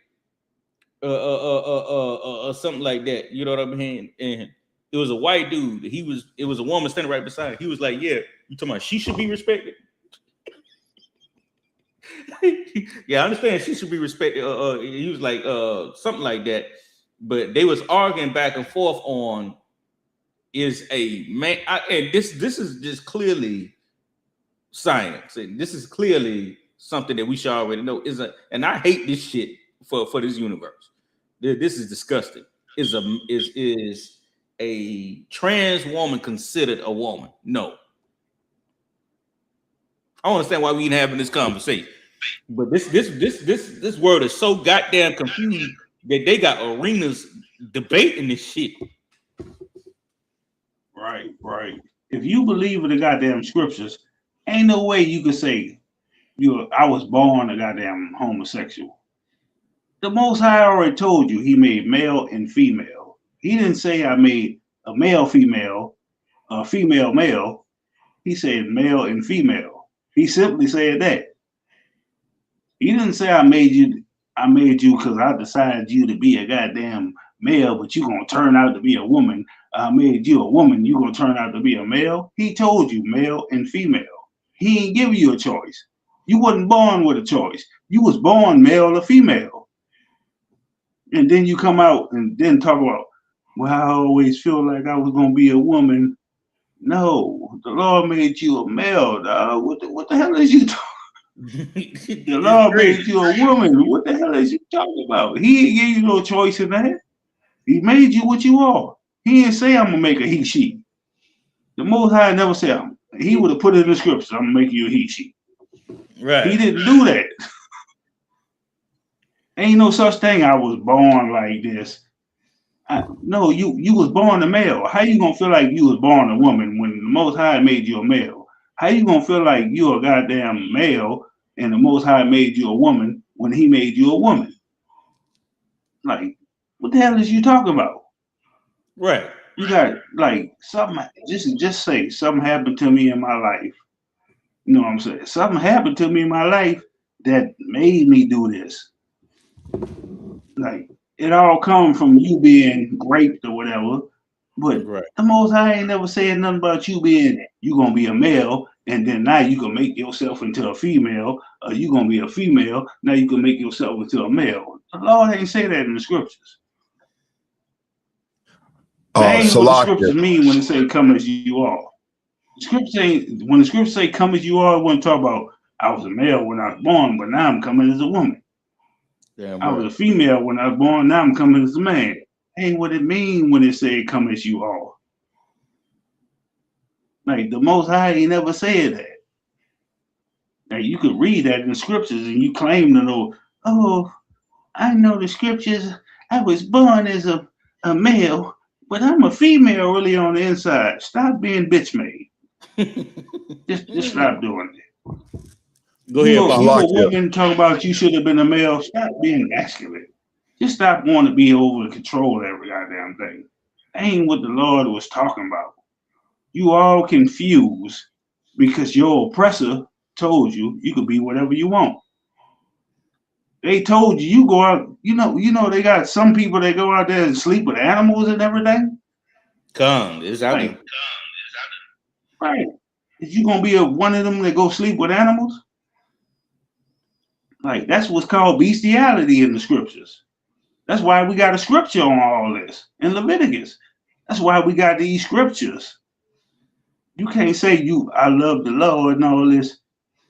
or something like that. You know what I mean? And it was a white dude. It was a woman standing right beside him. He was like, yeah, you talking about she should be respected? Yeah, I understand she should be respected. He was like something like that. but they was arguing back and forth on is a man, and this is just clearly science, and this is clearly something that we should already know. And I hate this shit for this universe. This is disgusting. Is a trans woman considered a woman? No. I don't understand why we even having this conversation. But this world is so goddamn confused that they got arenas debating this shit. Right. If you believe in the goddamn scriptures, ain't no way you could say I was born a goddamn homosexual. The Most High already told you he made male and female. He didn't say I made a male female, a female male. He said male and female. He simply said that. He didn't say I made you because I decided you to be a goddamn male, but you're gonna turn out to be a woman. I made you a woman, you're gonna turn out to be a male. He told you male and female. He ain't give you a choice. You wasn't born with a choice. You was born male or female. And then you come out and then talk about, well, I always feel like I was gonna be a woman. No, the Lord made you a male, dog. What the hell is you talking? The Lord made you a woman. What the hell is you talking about? He ain't gave you no choice in that. He made you what you are. He didn't say I'm gonna make a he she. The Most High never said he would have put it in the scriptures. I'm gonna make you a he she. Right. He didn't do that. Ain't no such thing. I was born like this. No, you was born a male. How you gonna feel like you was born a woman when the Most High made you a male? How you gonna feel like you're a goddamn male and the Most High made you a woman when he made you a woman? Like, what the hell is you talking about? Right. You got like something. Just say something happened to me in my life. You know what I'm saying? Something happened to me in my life that made me do this. Like, it all comes from you being raped or whatever. But the Most High ain't never said nothing about you gonna be a male, and then now you can make yourself into a female, or you gonna be a female, now you can make yourself into a male. The Lord ain't say that in the scriptures. That ain't what the scriptures mean when it say come as you are. The scriptures ain't, when the scriptures say come as you are, it wouldn't talk about I was a male when I was born, but now I'm coming as a woman. Damn I was a female when I was born, now I'm coming as a man. Ain't what it mean when it say come as you are. Like, the Most High ain't never said that. Now you could read that in the scriptures and you claim to know, oh, I know the scriptures. I was born as a male, but I'm a female really on the inside. Stop being bitch made. just stop doing it. Go ahead, you a woman talk about you should have been a male. Stop being masculine. Just stop wanting to be over and control every goddamn thing. That ain't what the Lord was talking about. You all confused because your oppressor told you could be whatever you want. They told you go out, you know, they got some people that go out there and sleep with animals and everything. Right. Is you gonna be one of them that go sleep with animals? Like, that's what's called bestiality in the scriptures. That's why we got a scripture on all this in Leviticus. That's why we got these scriptures. You can't say I love the Lord and all this.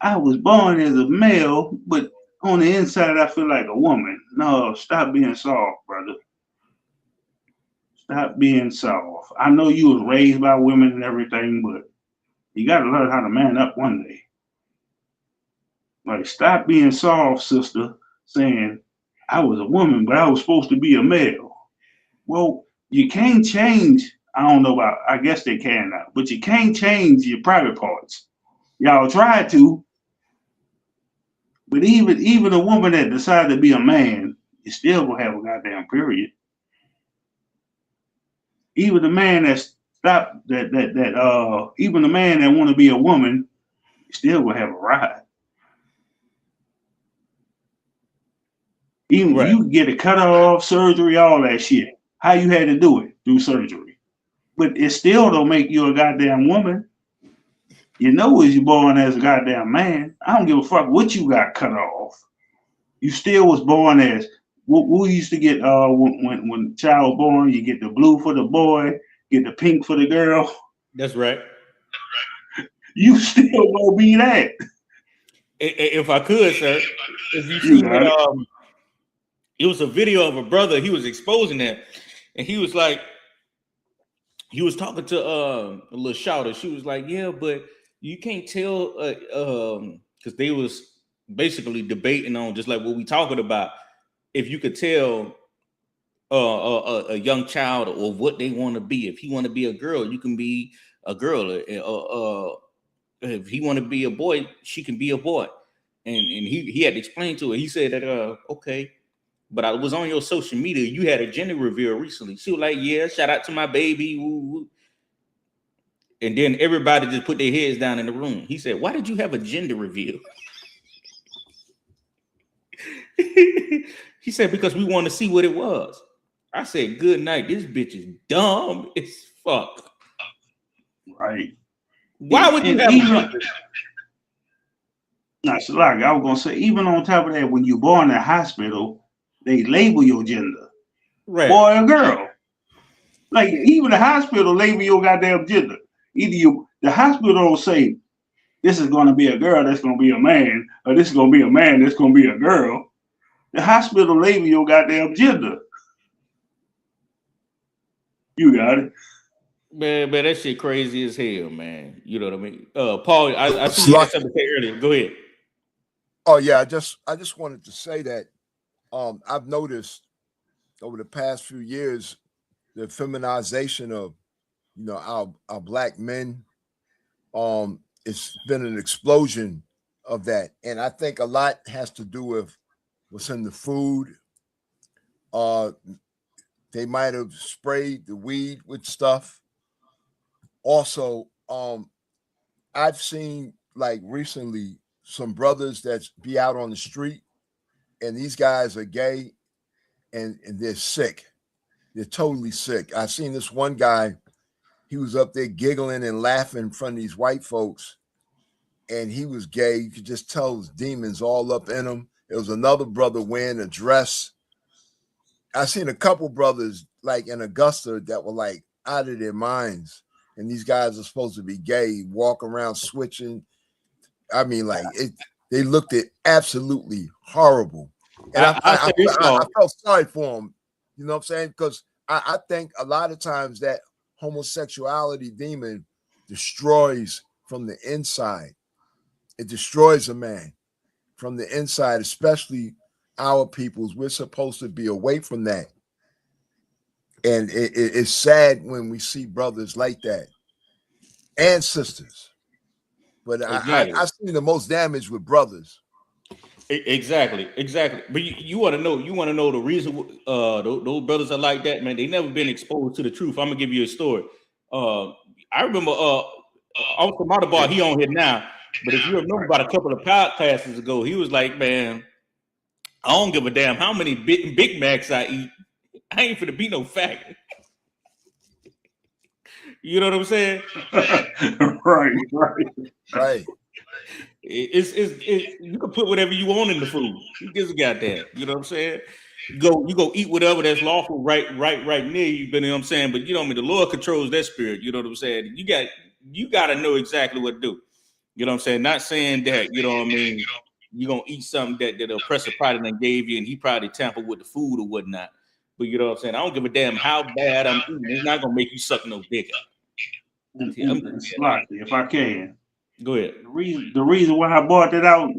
I was born as a male, but on the inside I feel like a woman. No, stop being soft, brother. Stop being soft. I know you was raised by women and everything, but you got to learn how to man up one day. Like, stop being soft, sister, saying, I was a woman, but I was supposed to be a male. Well, you can't change. I don't know about, I guess they can now, but you can't change your private parts. Y'all tried to, but even a woman that decided to be a man, you still gonna have a goddamn period. Even the man that stopped even the man that want to be a woman, you still gonna have a ride. Even you can get a cut off, surgery, all that shit. How you had to do it? Through surgery. But it still don't make you a goddamn woman. You know you're born as a goddamn man. I don't give a fuck what you got cut off. You still was born as we used to get when child born, you get the blue for the boy, get the pink for the girl. That's right. You still gonna be that. If I could, sir, if you see what it was a video of a brother, he was exposing that, and he was like, he was talking to a little shouter. She was like, yeah, but you can't tell because they was basically debating on just like what we talking about. If you could tell a young child or what they want to be, if he want to be a girl, you can be a girl. If he want to be a boy, she can be a boy. And he had to explain to her. He said that okay, but I was on your social media. You had a gender reveal recently. She was like, yeah, shout out to my baby. Woo, woo. And then everybody just put their heads down in the room. He said, why did you have a gender reveal? He said, because we want to see what it was. I said, good night. This bitch is dumb as fuck. Right. Why would you have even, so like I was gonna say, even on top of that, when you're born in a hospital, they label your gender. Right. Boy or girl. Like even the hospital label your goddamn gender. Either the hospital don't say this is gonna be a girl, that's gonna be a man, or this is gonna be a man, that's gonna be a girl. The hospital label your goddamn gender. You got it. Man, that shit crazy as hell, man. You know what I mean? Paul, I see you had something to say earlier. Go ahead. Oh yeah, I just wanted to say that I've noticed over the past few years the feminization of our black men. It's been an explosion of that, and I think a lot has to do with what's in the food. They might have sprayed the weed with stuff. Also, I've seen like recently some brothers that be out on the street, and these guys are gay, and they're sick. They're totally sick. I seen this one guy, he was up there giggling and laughing in front of these white folks, and he was gay. You could just tell his demons all up in him. There was another brother wearing a dress. I seen a couple brothers like in Augusta that were like out of their minds. And these guys are supposed to be gay, walk around switching. I mean, like they looked at absolutely horrible. And I felt sorry for them. You know what I'm saying? Because I think a lot of times that homosexuality demon destroys from the inside. It destroys a man from the inside, especially our peoples. We're supposed to be away from that. And it's sad when we see brothers like that and sisters. But exactly. I've seen the most damage with brothers. Exactly. But you want to know the reason those brothers are like that, man. They never been exposed to the truth. I'm gonna give you a story. I remember Uncle Matabar, he on here now. But if you remember about a couple of podcasts ago, he was like, man, I don't give a damn how many Big Macs I eat. I ain't finna be no faggot. You know what I'm saying? Right. It's you can put whatever you want in the food. Who gives a goddamn? You know what I'm saying? You go eat whatever that's lawful right near you. You know what I'm saying? But you know what I mean? The Lord controls that spirit. You know what I'm saying? You got to know exactly what to do. You know what I'm saying? Not saying that, you know what I mean, you're going to eat something that the oppressor probably done gave you and he probably tampered with the food or whatnot. But you know what I'm saying? I don't give a damn how bad I'm eating. It's not going to make you suck no dick out. If I can. Go ahead. The reason why I brought that out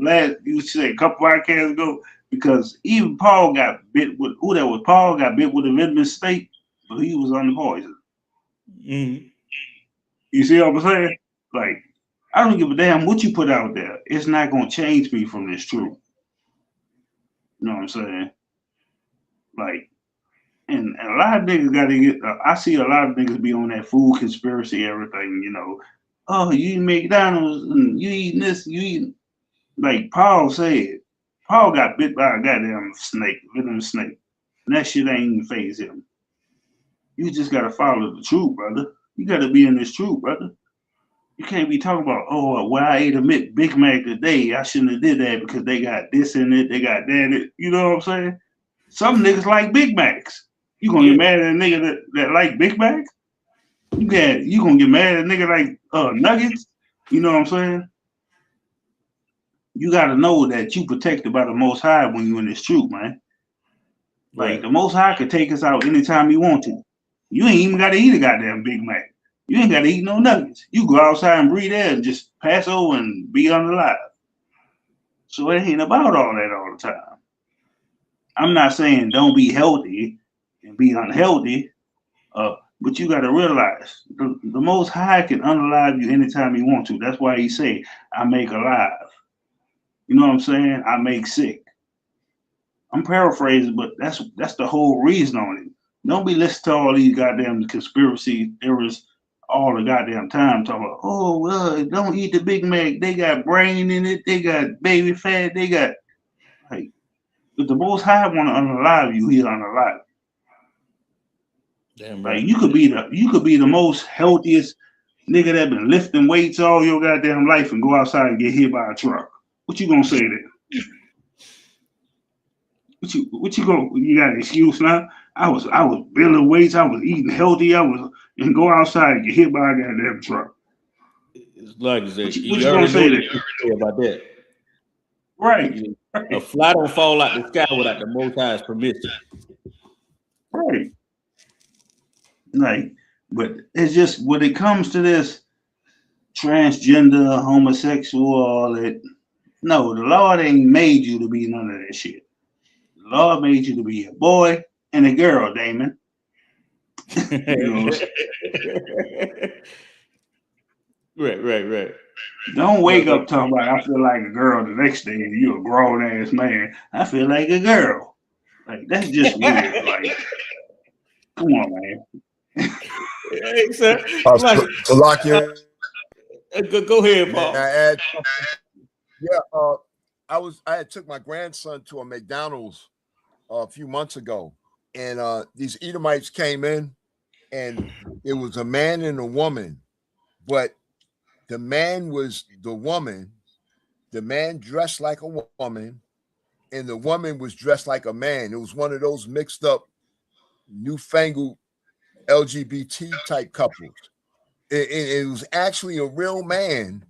you said a couple podcasts ago, because even Paul got bit with, Paul got bit with a venomous snake, but he was on the poison. Mm-hmm. You see what I'm saying? Like, I don't give a damn what you put out there. It's not going to change me from this truth. You know what I'm saying? Like, and a lot of niggas got to get, I see a lot of niggas be on that food conspiracy, everything, you know. Oh, you eat McDonald's and you eating this, you eating. Like Paul said, Paul got bit by a goddamn snake, venomous snake. And that shit ain't even faze him. You just got to follow the truth, brother. You got to be in this truth, brother. You can't be talking about, oh, well, I ate a Big Mac today. I shouldn't have did that because they got this in it, they got that in it. You know what I'm saying? Some niggas like Big Macs. You gonna get mad at a nigga that like Big Macs? You gonna get mad at a nigga like Nuggets? You know what I'm saying? You gotta know that you protected by the Most High when you in this truth, man. Like the Most High could take us out anytime he want to. You ain't even gotta eat a goddamn Big Mac. You ain't gotta eat no nuggets. You go outside and breathe air and just pass over and be unalive. So it ain't about all that all the time. I'm not saying don't be healthy and be unhealthy, but you gotta realize the Most High can unalive you anytime he want to. That's why he say, I make alive. You know what I'm saying? I make sick. I'm paraphrasing, but that's the whole reason on it. Don't be listening to all these goddamn conspiracy theorists all the goddamn time talking about, oh, don't eat the Big Mac. They got brain in it. They got baby fat. They got, like, if the Most High want to unalive you, he'll unalive you. Damn right. Like, you could be the most healthiest nigga that been lifting weights all your goddamn life and go outside and get hit by a truck. What you gonna say then? What you got an excuse now? I was building weights, I was eating healthy, and go outside and get hit by a goddamn truck. It's like that. What you gonna say about that? Right. A fly don't fall out the sky without the Most High's permission. Right. Like, but it's just when it comes to this transgender, homosexual, all that. No, the Lord ain't made you to be none of that shit. The Lord made you to be a boy and a girl, Damon. You know? Right. Don't wake up talking about I feel like a girl the next day and you're a grown ass man. I feel like a girl. Like, that's just weird. Like, come on, man. Hey, sir. To lock you. Go ahead, Paul. I had took my grandson to a McDonald's a few months ago, and these Edomites came in, and it was a man and a woman, but the man was the woman. The man dressed like a woman, and the woman was dressed like a man. It was one of those mixed up, newfangled LGBT type couples. It was actually a real man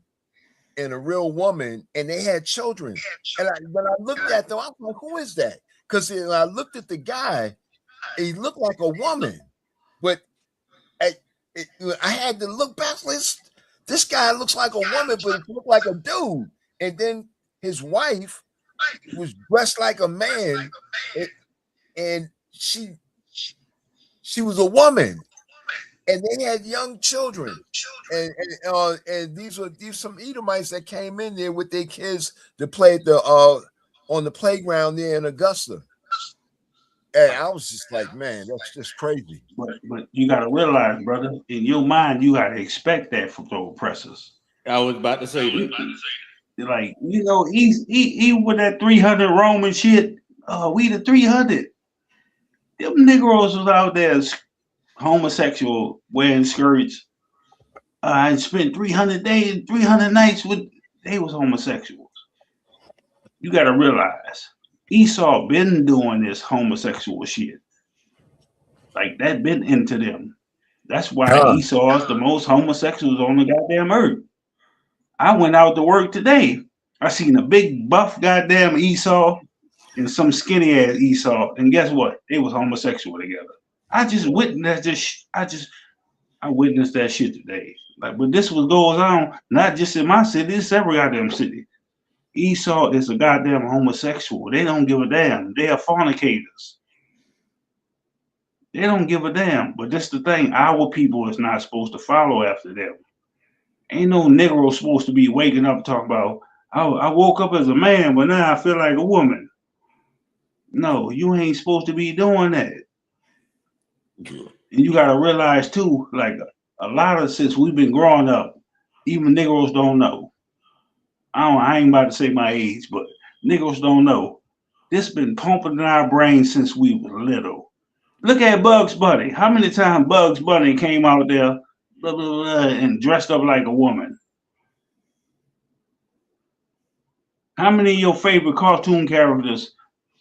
and a real woman, and they had children. And when I looked at them, I was like, who is that? Because I looked at the guy, he looked like a woman, but I had to look back. This guy looks like a woman, but he looked like a dude. And then his wife was dressed like a man, and she was a woman. And they had young children, and these some Edomites that came in there with their kids to play at the on the playground there in Augusta. And I was just like, man, that's just crazy. But you gotta realize, brother, in your mind, you gotta expect that from the oppressors. I was about to say that. Like, you know, he with that 300 Roman shit. We the 300. Them Negroes was out there homosexual, wearing skirts. I spent 300 days, 300 nights with, they was homosexuals. You got to realize, Esau been doing this homosexual shit. Like, that been into them. That's why Esau is the most homosexuals on the goddamn earth. I went out to work today. I seen a big buff goddamn Esau and some skinny ass Esau, and guess what? They was homosexual together. I just witnessed this. I witnessed that shit today. Like, but this was goes on not just in my city, it's every goddamn city. Esau is a goddamn homosexual. They don't give a damn. They are fornicators. They don't give a damn. But that's the thing. Our people is not supposed to follow after them. Ain't no Negro supposed to be waking up talking about, I woke up as a man, but now I feel like a woman. No, you ain't supposed to be doing that. And you gotta realize too, like a lot of since we've been growing up, even Negroes don't know. I ain't about to say my age, but Negroes don't know. This been pumping in our brains since we were little. Look at Bugs Bunny. How many times Bugs Bunny came out there blah, blah, blah, and dressed up like a woman? How many of your favorite cartoon characters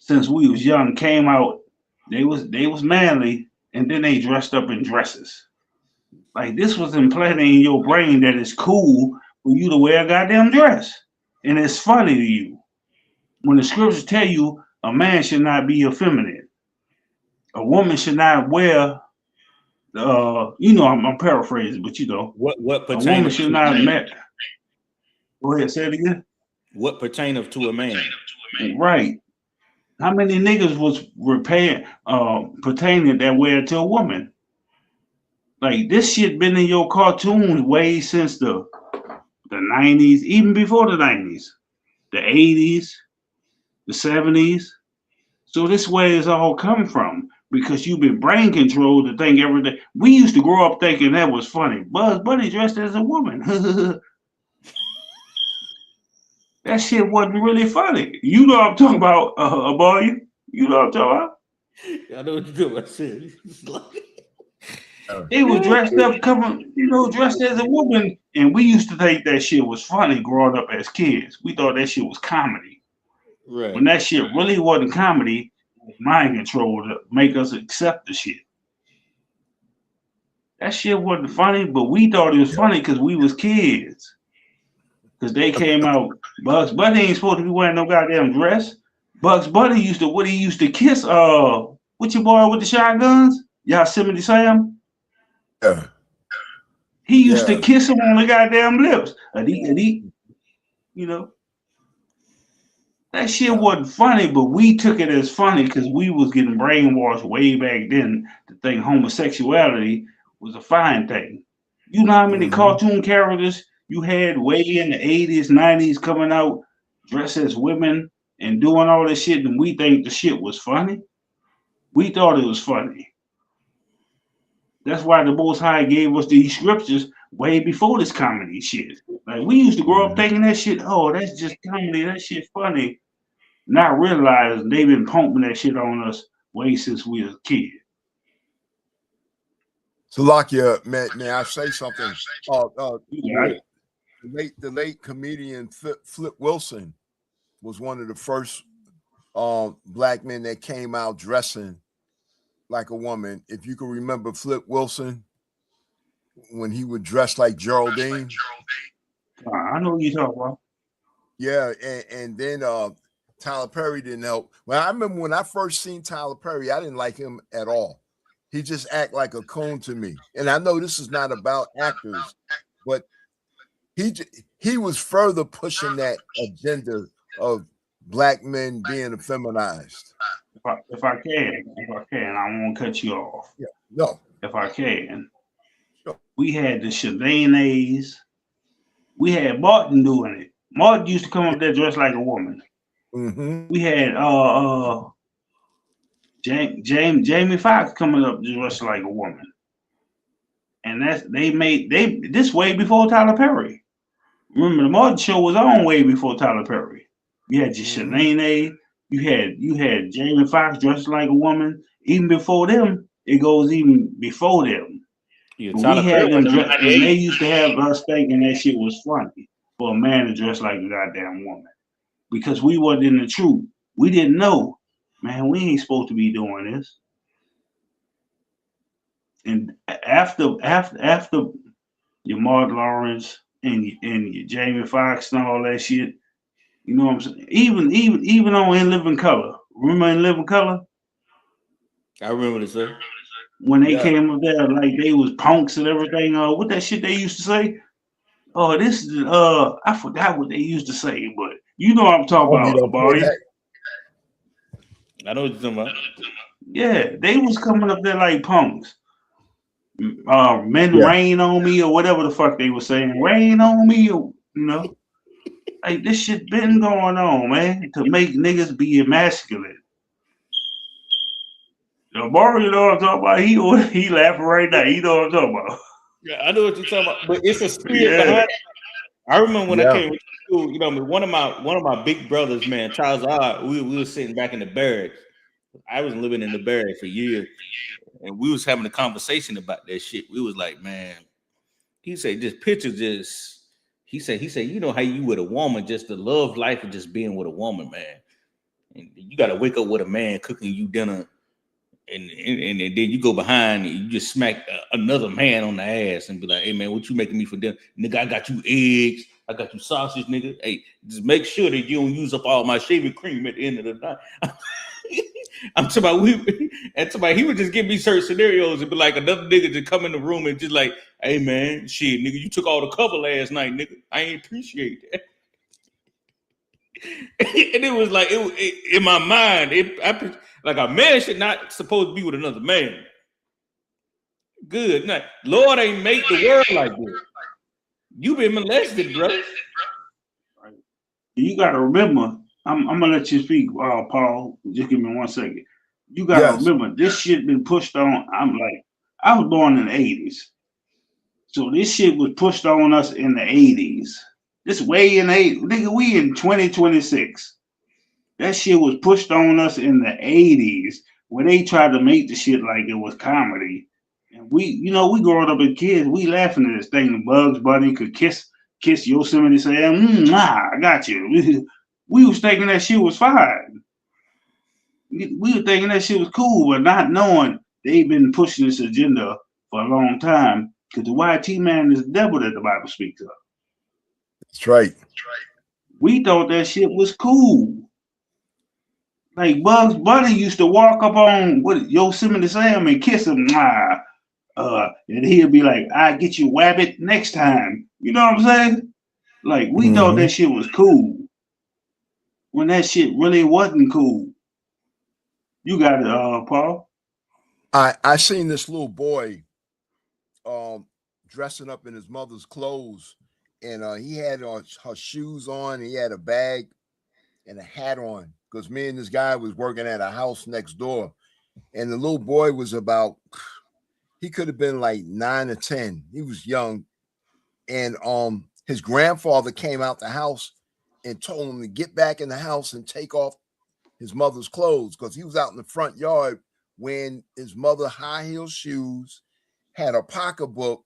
since we was young came out. They was manly, and then they dressed up in dresses. Like this was implanted in your brain that it's cool for you to wear a goddamn dress, and it's funny to you. When the scriptures tell you a man should not be effeminate, a woman should not wear. I'm paraphrasing, but what a woman should not met. Go ahead, say it again. What pertaineth to a man? Right. How many niggas was pertaining that way to a woman? Like this shit been in your cartoons way since the 90s, even before the 90s, the 80s, the 70s. So this way it's all come from because you've been brain controlled to think every day. We used to grow up thinking that was funny. Bugs Bunny dressed as a woman. That shit wasn't really funny. You know what I'm talking about, boy? You know what I'm talking about? I know what you're doing. They were dressed up, dressed as a woman, and we used to think that shit was funny growing up as kids. We thought that shit was comedy. Right. When that shit really wasn't comedy, it was mind control to make us accept the shit. That shit wasn't funny, but we thought it was funny because we was kids. Because they came out, Bugs Bunny ain't supposed to be wearing no goddamn dress. Bugs Bunny used to kiss what your boy with the shotguns? Yosemite Sam? Yeah. He used to kiss him on the goddamn lips. That shit wasn't funny, but we took it as funny because we was getting brainwashed way back then to think homosexuality was a fine thing. You know how many cartoon characters you had way in the 80s, 90s coming out dressed as women and doing all this shit, and we think the shit was funny? We thought it was funny. That's why the Most High gave us these scriptures way before this comedy shit. Like we used to grow up thinking that shit, oh, that's just comedy, that shit funny. Not realizing they've been pumping that shit on us way since we was a kid. So, Lakia, may I say something? The late comedian Flip Wilson was one of the first black men that came out dressing like a woman. If you can remember Flip Wilson, when he would dress like Geraldine. I know what you're talking about. Yeah, and then Tyler Perry didn't help. Well, I remember when I first seen Tyler Perry, I didn't like him at all. He just act like a coon to me. And I know this is not about actors, but he was further pushing that agenda of black men being effeminized. If I can, I won't cut you off. Yeah, no. If I can. Sure. We had the Shanays. We had Martin doing it. Martin used to come up there dressed like a woman. Mm-hmm. We had Jamie Foxx coming up dressed like a woman. And this way before Tyler Perry. Remember, the Martin Show was on way before Tyler Perry. You had your Shanae, you had Jamie Foxx dressed like a woman. Even before them, it goes even before them. Yeah, we had them dressed, and they used to have us thinking that shit was funny for a man to dress like a goddamn woman. Because we wasn't in the truth. We didn't know. Man, we ain't supposed to be doing this. And after your Mark Lawrence and your Jamie Foxx and all that shit, you know what I'm saying? Even on In Living Color. Remember In Living Color? I remember this, sir. When they came up there, like they was punks and everything. What that shit they used to say? Oh, this is I forgot what they used to say, but you know what I'm talking about. I know what you're talking about. Yeah, they was coming up there like punks. Men rain on me or whatever the fuck they were saying. Rain on me, or, like this shit been going on, man, to make niggas be emasculated. Mario, you know what I'm talking about? He laughing right now. You know what I'm talking about? Yeah, I know what you're talking about. But it's a spirit behind it. I remember when I came to school, one of my big brothers, man, Charles R. We were sitting back in the barracks. I was living in the barracks for years, and we was having a conversation about that shit. We was like, man, he said, just picture this. He said, you know how you with a woman, just the love life of just being with a woman, man. And you got to wake up with a man cooking you dinner, and then you go behind and you just smack another man on the ass and be like, "Hey man, what you making me for dinner, nigga? I got you eggs, I got you sausage, nigga. Hey, just make sure that you don't use up all my shaving cream at the end of the night." I'm talking about he would just give me certain scenarios and be like another nigga to come in the room and just like, "Hey man, shit, nigga, you took all the cover last night, nigga. I ain't appreciate that." And it was like in my mind, like a man should not supposed to be with another man. Good night. Lord ain't made the world like this. You been molested, bro. You got to remember. I'm gonna let you speak, Paul. Just give me 1 second. You gotta remember this shit been pushed on. I was born in the 80s, so this shit was pushed on us in the 80s. This way in the 80s, nigga. We in 2026. That shit was pushed on us in the 80s, where they tried to make the shit like it was comedy. And we growing up as kids, we laughing at this thing. The Bugs Bunny could kiss Yosemite Sam. I got you. We was thinking that shit was fine. We were thinking that shit was cool, but not knowing they've been pushing this agenda for a long time. Because the YT man is the devil that the Bible speaks of. That's right. We thought that shit was cool. Like Bugs Bunny used to walk up on Yosemite Sam and kiss him. And he'll be like, "I get you wabbit next time." You know what I'm saying? Like we thought that shit was cool. When that shit really wasn't cool. You got it, Paul. I seen this little boy dressing up in his mother's clothes, and he had her shoes on, he had a bag and a hat on, because me and this guy was working at a house next door, and the little boy was he could have been like 9 or 10. He was young, and his grandfather came out the house and told him to get back in the house and take off his mother's clothes, because he was out in the front yard wearing his mother high heel shoes, had a pocketbook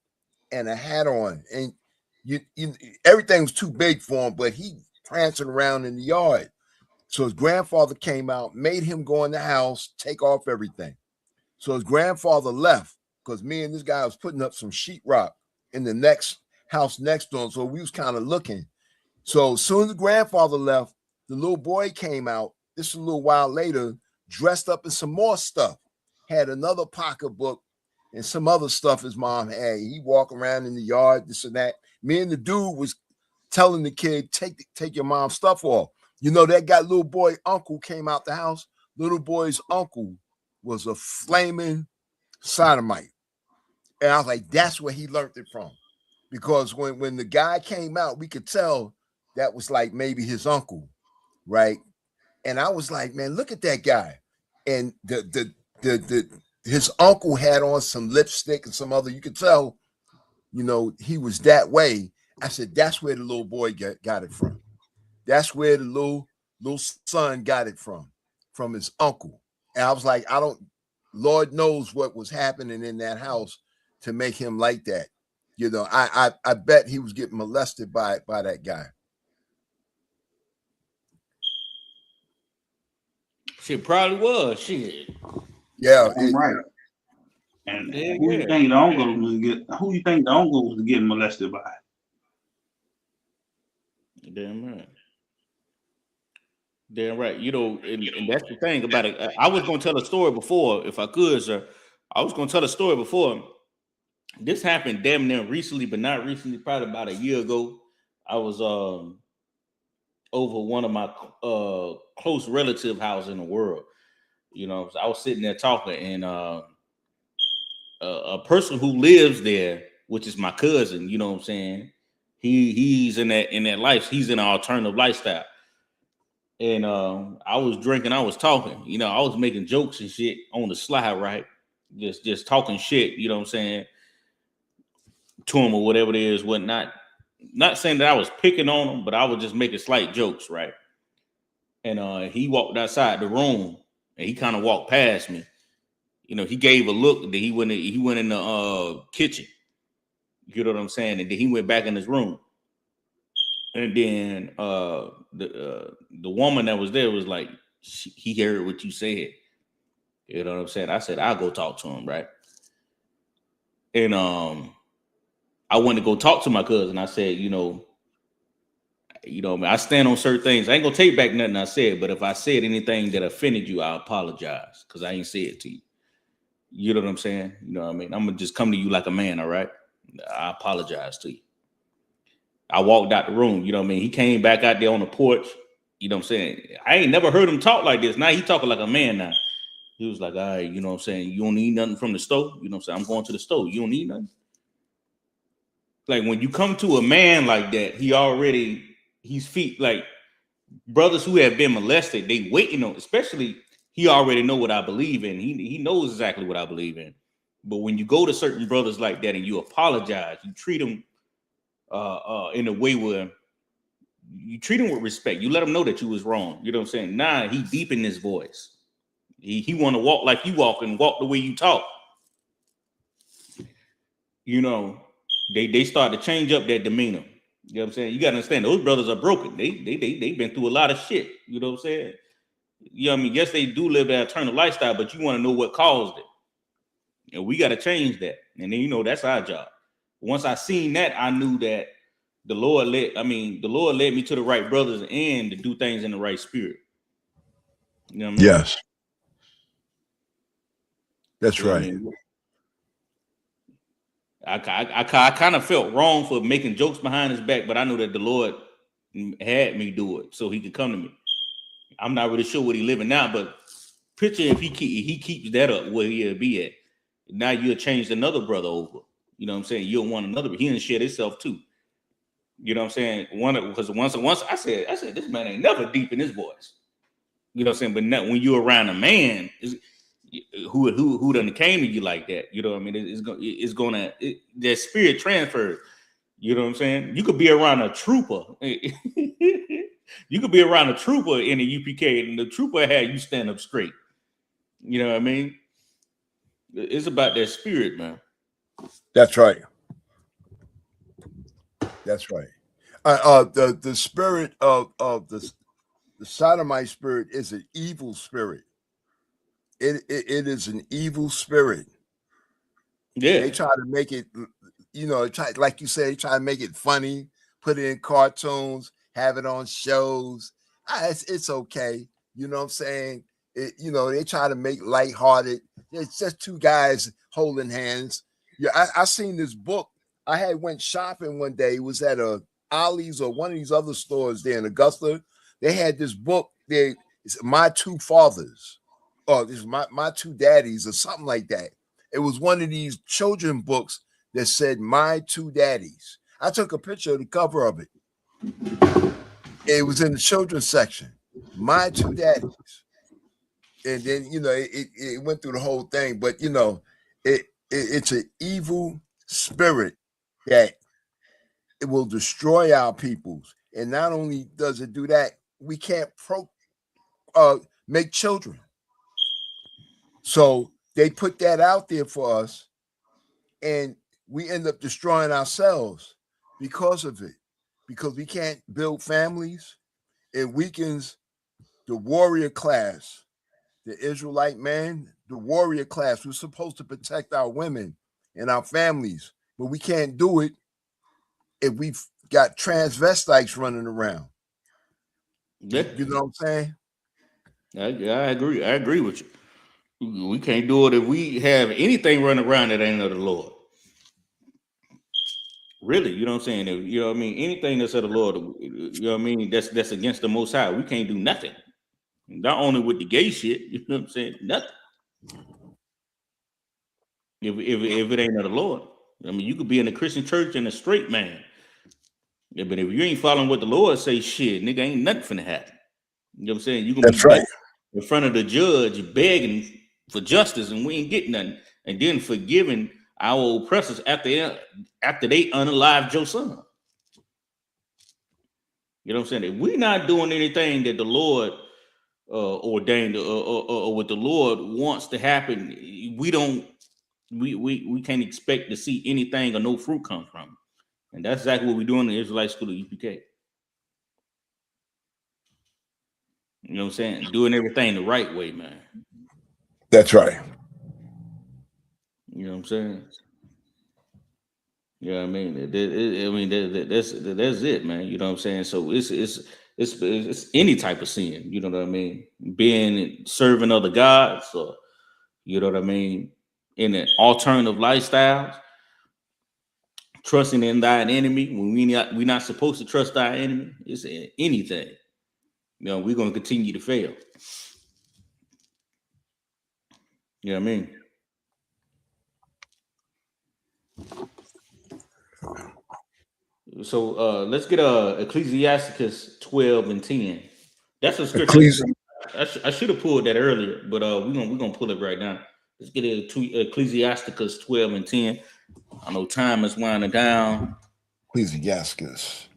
and a hat on, and everything was too big for him, but he prancing around in the yard. So his grandfather came out, made him go in the house, take off everything. So his grandfather left, because me and this guy was putting up some sheetrock in the next house next door, so we was kind of looking. So as soon as the grandfather left, the little boy came out. This is a little while later, dressed up in some more stuff. Had another pocketbook and some other stuff his mom had. He walked around in the yard, this and that. Me and the dude was telling the kid, take your mom's stuff off. You know, that guy, little boy uncle came out the house. Little boy's uncle was a flaming sodomite. And I was like, that's where he learned it from. Because when the guy came out, we could tell that was like maybe his uncle, right? And I was like, man, look at that guy. And his uncle had on some lipstick and some other, you could tell, you know, he was that way. I said, that's where the little boy got it from. That's where the little son got it from his uncle. And I was like, Lord knows what was happening in that house to make him like that. You know, I bet he was getting molested by that guy. Shit probably was. Shit. Yeah. Right. And who you think the uncle was getting molested by? Damn right. Damn right. You know, and that's the thing about it. I was going to tell a story before, if I could, sir. I was going to tell a story before. This happened damn near recently, but not recently, probably about a year ago. I was over one of my close relative house in the world. You know, I was sitting there talking, and a person who lives there, which is my cousin, you know what I'm saying? He's in that life, he's in an alternative lifestyle. And I was drinking, I was talking, you know, I was making jokes and shit on the slide, right? Just talking shit, you know what I'm saying, to him or whatever it is, whatnot. Not saying that I was picking on him, but I was just making slight jokes, right? And he walked outside the room, and he kind of walked past me. You know, he gave a look, and then he went in the kitchen. You know what I'm saying? And then he went back in his room. And then the woman that was there was like, he heard what you said. You know what I'm saying? I said, I'll go talk to him, right? And I went to go talk to my cousin. I said, I stand on certain things. I ain't gonna take back nothing I said, but if I said anything that offended you, I apologize because I ain't say it to you. You know what I'm saying? You know what I mean? I'm gonna just come to you like a man, all right? I apologize to you. I walked out the room, you know what I mean? He came back out there on the porch, you know what I'm saying? I ain't never heard him talk like this. Now he talking like a man now. He was like, all right, you know what I'm saying? You don't need nothing from the store? You know what I'm saying? I'm going to the store. You don't need nothing? Like when you come to a man like that, he's feet, like brothers who have been molested, they waiting on, especially he already know what I believe in. He knows exactly what I believe in. But when you go to certain brothers like that and you apologize, you treat them in a way where you treat them with respect. You let them know that you was wrong. You know what I'm saying? Nah, he deep in his voice. He want to walk like you walk and walk the way you talk. You know, they start to change up their demeanor. You know what I'm saying? You got to understand, those brothers are broken. They've been through a lot of shit. You know what I'm saying? You know what I mean? Yes, they do live that eternal lifestyle, but you want to know what caused it. And we got to change that. And then, that's our job. Once I seen that, I knew that the Lord led me to the right brothers and to do things in the right spirit. You know what I mean? Yes. That's right. I mean, I kind of felt wrong for making jokes behind his back, but I knew that the Lord had me do it so he could come to me. I'm not really sure what he's living now, but picture if he keeps that up where he'll be at. Now you'll change another brother over. You know what I'm saying? You'll want another, but he didn't share himself too. You know what I'm saying? Because once I said this man ain't never deep in his voice. You know what I'm saying? But now, when you're around a man who done came to you like that, you know what I mean? Their spirit transferred. You know what I'm saying? You could be around a trooper. You could be around a trooper in the UPK, and the trooper had you stand up straight. You know what I mean? It's about that spirit, man. That's right. That's right. The spirit of the sodomite spirit is an evil spirit. It is an evil spirit. Yeah. They try to make it, like you say, they try to make it funny, put it in cartoons, have it on shows. It's okay. You know what I'm saying? They try to make lighthearted. It's just two guys holding hands. Yeah, I seen this book. I had went shopping one day. It was at a Ollie's or one of these other stores there in Augusta. They had this book there. It's My Two Fathers. Oh, this is my two daddies or something like that. It was one of these children books that said My Two Daddies. I took a picture of the cover of it. It was in the children's section. My Two Daddies. And then, it went through the whole thing, but it's an evil spirit that it will destroy our peoples. And not only does it do that, we can't make children. So they put that out there for us, and we end up destroying ourselves because of it, because we can't build families. It weakens the warrior class, the Israelite man, the warrior class. We're supposed to protect our women and our families, but we can't do it if we've got transvestites running around. Yeah. You know what I'm saying? I agree. I agree with you. We can't do it if we have anything running around that ain't of the Lord. Really, you know what I'm saying? You know what I mean? Anything that's of the Lord, you know what I mean? That's against the Most High. We can't do nothing. Not only with the gay shit, you know what I'm saying? Nothing. If it ain't of the Lord. I mean, you could be in a Christian church and a straight man. Yeah, but if you ain't following what the Lord say, shit, nigga, ain't nothing finna happen. You know what I'm saying? You gonna be right in front of the judge begging for justice, and we ain't getting nothing, and then forgiving our oppressors after they unalive your son. You know what I'm saying? If we're not doing anything that the Lord ordained or what the Lord wants to happen, we can't expect to see anything or no fruit come from it. And that's exactly what we're doing in the Israelite School of UPK. You know what I'm saying? Doing everything the right way, man. That's right. You know what I'm saying? Yeah, I mean, that's it, man. You know what I'm saying? So it's any type of sin. You know what I mean? Being serving other gods, or you know what I mean, in an alternative lifestyles, trusting in thine enemy when we're not supposed to trust our enemy. It's anything. You know, we're gonna continue to fail. You know what I mean? So let's get Ecclesiasticus 12 and 10. That's a scripture. I should have pulled that earlier, but we're gonna pull it right now. Let's get it to Ecclesiasticus 12 and 10. I know time is winding down. Ecclesiasticus.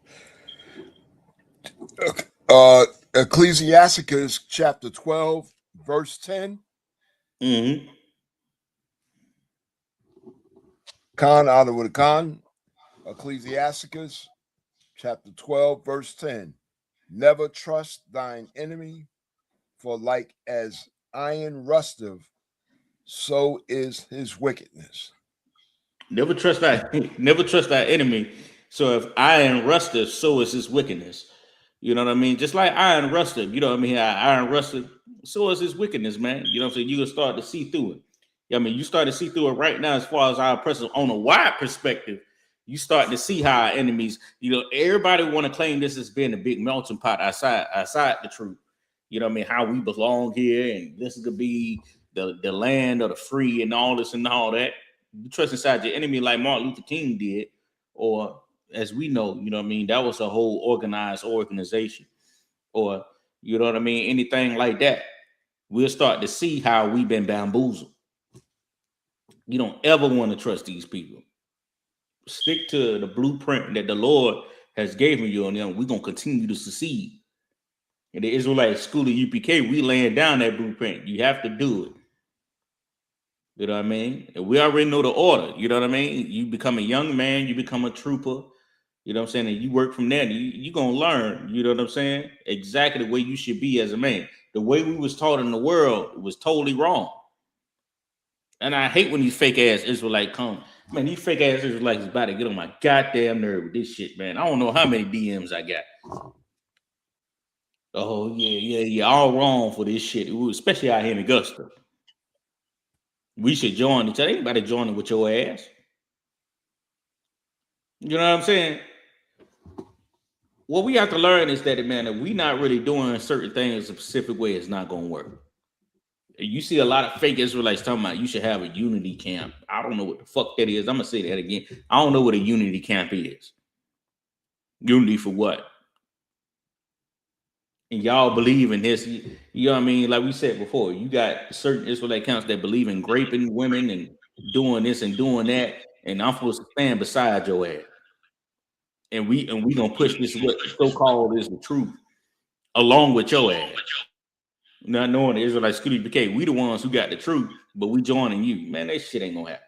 Ecclesiasticus chapter 12, verse 10. Mm-hmm. Khan out of the Khan. Ecclesiasticus chapter 12, verse 10. Never trust thine enemy, for like as iron rusteth, so is his wickedness. Never trust that enemy. So if iron rusteth, so is his wickedness. You know what I mean? Just like iron rusted, you know what I mean? Iron rusted, so is his wickedness, man. You know what I'm saying? You can start to see through it. I mean, you start to see through it right now as far as our oppressors on a wide perspective. You start to see how our enemies, you know, everybody want to claim this as being a big melting pot outside the truth. You know what I mean? How we belong here, and this is gonna be the land of the free and all this and all that. You trust inside your enemy like Martin Luther King did, or as we know, you know what I mean, that was a whole organized organization, or you know what I mean, anything like that. We'll start to see how we've been bamboozled. You don't ever want to trust these people. Stick to the blueprint that the Lord has given you, and then we're gonna continue to succeed. In the Israelite school of UPK, we laying down that blueprint. You have to do it. You know what I mean? And we already know the order. You know what I mean? You become a young man, you become a trooper. You know what I'm saying? And you work from there. You're gonna learn. You know what I'm saying? Exactly the way you should be as a man. The way we was taught in the world was totally wrong. And I hate when these fake ass Israelites come. Man, these fake ass Israelites is about to get on my goddamn nerve with this shit, man. I don't know how many DMs I got. Oh, yeah. All wrong for this shit, especially out here in Augusta. We should join each other. Anybody joining with your ass? You know what I'm saying? What we have to learn is that, man, if we not really doing certain things a specific way, it's not going to work. You see a lot of fake Israelites talking about you should have a unity camp. I don't know what the fuck that is. I'm going to say that again. I don't know what a unity camp is. Unity for what? And y'all believe in this. You know what I mean? Like we said before, you got certain Israelite camps that believe in raping women and doing this and doing that. And I'm supposed to stand beside your ass. And we gonna push this what so-called is the truth along with your ass. Not knowing the Israelite school UPK, we the ones who got the truth, but we joining you. Man, that shit ain't gonna happen.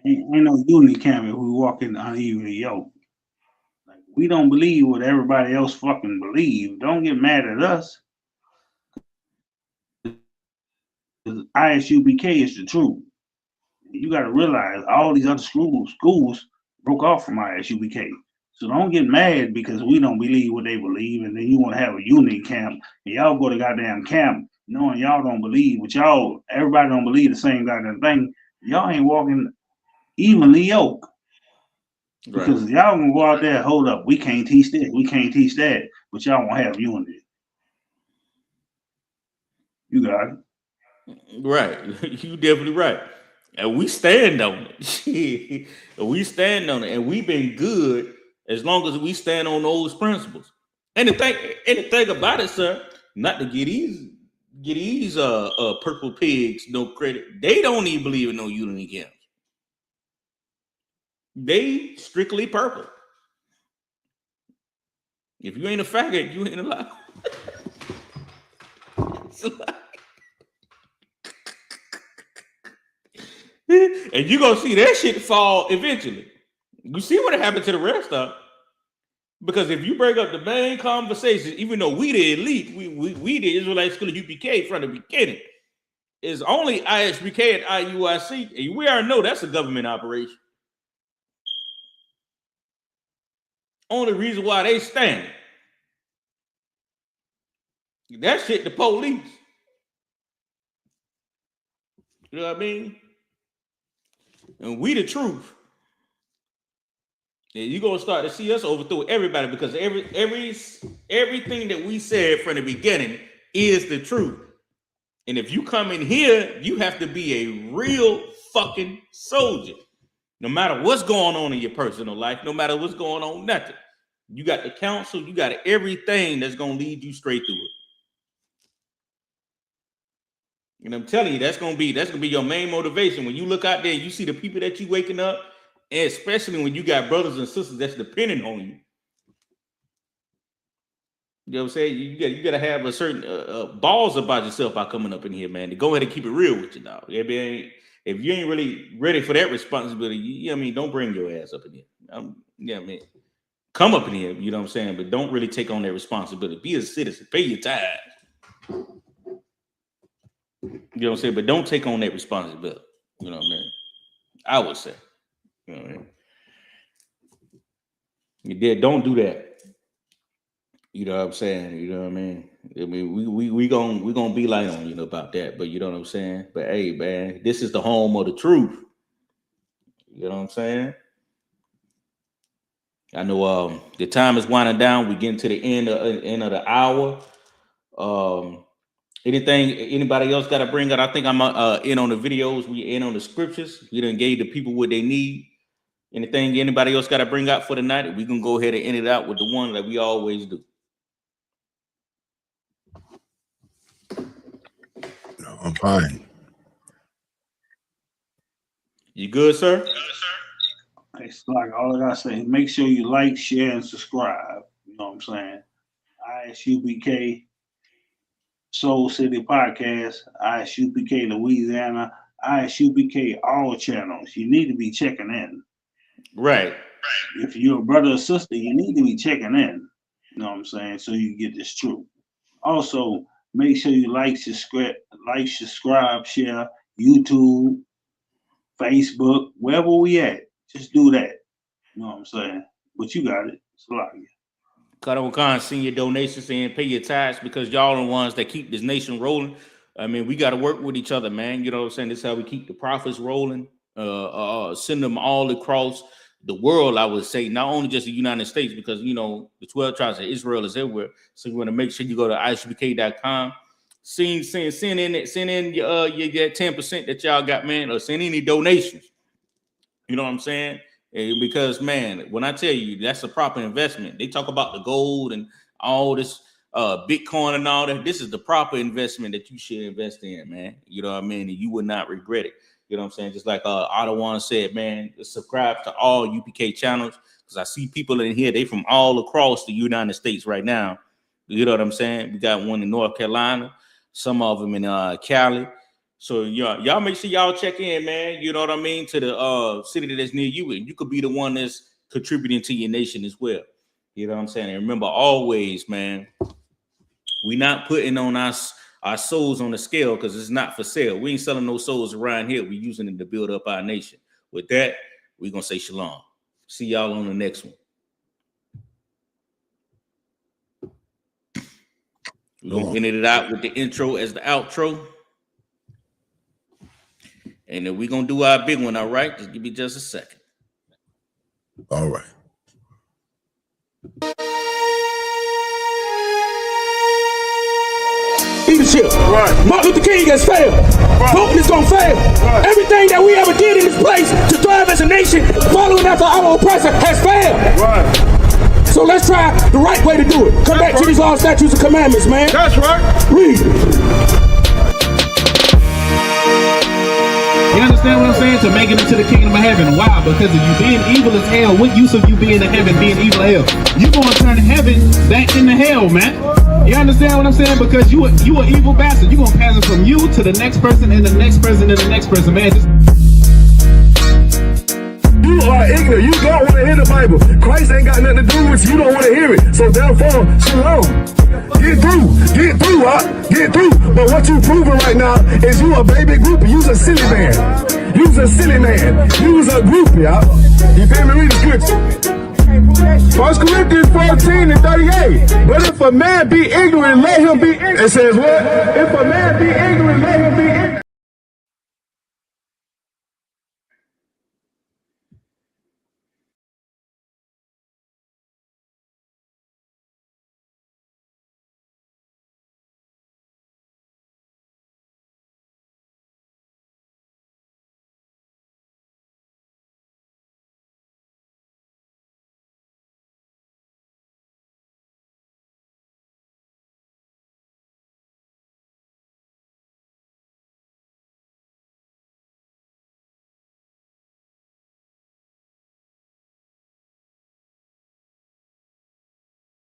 Ain't no unity camp if we walk in unevenly yoked. Like, we don't believe what everybody else fucking believe. Don't get mad at us. ISUPK is the truth. You got to realize all these other schools broke off from ISUPK. So don't get mad because we don't believe what they believe, and then you want to have a unity camp, and y'all go to goddamn camp knowing y'all don't believe, but everybody don't believe the same goddamn thing. Y'all ain't walking evenly yoked. Right. Because y'all gonna go out there, hold up, we can't teach this, we can't teach that, but y'all won't have unity. You got it. Right. You definitely right. And we stand on it. We stand on it. And we've been good as long as we stand on those principles. And the thing about it, sir, not to get these purple pigs no credit. They don't even believe in no unity camps. They strictly purple. If you ain't a faggot, you ain't alive. And you're gonna see that shit fall eventually. You see what happened to the rest of them. Because if you bring up the main conversation, even though we the elite, we the Israelite School of UPK from the beginning, is only ISBK and IUIC, and we already know that's a government operation. Only reason why they stand. That shit the police. You know what I mean? And we the truth. And you're gonna start to see us overthrow everybody because everything that we said from the beginning is the truth. And if you come in here, you have to be a real fucking soldier. No matter what's going on in your personal life, no matter what's going on, nothing. You got the counsel, you got everything that's gonna lead you straight through it. And I'm telling you, that's gonna be your main motivation. When you look out there, you see the people that you waking up. And especially when you got brothers and sisters that's depending on you. You know what I'm saying? You gotta have a certain balls about yourself by coming up in here, man. To go ahead and keep it real with you, dog. If you ain't really ready for that responsibility, you know what I mean? Don't bring your ass up in here. You know what I mean? Come up in here, you know what I'm saying? But don't really take on that responsibility. Be a citizen. Pay your tithes. You know what I'm saying? But don't take on that responsibility. You know what I mean? I would say. You know what I mean? You did, don't do that. You know what I'm saying? You know what I mean? I mean, we gonna be light on you about that, but you know what I'm saying? But hey, man, this is the home of the truth. You know what I'm saying? I know the time is winding down. We're getting to the end of the hour. Anything anybody else got to bring up? I think I'm in on the videos. We in on the scriptures. We done gave the people what they need. Anything anybody else got to bring out for the night? We can go ahead and end it out with the one that we always do. No, I'm fine. You good, sir? It's like all I gotta say, make sure you like, share, and subscribe. You know what I'm saying? ISUPK Soul City Podcast, ISUPK Louisiana, ISUPK all channels. You need to be checking in. Right. If you're a brother or sister, you need to be checking in. You know what I'm saying? So you get this truth. Also, make sure you like, subscribe, share, YouTube, Facebook, wherever we at. Just do that. You know what I'm saying? But you got it. It's a lot of you. Cut on Khan, send your donations and pay your tithes because y'all are the ones that keep this nation rolling. I mean, we got to work with each other, man. You know what I'm saying? This is how we keep the profits rolling. Send them all across the world, I would say, not only just the United States, because, you know, the 12 tribes of Israel is everywhere. So you want to make sure you go to ISUPK.com. Send in your 10% that y'all got, man, or send any donations. You know what I'm saying? Because, man, when I tell you that's a proper investment, they talk about the gold and all this Bitcoin and all that. This is the proper investment that you should invest in, man. You know what I mean? And you would not regret it. You know what I'm saying? Just like Ottawa said, man, subscribe to all UPK channels because I see people in here. They from all across the United States right now. You know what I'm saying? We got one in North Carolina, some of them in Cali. So y'all make sure y'all check in, man. You know what I mean? To the city that's near you, and you could be the one that's contributing to your nation as well. You know what I'm saying? And remember, always, man, we not putting on our souls on the scale because it's not for sale. We ain't selling no souls around here. We're using them to build up our nation. With that, we're gonna say shalom. See y'all on the next one. We're gonna end it out with the intro as the outro. And then we're going to do our big one, all right? Just give me just a second. All right. Leadership. Right. Martin Luther King has failed. Right. Putin is going to fail. Right. Everything that we ever did in this place to thrive as a nation, following after our oppressor, has failed. Right. So let's try the right way to do it. Come back to these laws, statutes, and commandments, man. That's right. Read. You understand what I'm saying? To make it into the kingdom of heaven. Why? Because if you being evil as hell, what use of you being in heaven, being evil as hell? You gonna turn heaven back into hell, man. You understand what I'm saying? Because you an evil bastard. You gonna pass it from you to the next person and the next person and the next person, man. Just are ignorant. You don't want to hear the Bible. Christ ain't got nothing to do with you. You don't want to hear it. So therefore, shalom. Get through, get through. But what you proving right now is you a baby groupie. You's a silly man. You's a silly man. You's a groupie, y'all. You feel me? Read the scripture. 1 Corinthians 14:38. But if a man be ignorant, let him be ignorant. It says what? If a man be ignorant, let him be ignorant.